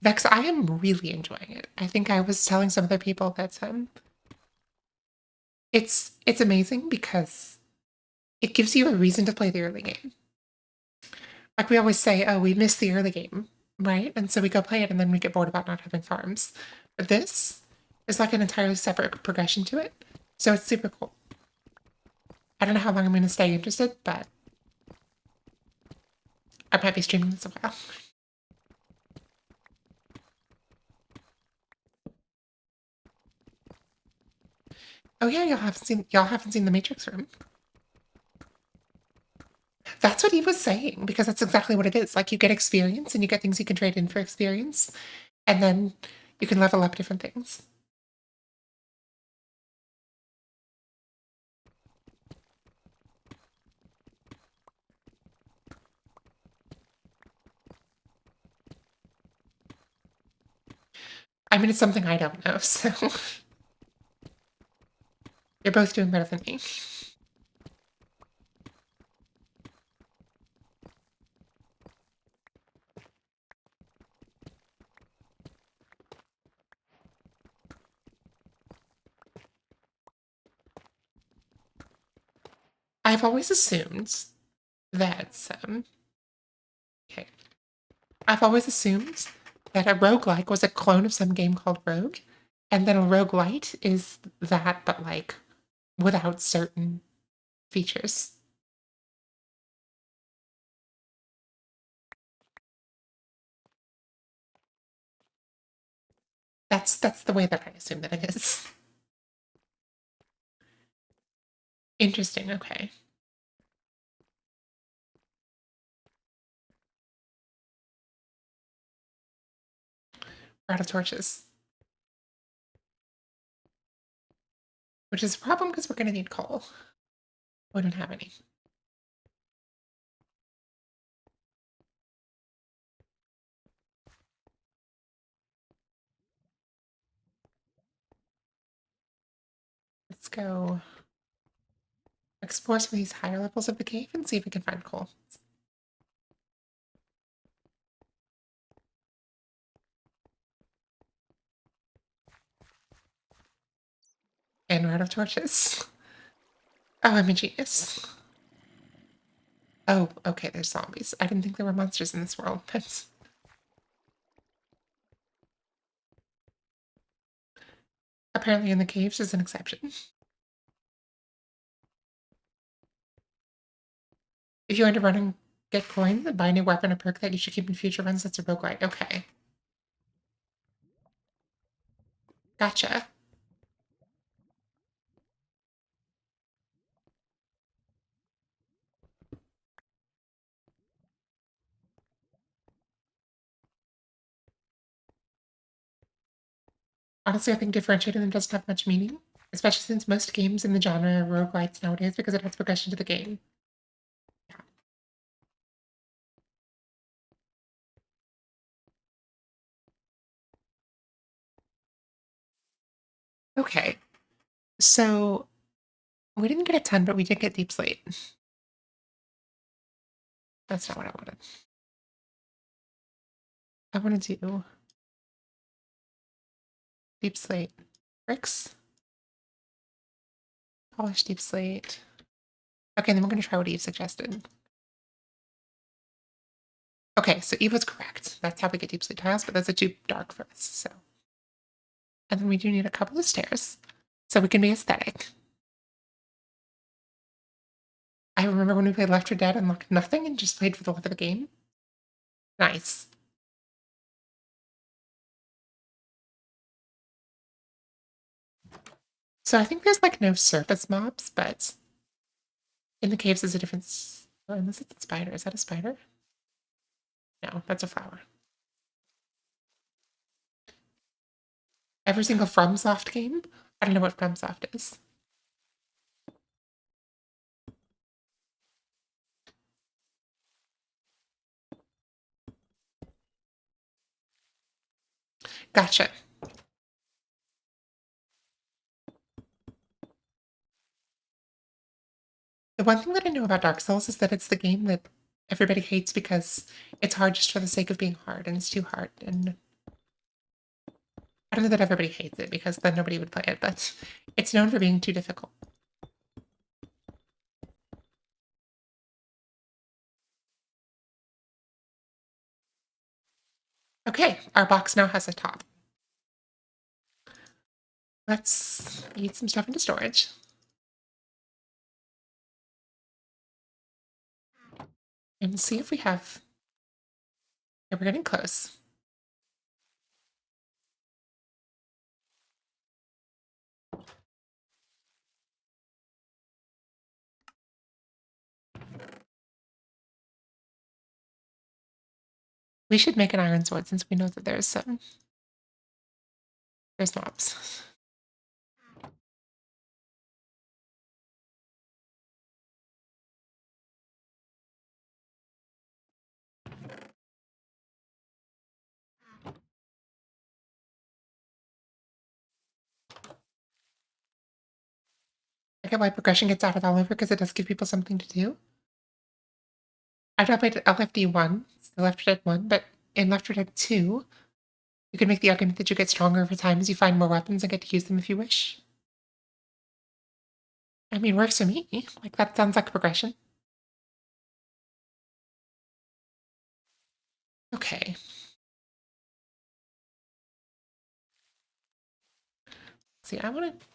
Vex, I am really enjoying it. I think I was telling some other people that it's amazing because it gives you a reason to play the early game. Like we always say, oh, we miss the early game, right? And so we go play it and then we get bored about not having farms. But this is like an entirely separate progression to it. So it's super cool. I don't know how long I'm going to stay interested, but I might be streaming this a while. Oh yeah, y'all haven't seen the Matrix room. That's what he was saying, because that's exactly what it is. Like you get experience and you get things you can trade in for experience, and then you can level up different things. I mean, it's something I don't know, so you're both doing better than me. I've always assumed that okay. I've always assumed that a roguelike was a clone of some game called Rogue, and then a roguelite is that, but like without certain features. That's the way that I assume that it is. Interesting, okay. We're out of torches. Which is a problem because we're gonna need coal. We don't have any. Let's go explore some of these higher levels of the cave and see if we can find coal. And we're out of torches. Oh, I'm a genius. Oh, okay, there's zombies. I didn't think there were monsters in this world, but apparently in the caves is an exception. If you want to run and get coins and buy a new weapon or perk that you should keep in future runs, that's a roguelite. Okay. Gotcha. Honestly, I think differentiating them doesn't have much meaning, especially since most games in the genre are roguelites nowadays because it has progression to the game. Yeah. Okay. So we didn't get a ton, but we did get deep slate. That's not what I wanted. I want to do deep slate bricks. polished deep slate. Okay, then we're going to try what Eve suggested. Okay, so Eve was correct. That's how we get deep slate tiles, but those are too dark for us, so. And then we do need a couple of stairs, so we can be aesthetic. I remember when we played Left 4 Dead and looked nothing and just played for the love of the game. Nice. So I think there's like no surface mobs, but in the caves is a different. Oh, unless it's a spider. Is that a spider? No, that's a flower. Every single FromSoft game? I don't know what FromSoft is. Gotcha. The one thing that I know about Dark Souls is that it's the game that everybody hates because it's hard just for the sake of being hard, and it's too hard. And I don't know that everybody hates it because then nobody would play it, but it's known for being too difficult. Okay, our box now has a top. Let's eat some stuff into storage. And see if we have. Yeah, we're getting close. We should make an iron sword since we know that there's mobs. I get why progression gets added all over because it does give people something to do. I've not played LFD1, the Left 4 Dead 1, but in Left 4 Dead 2, you can make the argument that you get stronger over time as you find more weapons and get to use them if you wish. I mean, works for me. Like, that sounds like progression. Okay. See, I want to.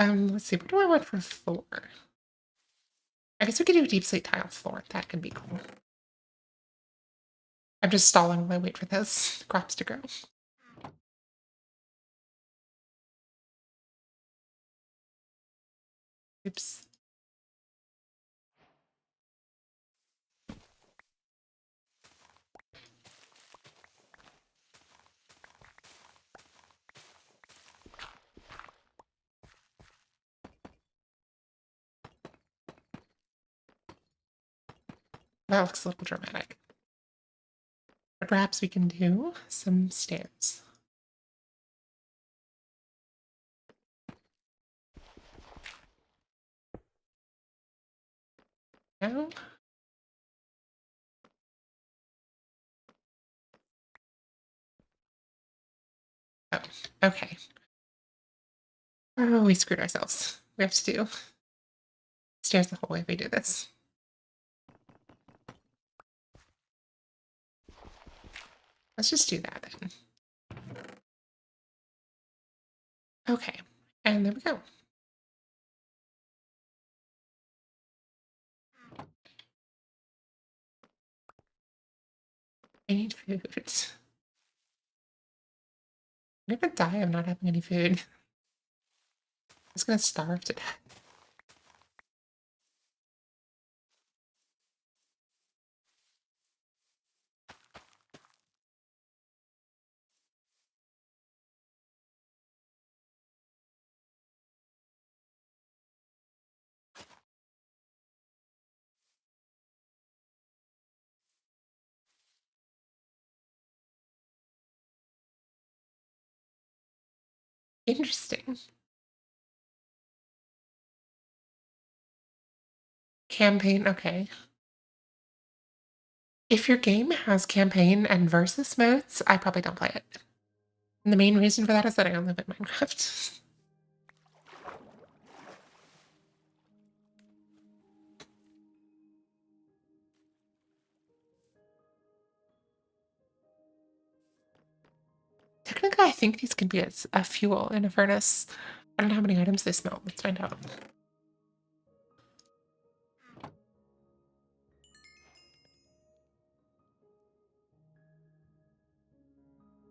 Let's see, what do I want for floor? I guess we could do a deep slate tile floor. That could be cool. I'm just stalling while I wait for those crops to grow. Oops. That looks a little dramatic. But perhaps we can do some stairs. No? Oh, okay. Oh, we screwed ourselves. We have to do stairs the whole way if we do this. Let's just do that then. Okay, and there we go. I need food. I'm gonna die of not having any food. I'm just gonna starve to death. Interesting. Campaign, okay. If your game has campaign and versus modes, I probably don't play it. And the main reason for that is that I don't live in Minecraft. Technically, I think these can be a fuel in a furnace. I don't know how many items they smelt. Let's find out.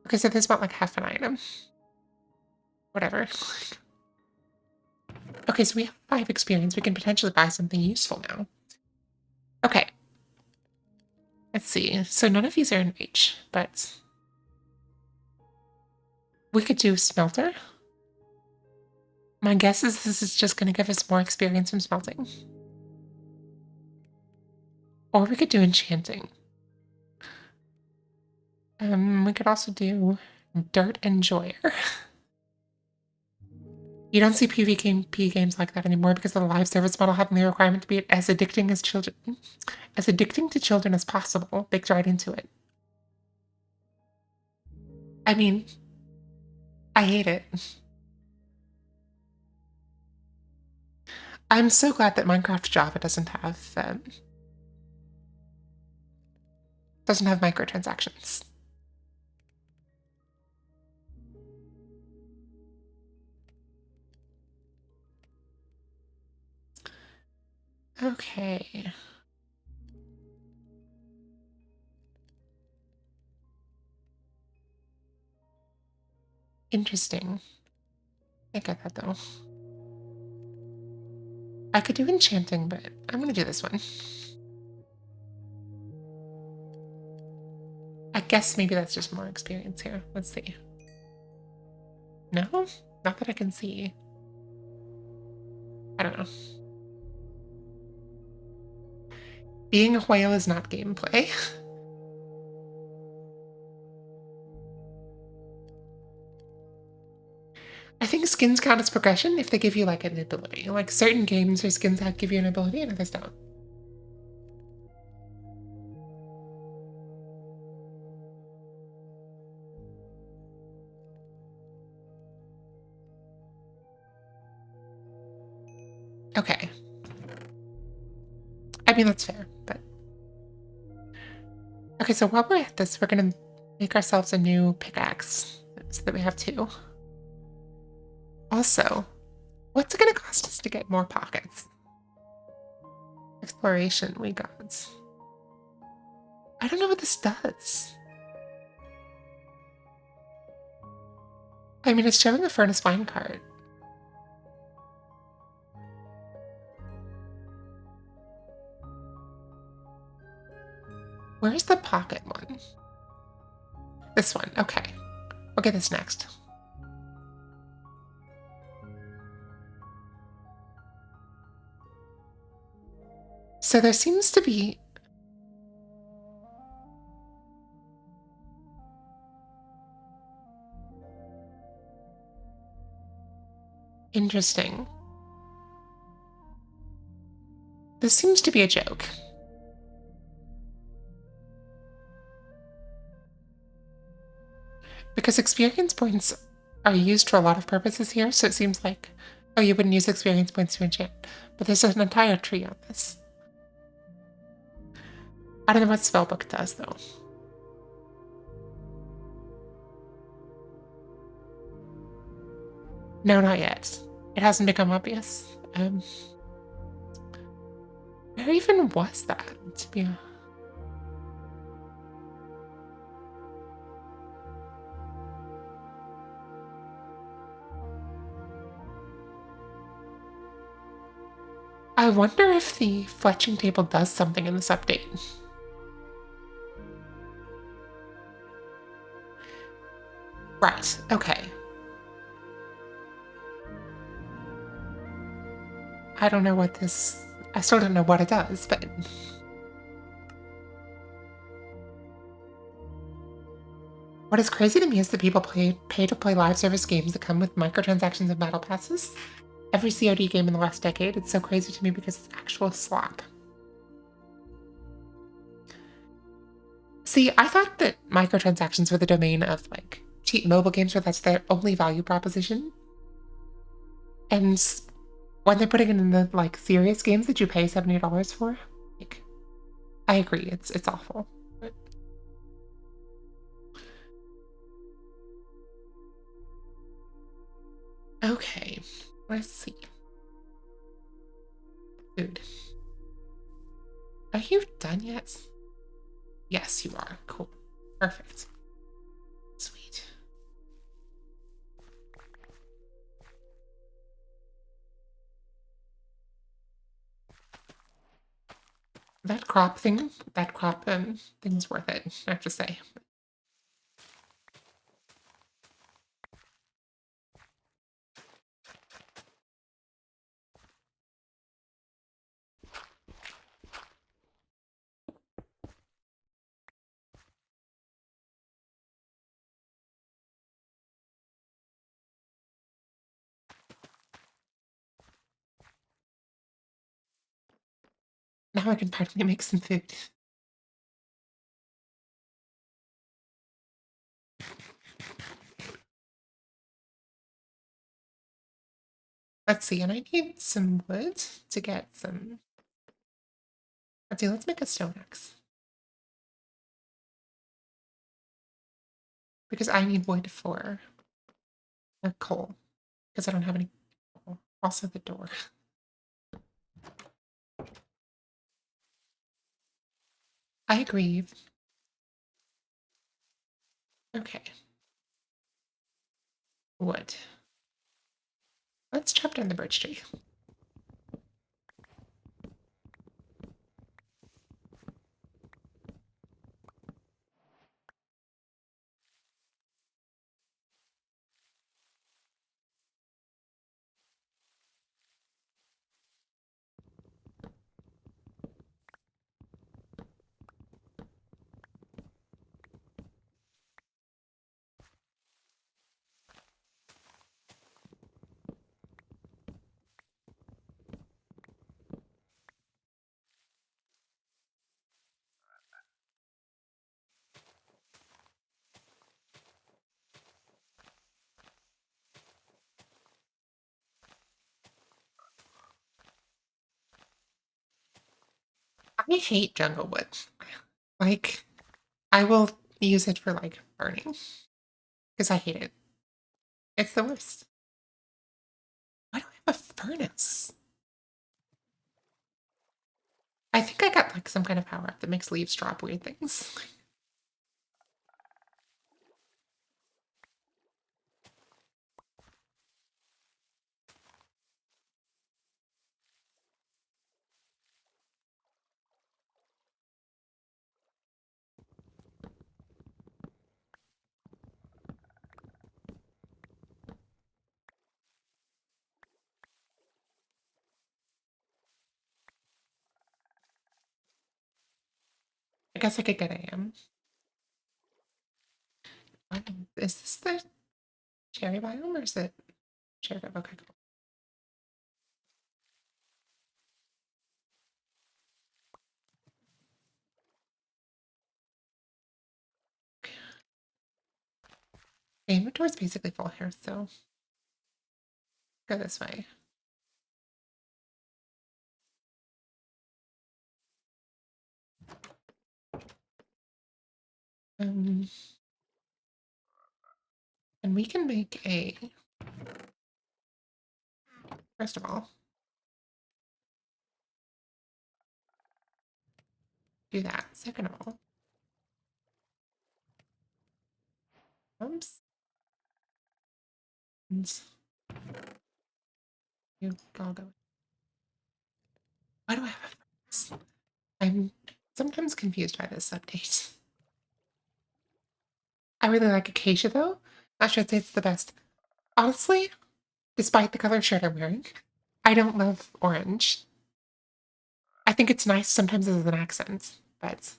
Okay, so they smelt like half an item. Whatever. Okay, so we have 5 experience. We can potentially buy something useful now. Okay. Let's see. So none of these are in reach, but we could do smelter. My guess is this is just going to give us more experience from smelting. Or we could do enchanting. We could also do dirt enjoyer. You don't see PvP games like that anymore because of the live service model having the requirement to be as addicting as children, as addicting to children as possible. Baked right into it. I mean, I hate it. I'm so glad that Minecraft Java doesn't have microtransactions. Okay. Interesting. I get that though. I could do enchanting, but I'm gonna do this one. I guess maybe that's just more experience here. Let's see. No? Not that I can see. I don't know. Being a whale is not gameplay. I think skins count as progression if they give you like an ability. Like certain games or skins that give you an ability and others don't. Okay. I mean, that's fair, but... Okay, so while we're at this, we're gonna make ourselves a new pickaxe so that we have 2. Also, what's it gonna cost us to get more pockets? Exploration, we got. I don't know what this does. I mean, it's showing a furnace mine cart. Where's the pocket one? This one, okay. We'll get this next. So there seems to be... Interesting. This seems to be a joke. Because experience points are used for a lot of purposes here, so it seems like, oh, you wouldn't use experience points to enchant. But there's an entire tree on this. I don't know what spellbook does, though. No, not yet. It hasn't become obvious. Where even was that, to be honest? I wonder if the fletching table does something in this update. Right, okay. I don't know what this... I still don't know what it does, but... What is crazy to me is that people pay to play live service games that come with microtransactions and battle passes. Every COD game in the last decade, it's so crazy to me because it's actual slop. See, I thought that microtransactions were the domain of like cheap mobile games where that's their only value proposition. And when they're putting it in the like serious games that you pay $70 for, like I agree, it's awful. But... Okay, let's see. Food. Are you done yet? Yes, you are. Cool. Perfect. Sweet. That crop thing's worth it, I have to say. Now I can finally make some food. Let's see, and I need some wood to get some... Let's see, let's make a stone axe. Because I need wood for a coal. Because I don't have any coal. Also the door. I agree. Okay. Wood. Let's chop down the birch tree. I hate jungle wood. Like, I will use it for, like, burning. Because I hate it. It's the worst. Why do I have a furnace? I think I got, like, some kind of power-up that makes leaves drop weird things. I guess I could get AM. Is this the cherry biome or is it cherry biome? Okay, cool. The inventory is basically full here, so go this way. And we can make a... First of all, do that. Second of all, oops. And you all go. Why do I have a furnace? I'm sometimes confused by this update. I really like acacia though. Not sure I'd say it's the best. Honestly, despite the color shirt I'm wearing, I don't love orange. I think it's nice sometimes as an accent, but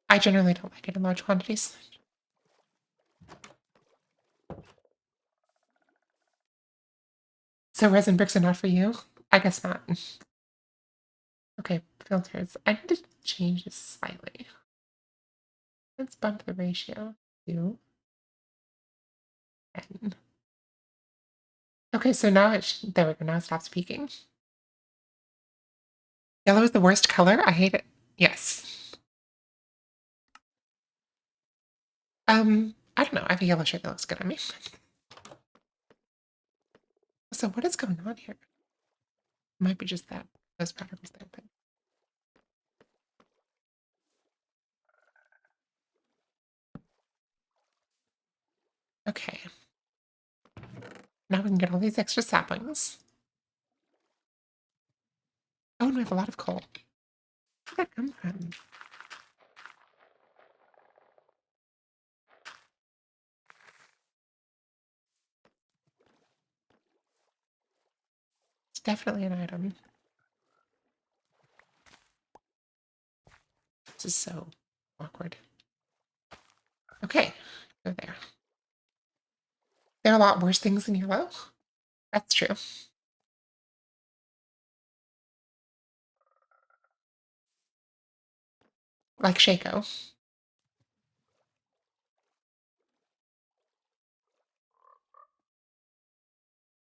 I generally don't like it in large quantities. So resin bricks are not for you? I guess not. Okay, filters. I need to change this slightly. Let's bump the ratio to 10. Okay, so now there we go. Now it stops peaking. Yellow is the worst color. I hate it. Yes. I don't know. I have a yellow shirt that looks good on me. So what is going on here? Might be just that those particles there, but okay. Now we can get all these extra saplings. Oh, and we have a lot of coal. Where'd that come from? It's definitely an item. This is so awkward. Okay, go there. There are a lot worse things than yellow. That's true. Like Shaco.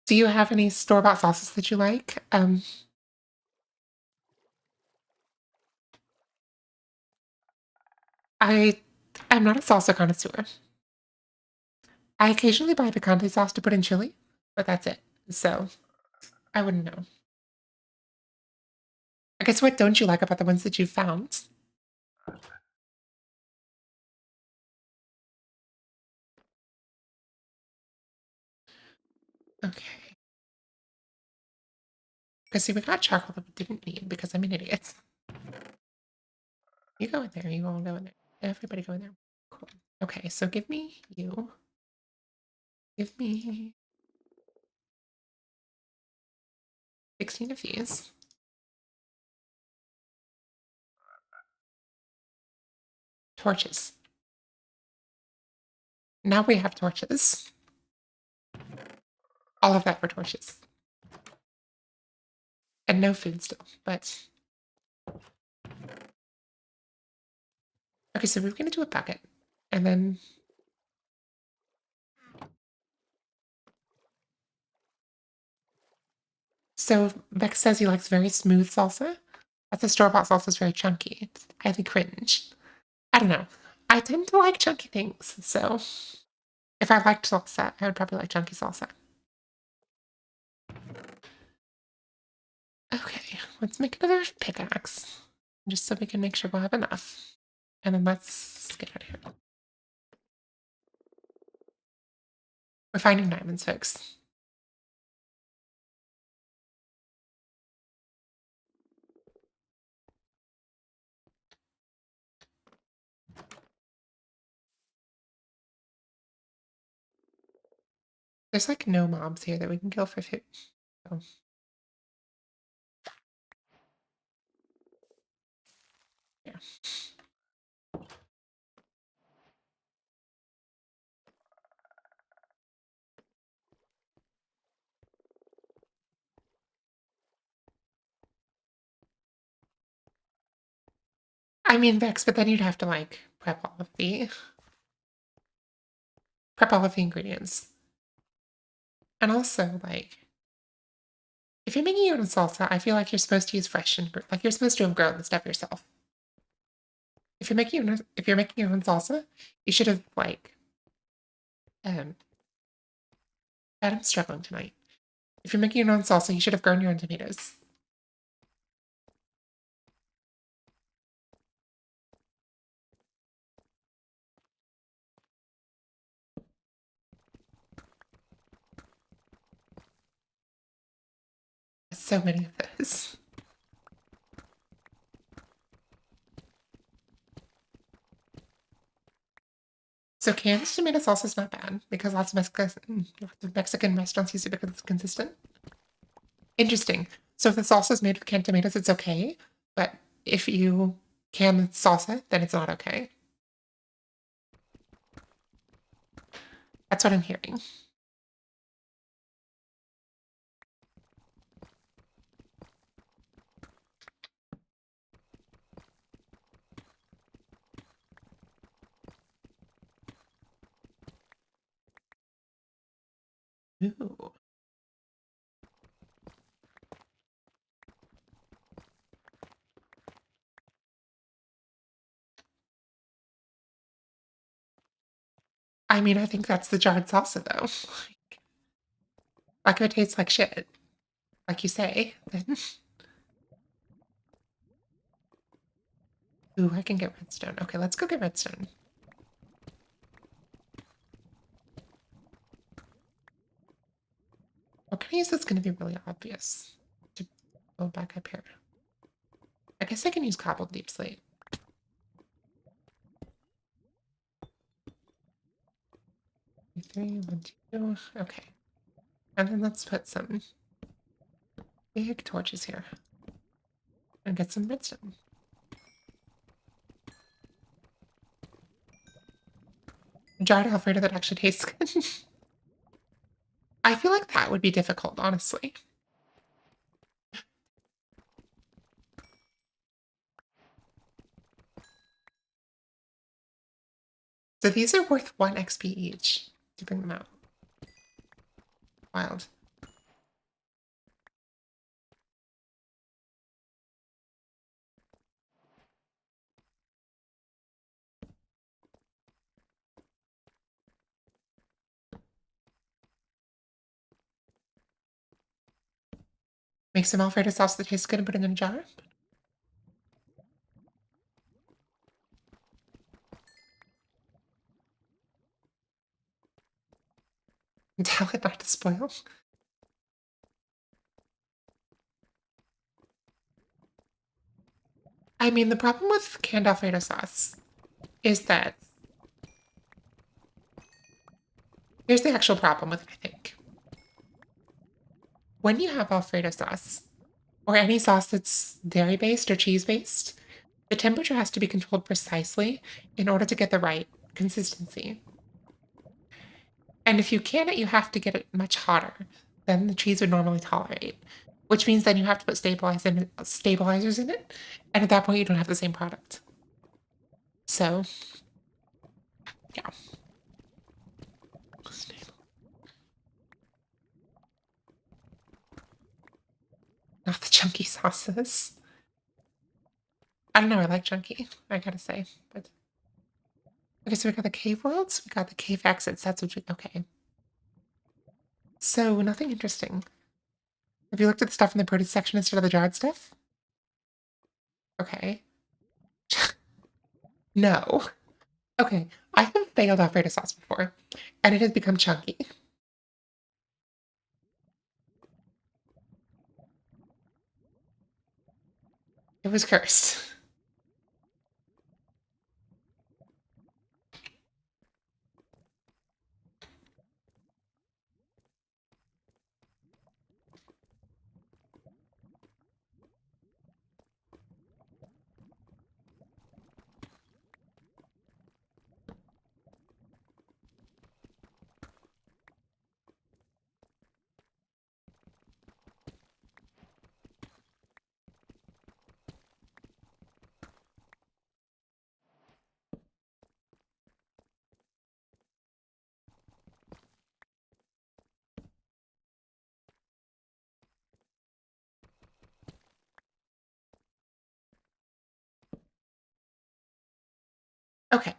Do you have any store-bought sauces that you like? I'm not a salsa connoisseur. I occasionally buy picante sauce to put in chili, but that's it. So I wouldn't know. I guess what don't you like about the ones that you found? Okay. Because see, we got charcoal that we didn't need because I'm an idiot. You go in there. You all go in there. Everybody go in there. Cool. Okay, so give me you. Give me 16 of these. Torches. Now we have torches. All of that for torches. And no food still, but... Okay, so we're going to do a bucket. And then... So Bex says he likes very smooth salsa. But the store-bought salsa is very chunky. It's highly cringe. I don't know. I tend to like chunky things, so... If I liked salsa, I would probably like chunky salsa. Okay, let's make another pickaxe. Just so we can make sure we'll have enough. And then let's get out of here. We're finding diamonds, folks. There's like no mobs here that we can kill for food. So. Yeah. I mean, Vex, but then you'd have to like prep all of the ingredients. And also, like, if you're making your own salsa, I feel like you're supposed to use fresh and like you're supposed to have grown the stuff yourself. If you're making your own salsa, you should have like Adam's struggling tonight. If you're making your own salsa, you should have grown your own tomatoes. So many of those. So canned tomato sauce is not bad because lots of Mexican restaurants use it because it's consistent. Interesting. So if the salsa is made of canned tomatoes, it's okay, but if you can salsa, then it's not okay. That's what I'm hearing. Ooh. I mean, I think that's the jarred salsa, though. Like, if it tastes like shit, like you say, then... Ooh, I can get redstone. Okay, let's go get redstone. What can I use that's going to be really obvious to go back up here? I guess I can use cobbled deep slate. 3, 1, 2. Okay. And then let's put some big torches here and get some redstone. Jarred Alfredo that actually tastes good. I feel like that would be difficult, honestly. So these are worth 1 XP each to bring them out. Wild. Make some Alfredo sauce that tastes good and put it in a jar. And tell it not to spoil. I mean, the problem with canned Alfredo sauce is that... Here's the actual problem with it, I think. When you have Alfredo sauce, or any sauce that's dairy-based or cheese-based, the temperature has to be controlled precisely in order to get the right consistency. And if you can it, you have to get it much hotter than the cheese would normally tolerate, which means then you have to put stabilizers in it, and at that point you don't have the same product. So, yeah. Not the chunky sauces. I don't know, I like chunky, I gotta say, but... Okay, so we got the cave worlds, we got the cave exits, that's what we... Okay. So, nothing interesting. Have you looked at the stuff in the produce section instead of the jarred stuff? Okay. No. Okay, I have failed Alfredo sauce before, and it has become chunky. It was cursed. Okay,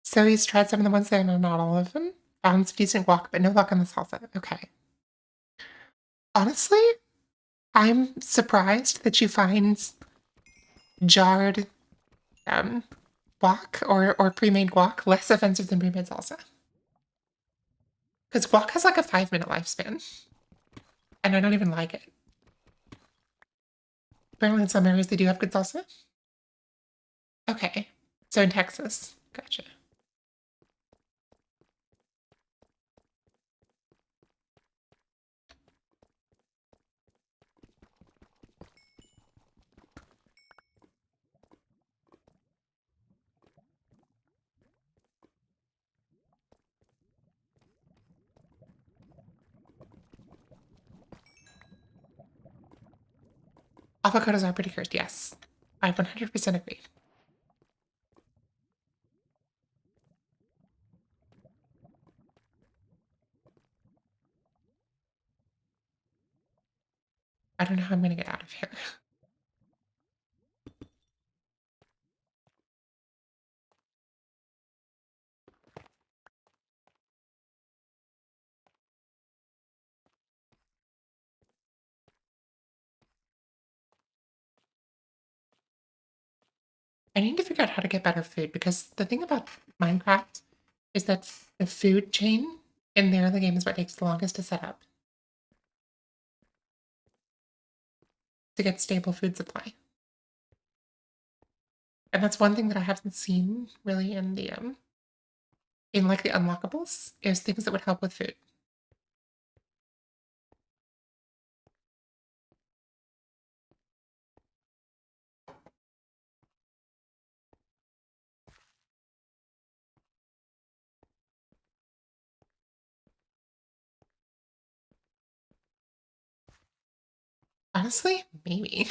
so he's tried some of the ones there, no, not all of them. Found some decent guac, but no luck on the salsa. Okay. Honestly, I'm surprised that you find jarred guac or pre-made guac less offensive than pre-made salsa. Because guac has like a 5-minute lifespan, and I don't even like it. Apparently in some areas they do have good salsa. Okay, so in Texas. Gotcha. Avocados are pretty cursed, yes. I 100% agree. I don't know how I'm gonna get out of here. I need to figure out how to get better food because the thing about Minecraft is that the food chain in there, the game is what takes the longest to set up to get stable food supply. And that's one thing that I haven't seen really in the in like the unlockables is things that would help with food. Honestly, maybe.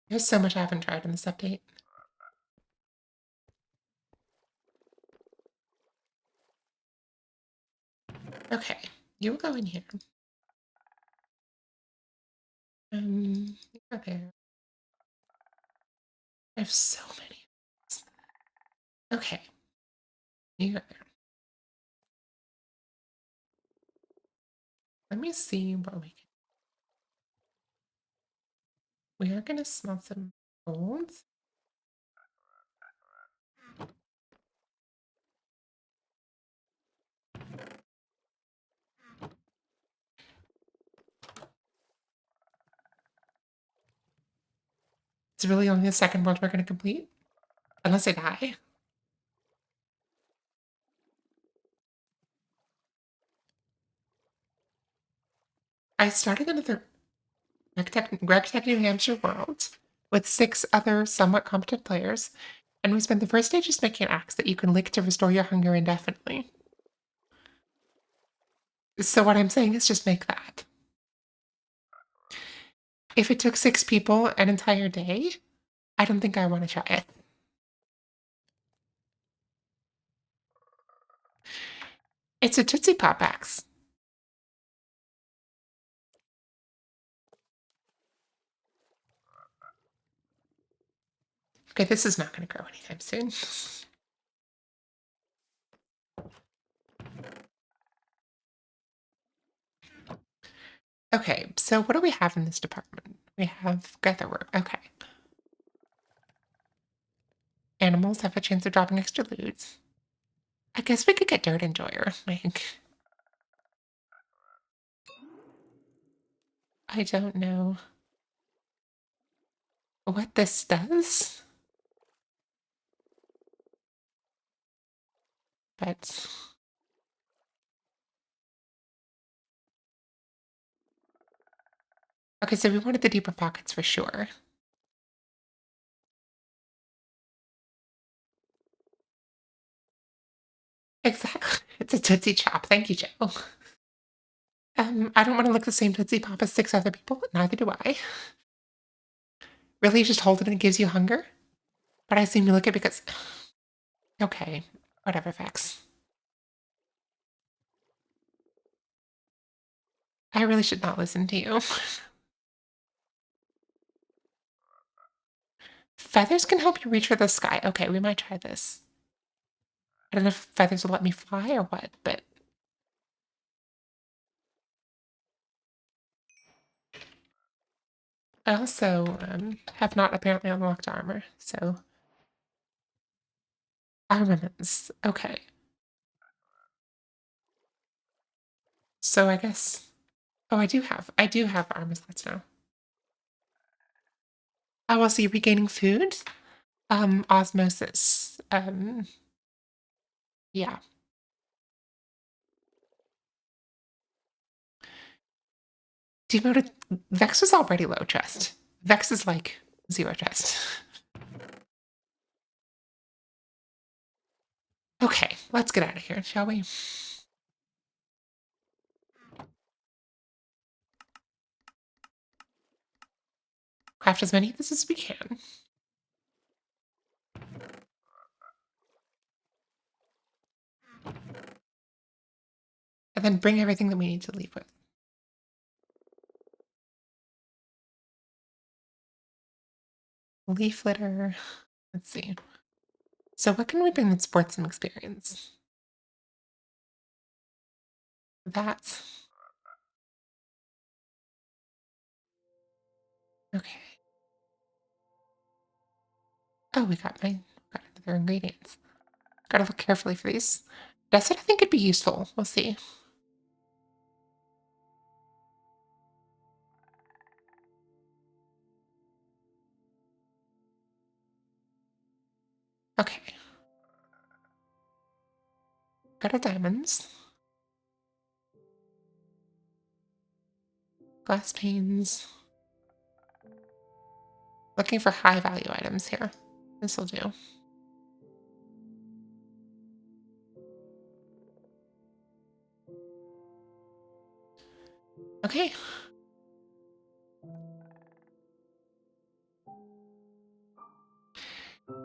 There's so much I haven't tried in this update. Okay, you will go in here. You go there. I have so many. Okay, you go there. Let me see what we can. We are gonna smell some gold. It's really only the second world we're gonna complete. Unless I die. I started another GregTech New Hampshire world with 6 other somewhat competent players, and we spent the first day just making an axe that you can lick to restore your hunger indefinitely. So what I'm saying is just make that. If it took 6 people an entire day, I don't think I want to try it. It's a Tootsie Pop axe. Okay, this is not going to grow anytime soon. Okay, so what do we have in this department? We have Gutherwork. Okay. Animals have a chance of dropping extra loot. I guess we could get Dirt Enjoyer. Like, I don't know what this does, but okay, so we wanted the deeper pockets for sure. Exactly. It's a Tootsie Chop. Thank you, Joe. I don't want to lick the same Tootsie Pop as 6 other people. Neither do I. Really, you just hold it and it gives you hunger? But I assume you lick it because... Okay, whatever, Vex. I really should not listen to you. Feathers can help you reach for the sky. Okay, we might try this. I don't know if feathers will let me fly or what, but... I also have not apparently unlocked armor, so... Armaments. Okay. So I guess... Oh, I do have armor slots now. I will see regaining food. Osmosis. Yeah. Demoted. Vex was already low trust. Vex is like 0 trust. Okay, let's get out of here, shall we? Craft as many of this as we can. And then bring everything that we need to leave with. Leaf litter. Let's see. So what can we bring that sports and experience? That. Okay. Oh, we got other ingredients. Gotta look carefully for these. That's what I think could be useful. We'll see. Okay. Got our diamonds. Glass panes. Looking for high value items here. This will do. Okay.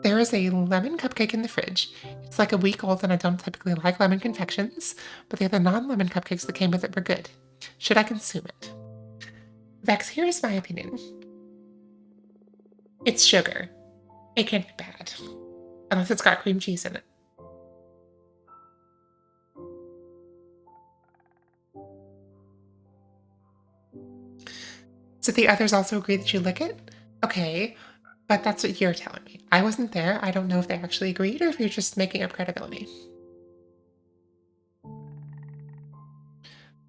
There is a lemon cupcake in the fridge. It's like a week old and I don't typically like lemon confections, but the other non-lemon cupcakes that came with it were good. Should I consume it? Vex, here's my opinion. It's sugar. It can't be bad. Unless it's got cream cheese in it. So the others also agree that you lick it? Okay, but that's what you're telling me. I wasn't there. I don't know if they actually agreed or if you're just making up credibility.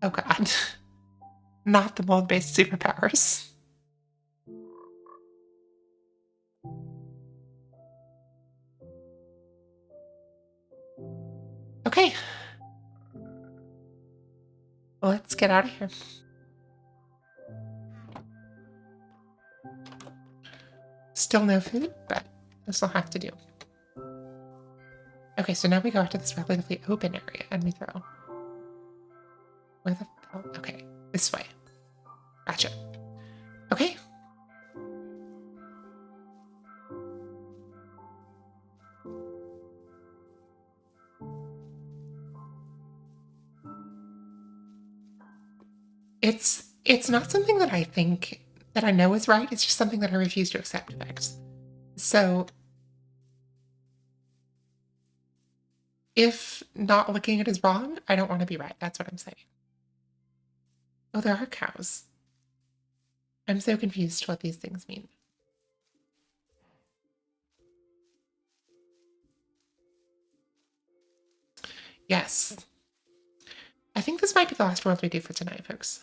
Oh god. Not the mold-based superpowers. Okay. Let's get out of here. Still no food, but this will have to do. Okay, so now we go out to this relatively open area and we throw. Where the hell? Okay, this way. Gotcha. Okay. It's not something that I think that I know is right. It's just something that I refuse to accept facts. So if not looking at it is wrong, I don't want to be right. That's what I'm saying. Oh, there are cows. I'm so confused what these things mean. Yes. I think this might be the last world we do for tonight, folks.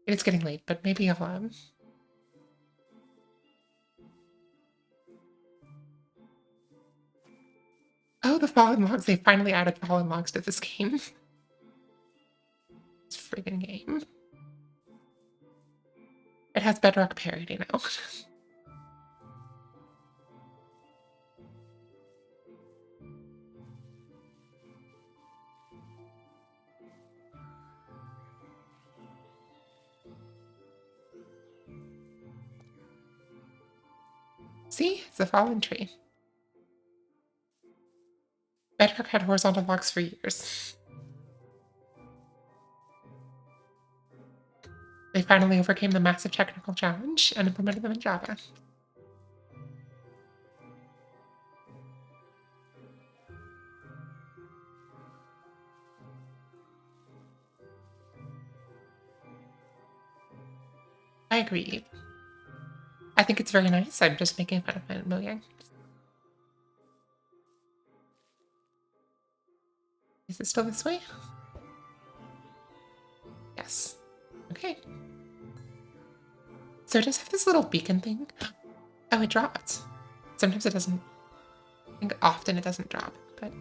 It's getting late, but maybe I'll Oh, the fallen logs. They finally added fallen logs to this game. This friggin' game. It has bedrock parity now. See? It's a fallen tree. Bedrock had horizontal logs for years. They finally overcame the massive technical challenge and implemented them in Java. I agree. I think it's very nice. I'm just making fun of my Mojang. Is it still this way? Yes. Okay. So it does have this little beacon thing. Oh, it dropped. Sometimes it doesn't. I think often it doesn't drop, but.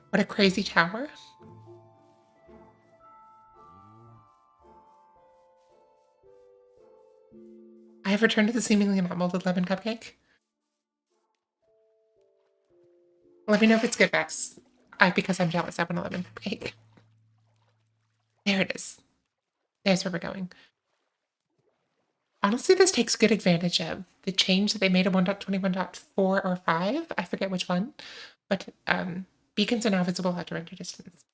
What a crazy tower. I have returned to the seemingly not molded lemon cupcake. Let me know if it's good, Vex. Because I'm jealous. I want a lemon cupcake. There it is. There's where we're going. Honestly, this takes good advantage of the change that they made in 1.21.4 or 5. I forget which one. But beacons are now visible at a render distance.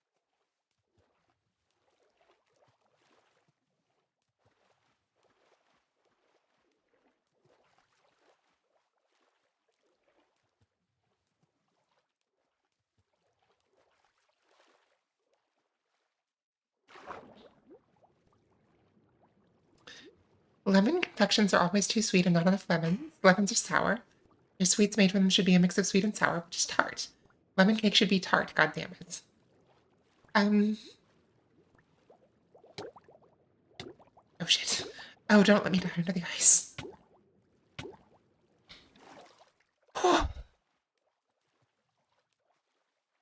Lemon confections are always too sweet and not enough lemons. Lemons are sour. Your sweets made from them should be a mix of sweet and sour, which is tart. Lemon cake should be tart, god damn it. Oh shit. Oh, don't let me die under the ice.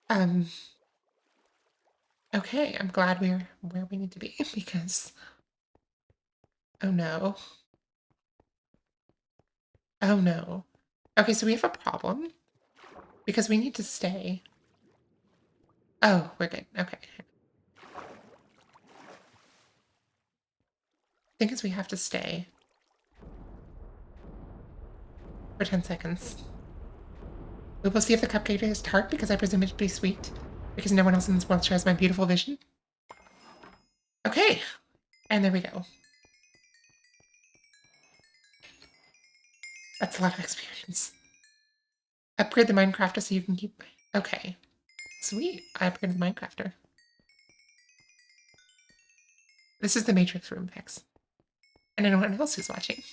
um, okay, I'm glad we're where we need to be because, oh no. Oh no. Okay, so we have a problem because we need to stay. Oh, we're good. Okay. Thing is, we have to stay for 10 seconds. We will see if the cupcake is tart because I presume it to be sweet because no one else in this world shares my beautiful vision. Okay, and there we go. That's a lot of experience. Upgrade the Minecrafter so you can keep... Okay. Sweet. I upgraded the Minecrafter. This is the Matrix room fix. And anyone else who's watching.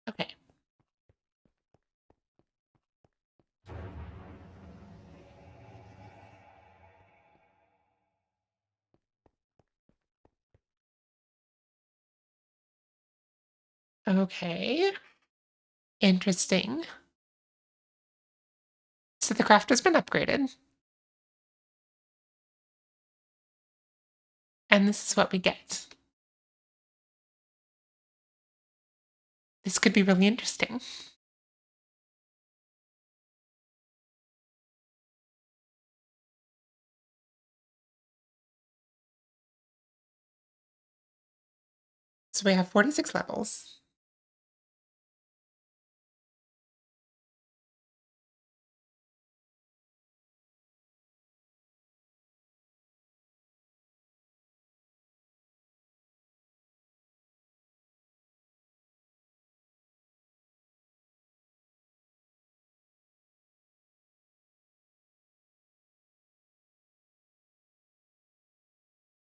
Okay. Okay. Interesting. So the craft has been upgraded. And this is what we get. This could be really interesting. So we have 46 levels.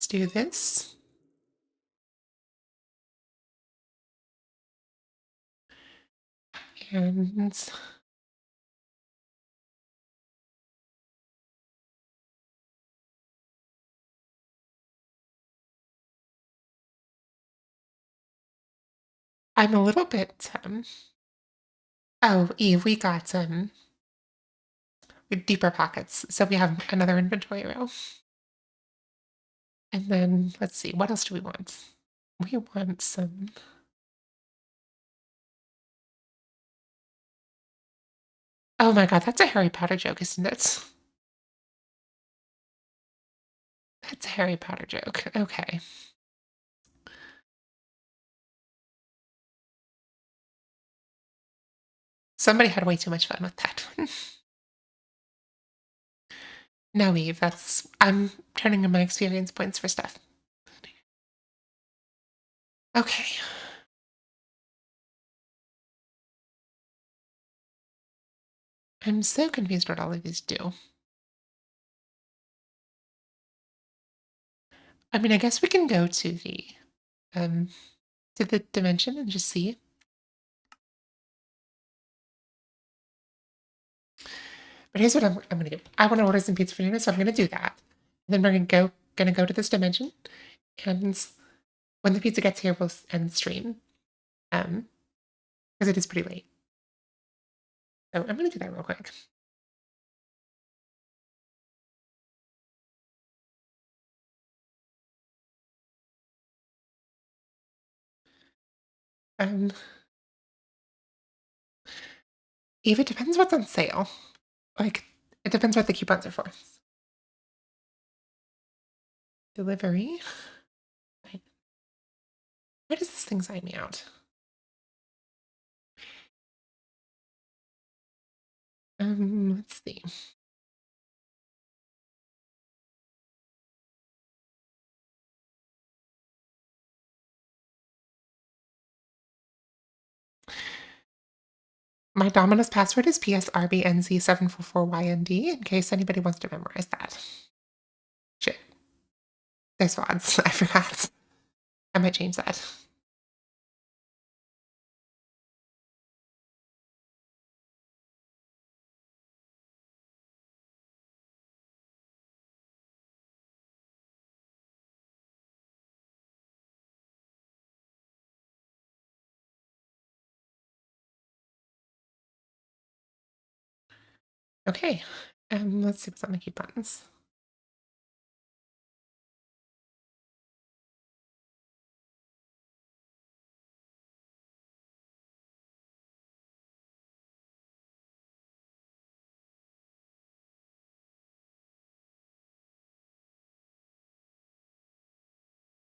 Let's do this. And I'm a little bit oh, Eve, we got with deeper pockets. So we have another inventory row. And then let's see, what else do we want? We want some. Oh my god, that's a Harry Potter joke, isn't it? That's a Harry Potter joke. Okay. Somebody had way too much fun with that one. No, Eve, that's. I'm turning in my experience points for stuff. Okay. I'm so confused what all of these do. I mean, I guess we can go um to the dimension and just see. But here's what I'm gonna do. I want to order some pizza for dinner, so I'm gonna do that. And then we're gonna go to this dimension, and when the pizza gets here, we'll end the stream. Because it is pretty late. So I'm gonna do that real quick. Um, Eve, it depends what's on sale. Like, it depends what the coupons are for. Delivery. Why does this thing sign me out? Let's see. My Domino's password is PSRBNZ744YND in case anybody wants to memorize that. Shit. There's VODs. I forgot. I might change that. Okay. Let's see what's on the key buttons.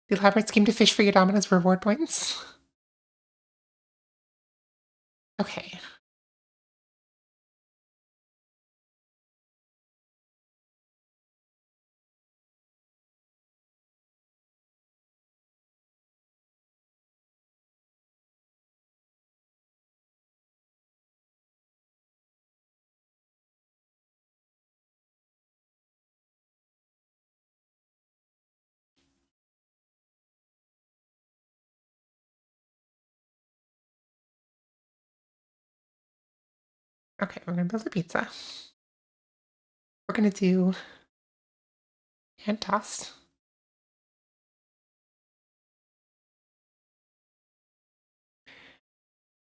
The elaborate scheme to fish for your Domino's reward points. Okay. Okay, we're gonna build a pizza. We're gonna do hand tossed.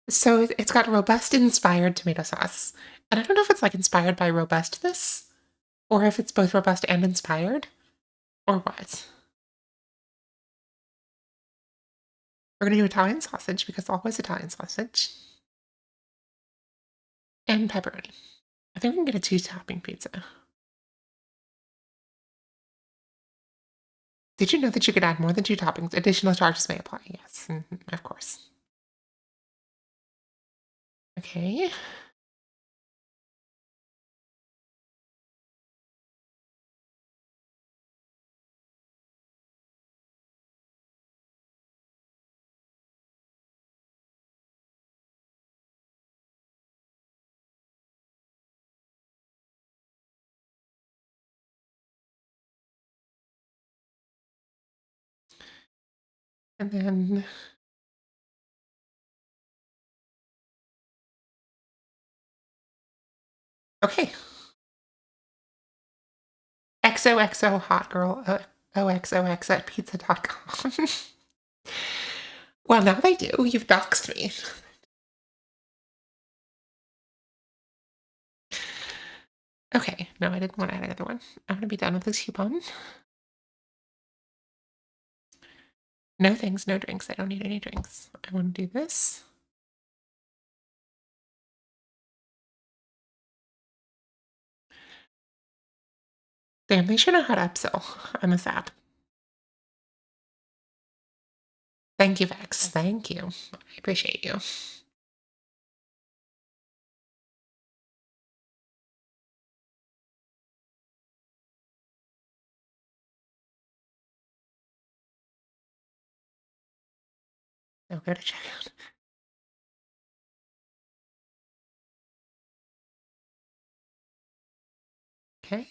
So it's got robust inspired tomato sauce. And I don't know if it's like inspired by robustness or if it's both robust and inspired or what. We're going to do Italian sausage because always Italian sausage. And pepperoni. I think we can get a 2-topping pizza. Did you know that you could add more than 2 toppings? Additional charges may apply. Yes, of course. Okay. And then okay. XOXO hot girl OXOX at pizza.com. Well, now they do. You've doxed me. Okay, no, I didn't want to add another one. I'm going to be done with this coupon. No things, no drinks. I don't need any drinks. I want to do this. Damn, they sure know how to upsell on this app. Thank you, Vex. Thank you. I appreciate you. I'll go to checkout. Okay.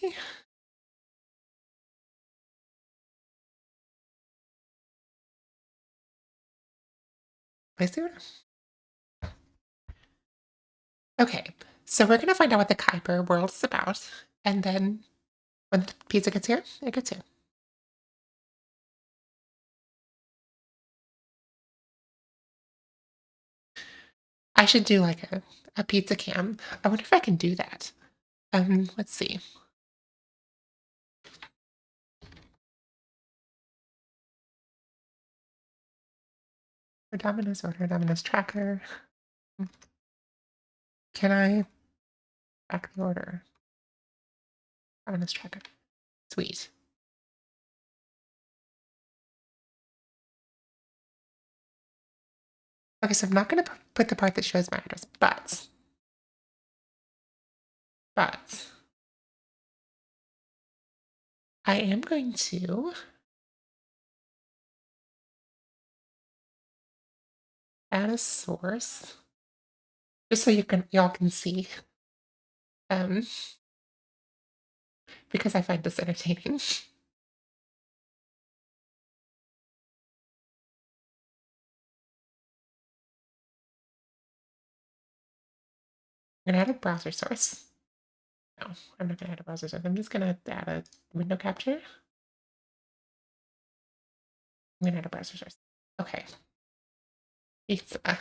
Place the order. Okay, so we're gonna find out what the Kuiper world is about, and then when the pizza gets here, it gets here. I should do like a pizza cam. I wonder if I can do that. Let's see. For Domino's order, Domino's tracker. Can I track the order? Domino's tracker. Sweet. Okay, so I'm not going to put the part that shows my address, but I am going to add a source just so y'all can see. Because I find this entertaining. I'm gonna add a browser source. No, I'm not gonna add a browser source. I'm just gonna add a window capture. I'm gonna add a browser source. Okay. It's I'm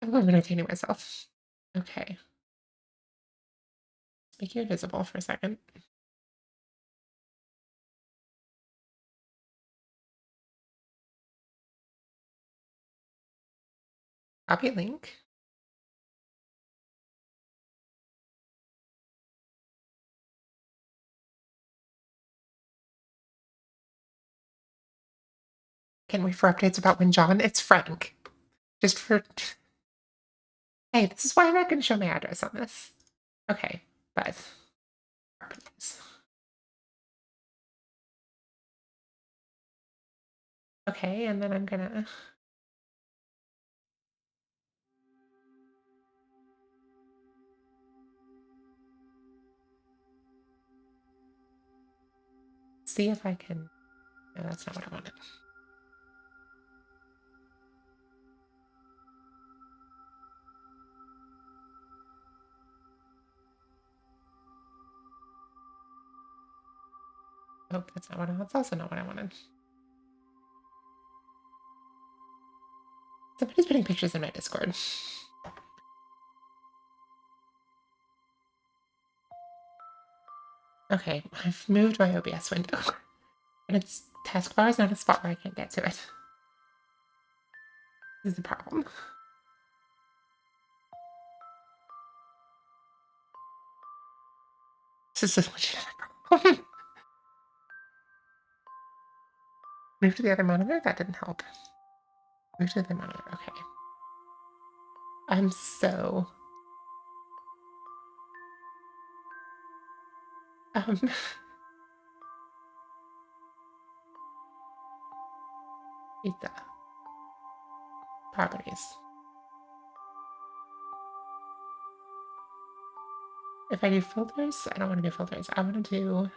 entertaining myself. Okay. Make you invisible for a second. Copy link. Can't wait for updates about when John. It's Frank. Just for. Hey, this is why I'm not gonna show my address on this. Okay, but properties. Okay, and then I'm gonna see if I can. No, that's not what I wanted. Oh, that's not what I want. That's also not what I wanted. Somebody's putting pictures in my Discord. Okay, I've moved my OBS window. And its taskbar is not a spot where I can't get to it. This is the problem. This is a legitimate problem. Move to the other monitor? That didn't help. Move to the monitor. Okay. I'm so... Pizza. Properties. If I do filters, I don't want to do filters. I want to do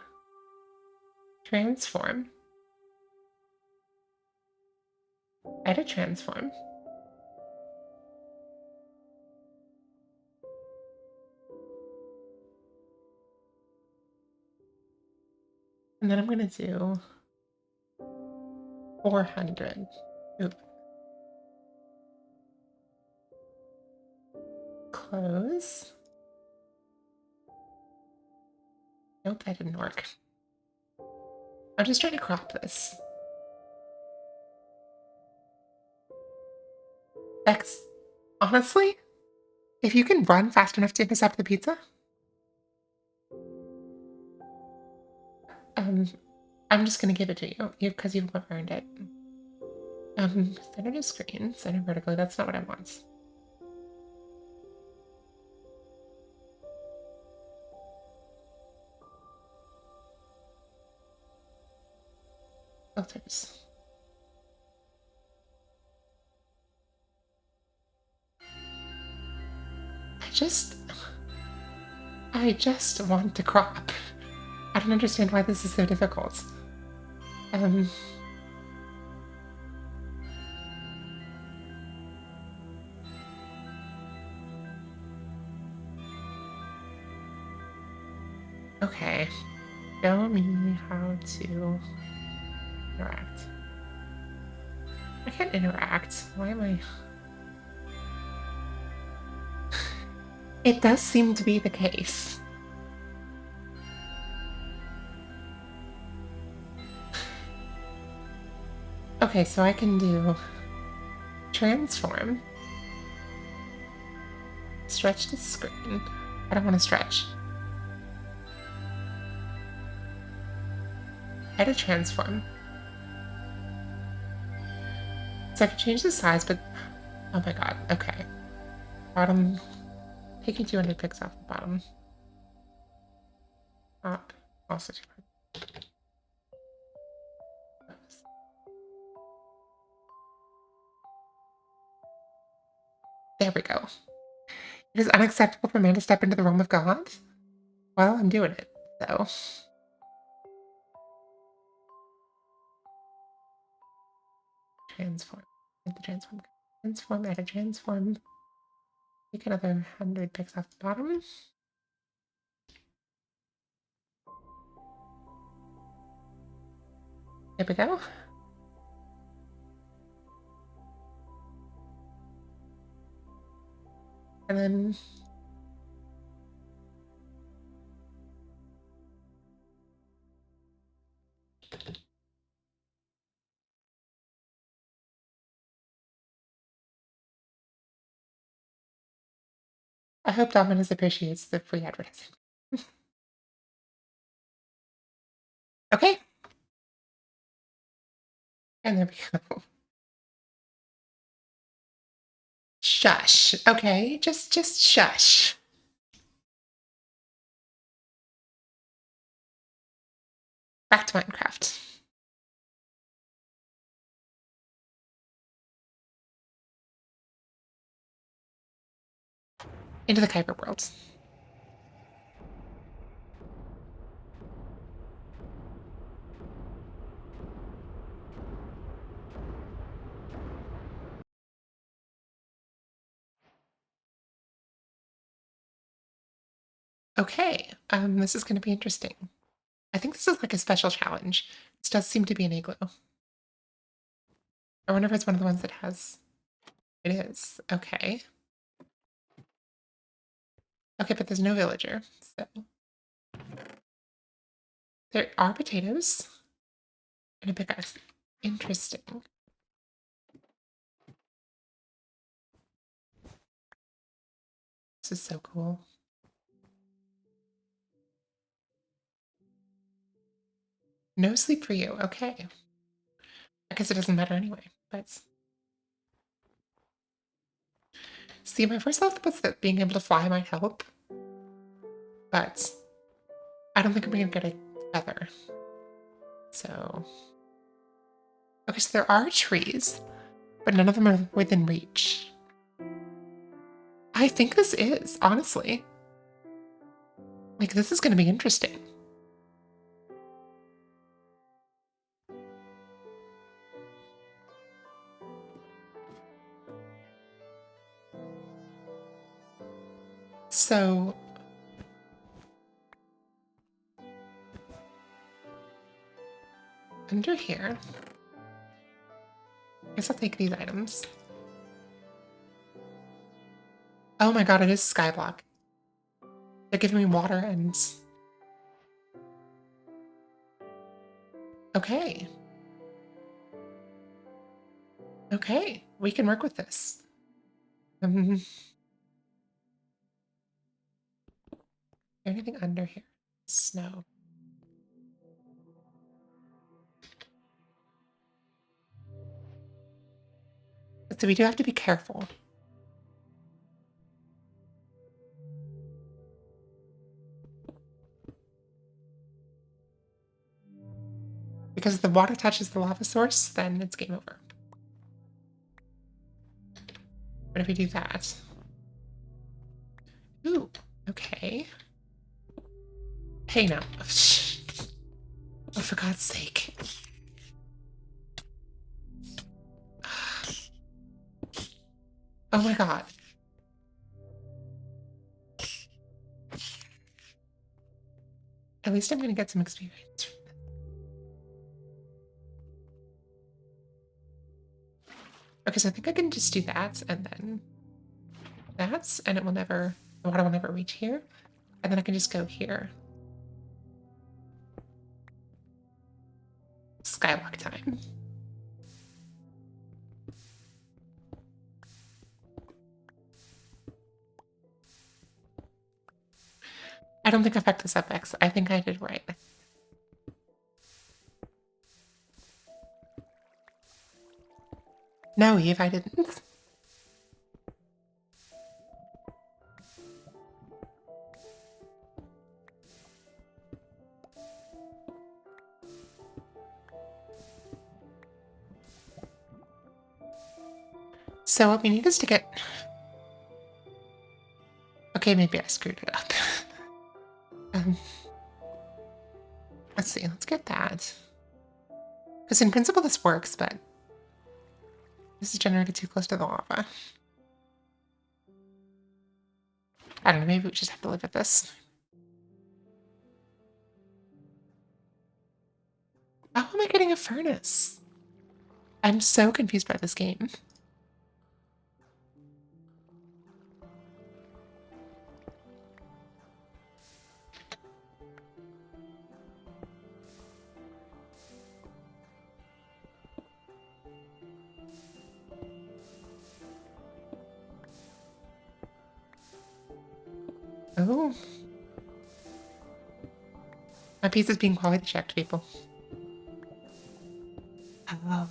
transform. Edit transform. And then I'm going to do 400. Oop. Close. Nope, that didn't work. I'm just trying to crop this. X. Honestly, if you can run fast enough to intercept the pizza, I'm just gonna give it to you because you've earned it. Center to screen, center vertically. That's not what I want. Filters. I just want to crop. I don't understand why this is so difficult. Okay. Show me how to interact. I can't interact. Why am I... It does seem to be the case. Okay, so I can do transform, stretch the screen. I don't want to stretch. Edit transform. So I can change the size, but oh my god, okay. Bottom, taking 200 picks off the bottom. Top, also 200. There we go. It is unacceptable for man to step into the realm of God. Well, I'm doing it, so. Transform. Hit the transform. Transform, add a transform. Take another 100 picks off the bottom. There we go. And then I hope Dominus appreciates the free advertising. Okay. And there we go. Shush. Okay, just shush. Back to Minecraft. Into the Kyber world. Okay, this is going to be interesting. I think this is like a special challenge. This does seem to be an igloo. I wonder if it's one of the ones that has... It is. Okay. Okay, but there's no villager, so... There are potatoes. And a pickaxe. Interesting. This is so cool. No sleep for you. Okay. I guess it doesn't matter anyway, but... See, my first thought was that being able to fly might help, but I don't think I'm gonna get a feather. So... Okay, so there are trees, but none of them are within reach. I think this is, honestly. Like, this is gonna be interesting. So... Under here... I guess I'll take these items. Oh my god, it is skyblock. They're giving me water and... Okay. Okay, we can work with this. Is there anything under here? Snow. So we do have to be careful. Because if the water touches the lava source, then it's game over. What if we do that? Ooh, okay. Hey, now. Oh, for God's sake. Oh my god. At least I'm gonna get some experience from this. Okay, so I think I can just do that, and then that, and it will never, the water will never reach here. And then I can just go here. Skywalk time. I don't think I fucked this up, X. I think I did right. No, Eve, I didn't. So what we need is to get... Okay, maybe I screwed it up. Let's see, let's get that. Because in principle this works, but this is generated too close to the lava. I don't know, maybe we just have to live with this. How am I getting a furnace? I'm so confused by this game. Oh. My pizza's being quality checked, people. Oh,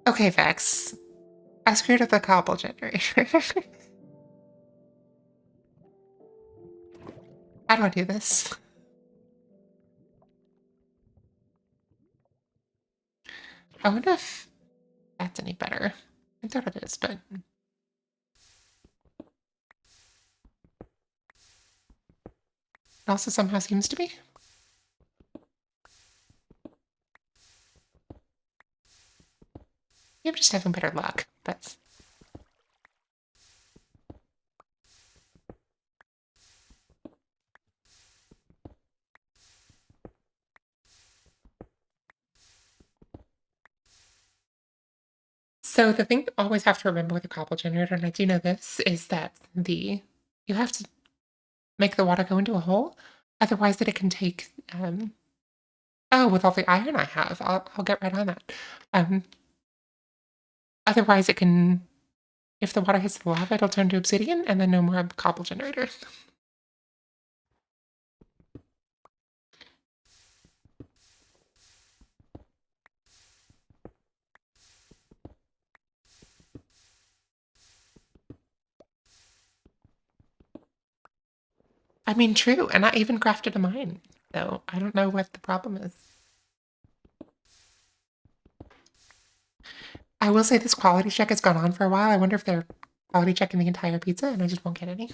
okay, Vex. I screwed up the cobble generator. How do I do this? I wonder if that's any better. I thought it is, but... It also somehow seems to be. Maybe I'm just having better luck, but... So the thing you always have to remember with a cobble generator, and I do know this, is that you have to make the water go into a hole. Otherwise that it can take oh, with all the iron I have, I'll get right on that. Otherwise it can, if the water hits the lava, it'll turn to obsidian and then no more cobble generator. I mean, true, and I even crafted a mine, so I don't know what the problem is. I will say this quality check has gone on for a while. I wonder if they're quality checking the entire pizza and I just won't get any.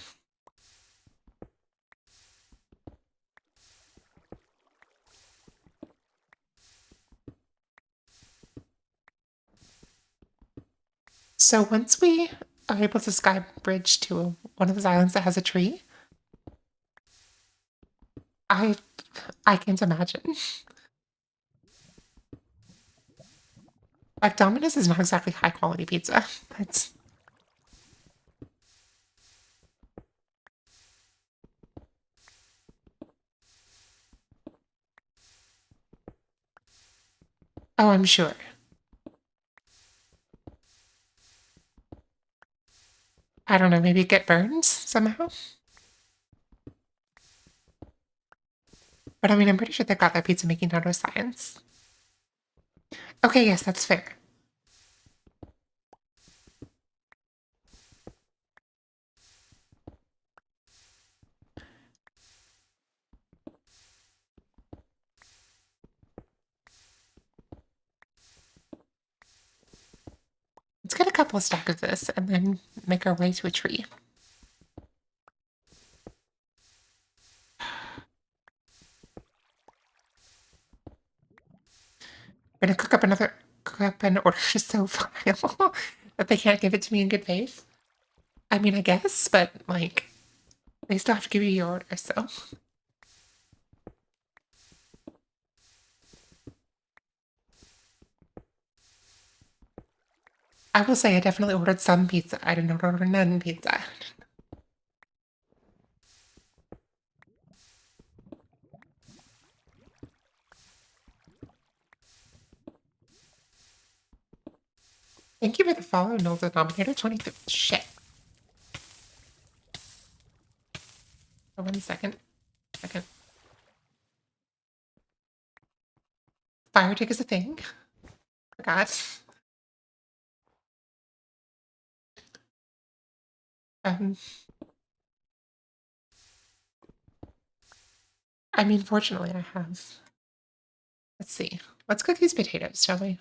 So once we are able to sky bridge to one of those islands that has a tree, I can't imagine. Like, Domino's is not exactly high quality pizza. That's... Oh, I'm sure. I don't know, maybe it get burns somehow? But I mean, I'm pretty sure they've got their pizza making down to a science. Okay, yes, that's fair. Let's get a couple of stacks of this and then make our way to a tree. We're gonna cook up an order so vile that they can't give it to me in good faith. I mean, I guess, but like, they still have to give you your order, so. I will say I definitely ordered some pizza. I did not order none pizza. Thank you for the follow, Null Denominator 25. Shit. Oh, 1 second. Fire tick is a thing. forgot. Um, I mean, fortunately, I have. Let's see. Let's cook these potatoes, shall we?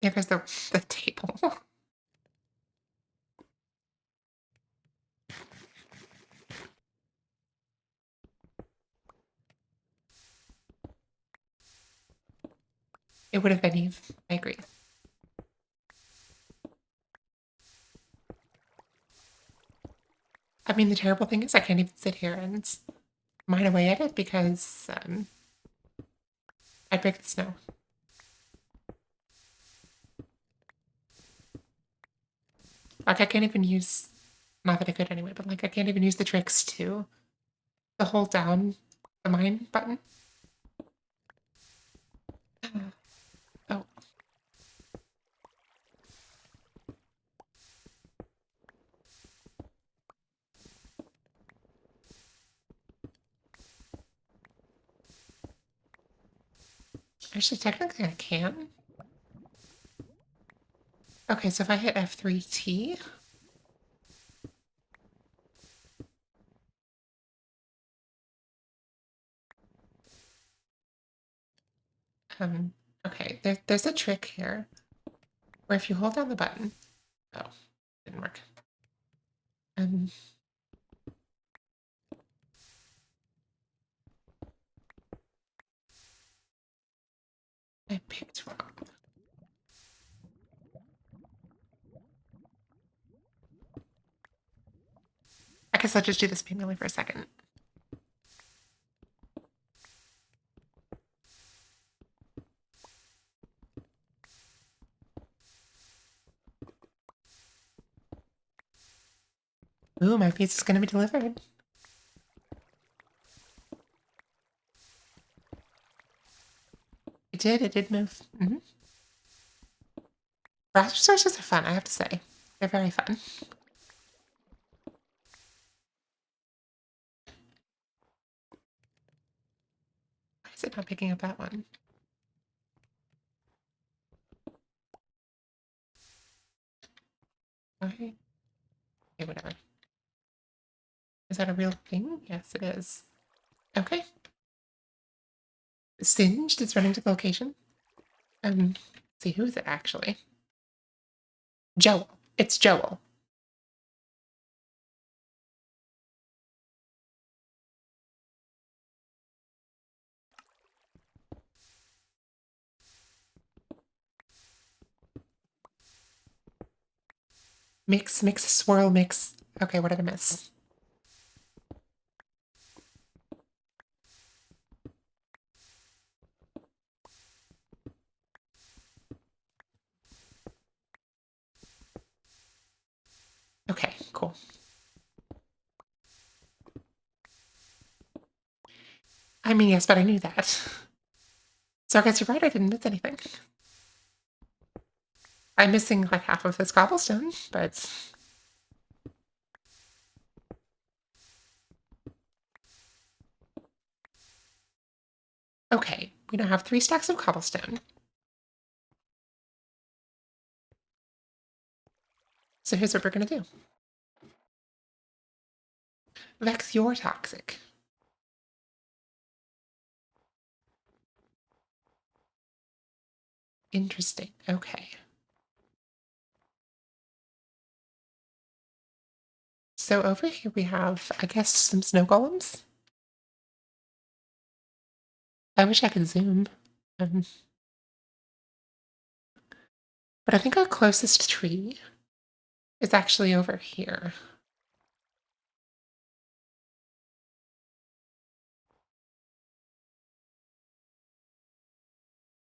There goes the table. It would have been Eve. I agree. I mean, the terrible thing is I can't even sit here and mine away at it because I'd break the snow. Like, I can't even use, not that I could anyway, but like, I can't even use the tricks to hold down the mine button. Oh, actually, technically, I can. Okay, so if I hit F3T, um, okay, there's a trick here where if you hold down the button, oh, didn't work. Um, I picked wrong. I guess I'll just do this manually for a second. Ooh, my pizza's gonna be delivered. It did move. Browser sources are fun, I have to say. They're very fun. Why is it not picking up that one? Why? Okay, whatever. Is that a real thing? Yes, it is. Okay. Singed is running to the location. Let's see, who is it actually? Joel. It's Joel. Mix, mix, swirl, mix. Okay, what did I miss? Okay, cool. I mean, yes, but I knew that. So I guess you're right, I didn't miss anything. I'm missing like half of this cobblestone, but okay. We now have 3 stacks of cobblestone. So here's what we're gonna do. Vex, you're toxic. Interesting. Okay. So over here we have, I guess, some snow golems. I wish I could zoom. Um, but I think our closest tree is actually over here.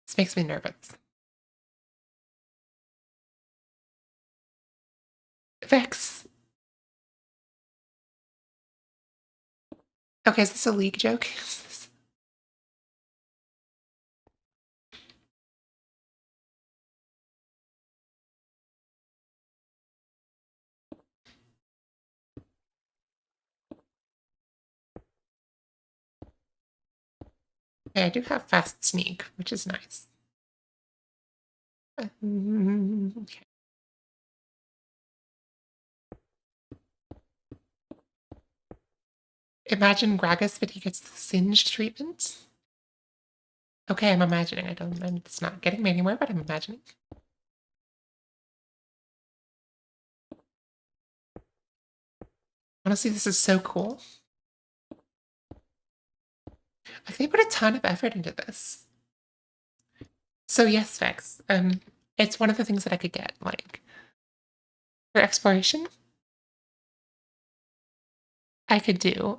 This makes me nervous. Vex. Okay, is this a league joke? Okay, I do have fast sneak, which is nice. Okay. Imagine Gragas, but he gets the singed treatment. Okay, I'm imagining. It's not getting me anywhere, but I'm imagining. Honestly, this is so cool. Like, they put a ton of effort into this. So yes, Vex. It's one of the things that I could get, like, for exploration. I could do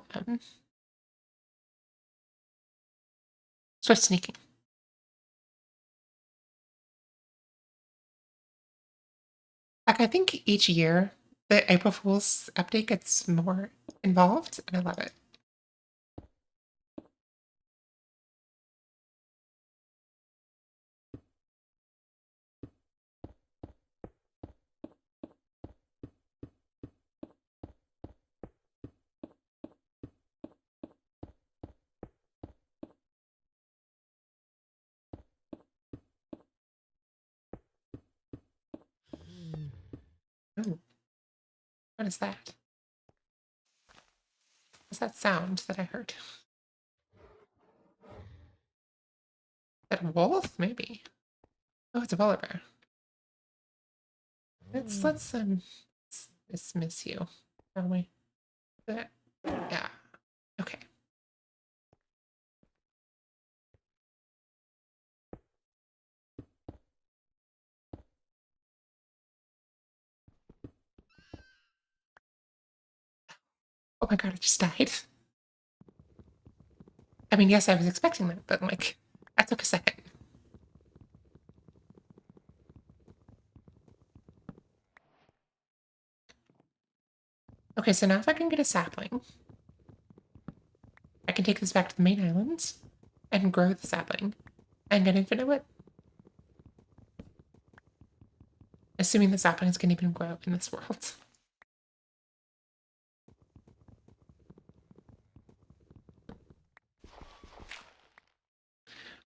swift sneaking. Like, I think each year the April Fool's update gets more involved, and I love it. Oh, what is that? What's that sound that I heard? Is that a wolf? Maybe. Oh, it's a polar bear. Let's dismiss you, shall we? Yeah. Okay. Oh my god, I just died. I mean, yes, I was expecting that, but like, that took a second. Okay, so now if I can get a sapling, I can take this back to the main island and grow the sapling and get infinite wood. Assuming the saplings can even grow in this world.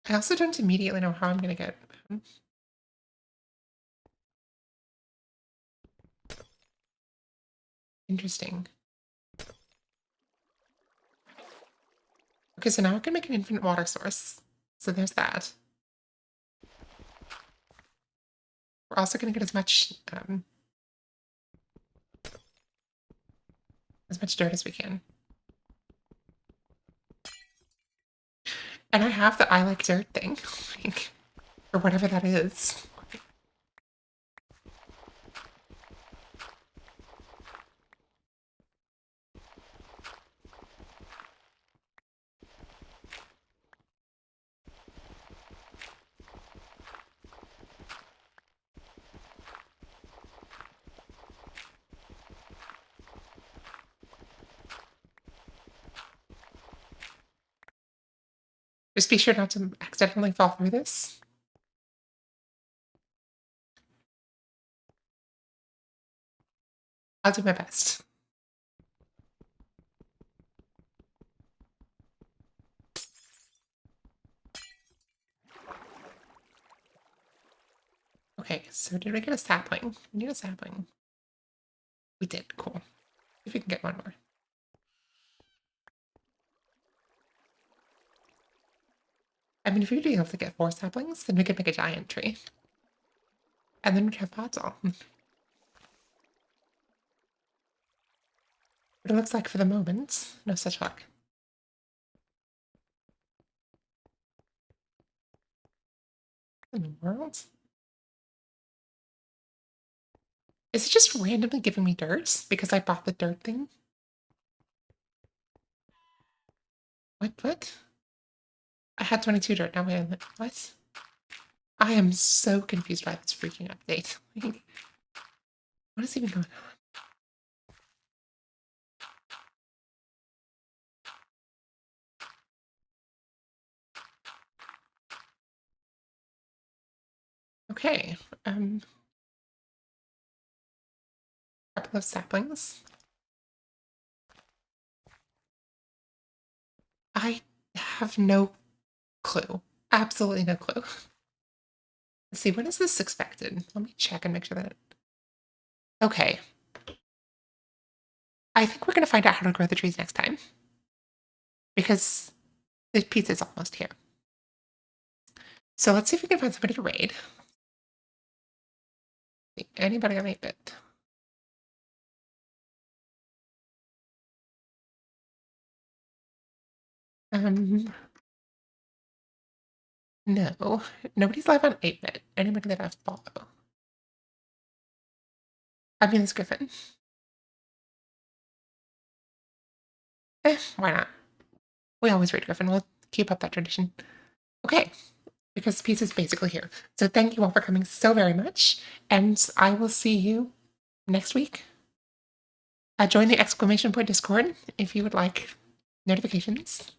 I also don't immediately know how I'm going to get. Interesting. Okay, so now I can make an infinite water source. So there's that. We're also going to get as much dirt as we can. And I have the I like dirt thing, like, or whatever that is. Just be sure not to accidentally fall through this. I'll do my best. Okay, so did we get a sapling? We need a sapling. We did, cool. If we can get one more. I mean, if we'd be able to get 4 saplings, then we could make a giant tree. And then we'd have pots all. But it looks like for the moment, no such luck. In the world? Is it just randomly giving me dirt because I bought the dirt thing? What? I had 22 dirt, now I have, what? I am so confused by this freaking update. What is even going on? Okay. Couple of saplings. I have no clue. Absolutely no clue. Let's see, when is this expected? Let me check and make sure that. Okay. I think we're going to find out how to grow the trees next time. Because the pizza's almost here. So let's see if we can find somebody to raid. Anybody on 8-bit? No. Nobody's live on 8-bit. Anybody that I follow. I mean, it's Griffin. Why not? We always raid Griffin. We'll keep up that tradition. Okay. Because pizza's basically here. So thank you all for coming so very much. And I will see you next week. Join the exclamation point Discord if you would like notifications.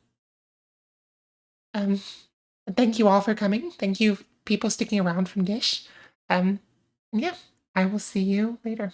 Thank you all for coming. Thank you, people sticking around from Dish. Yeah, I will see you later.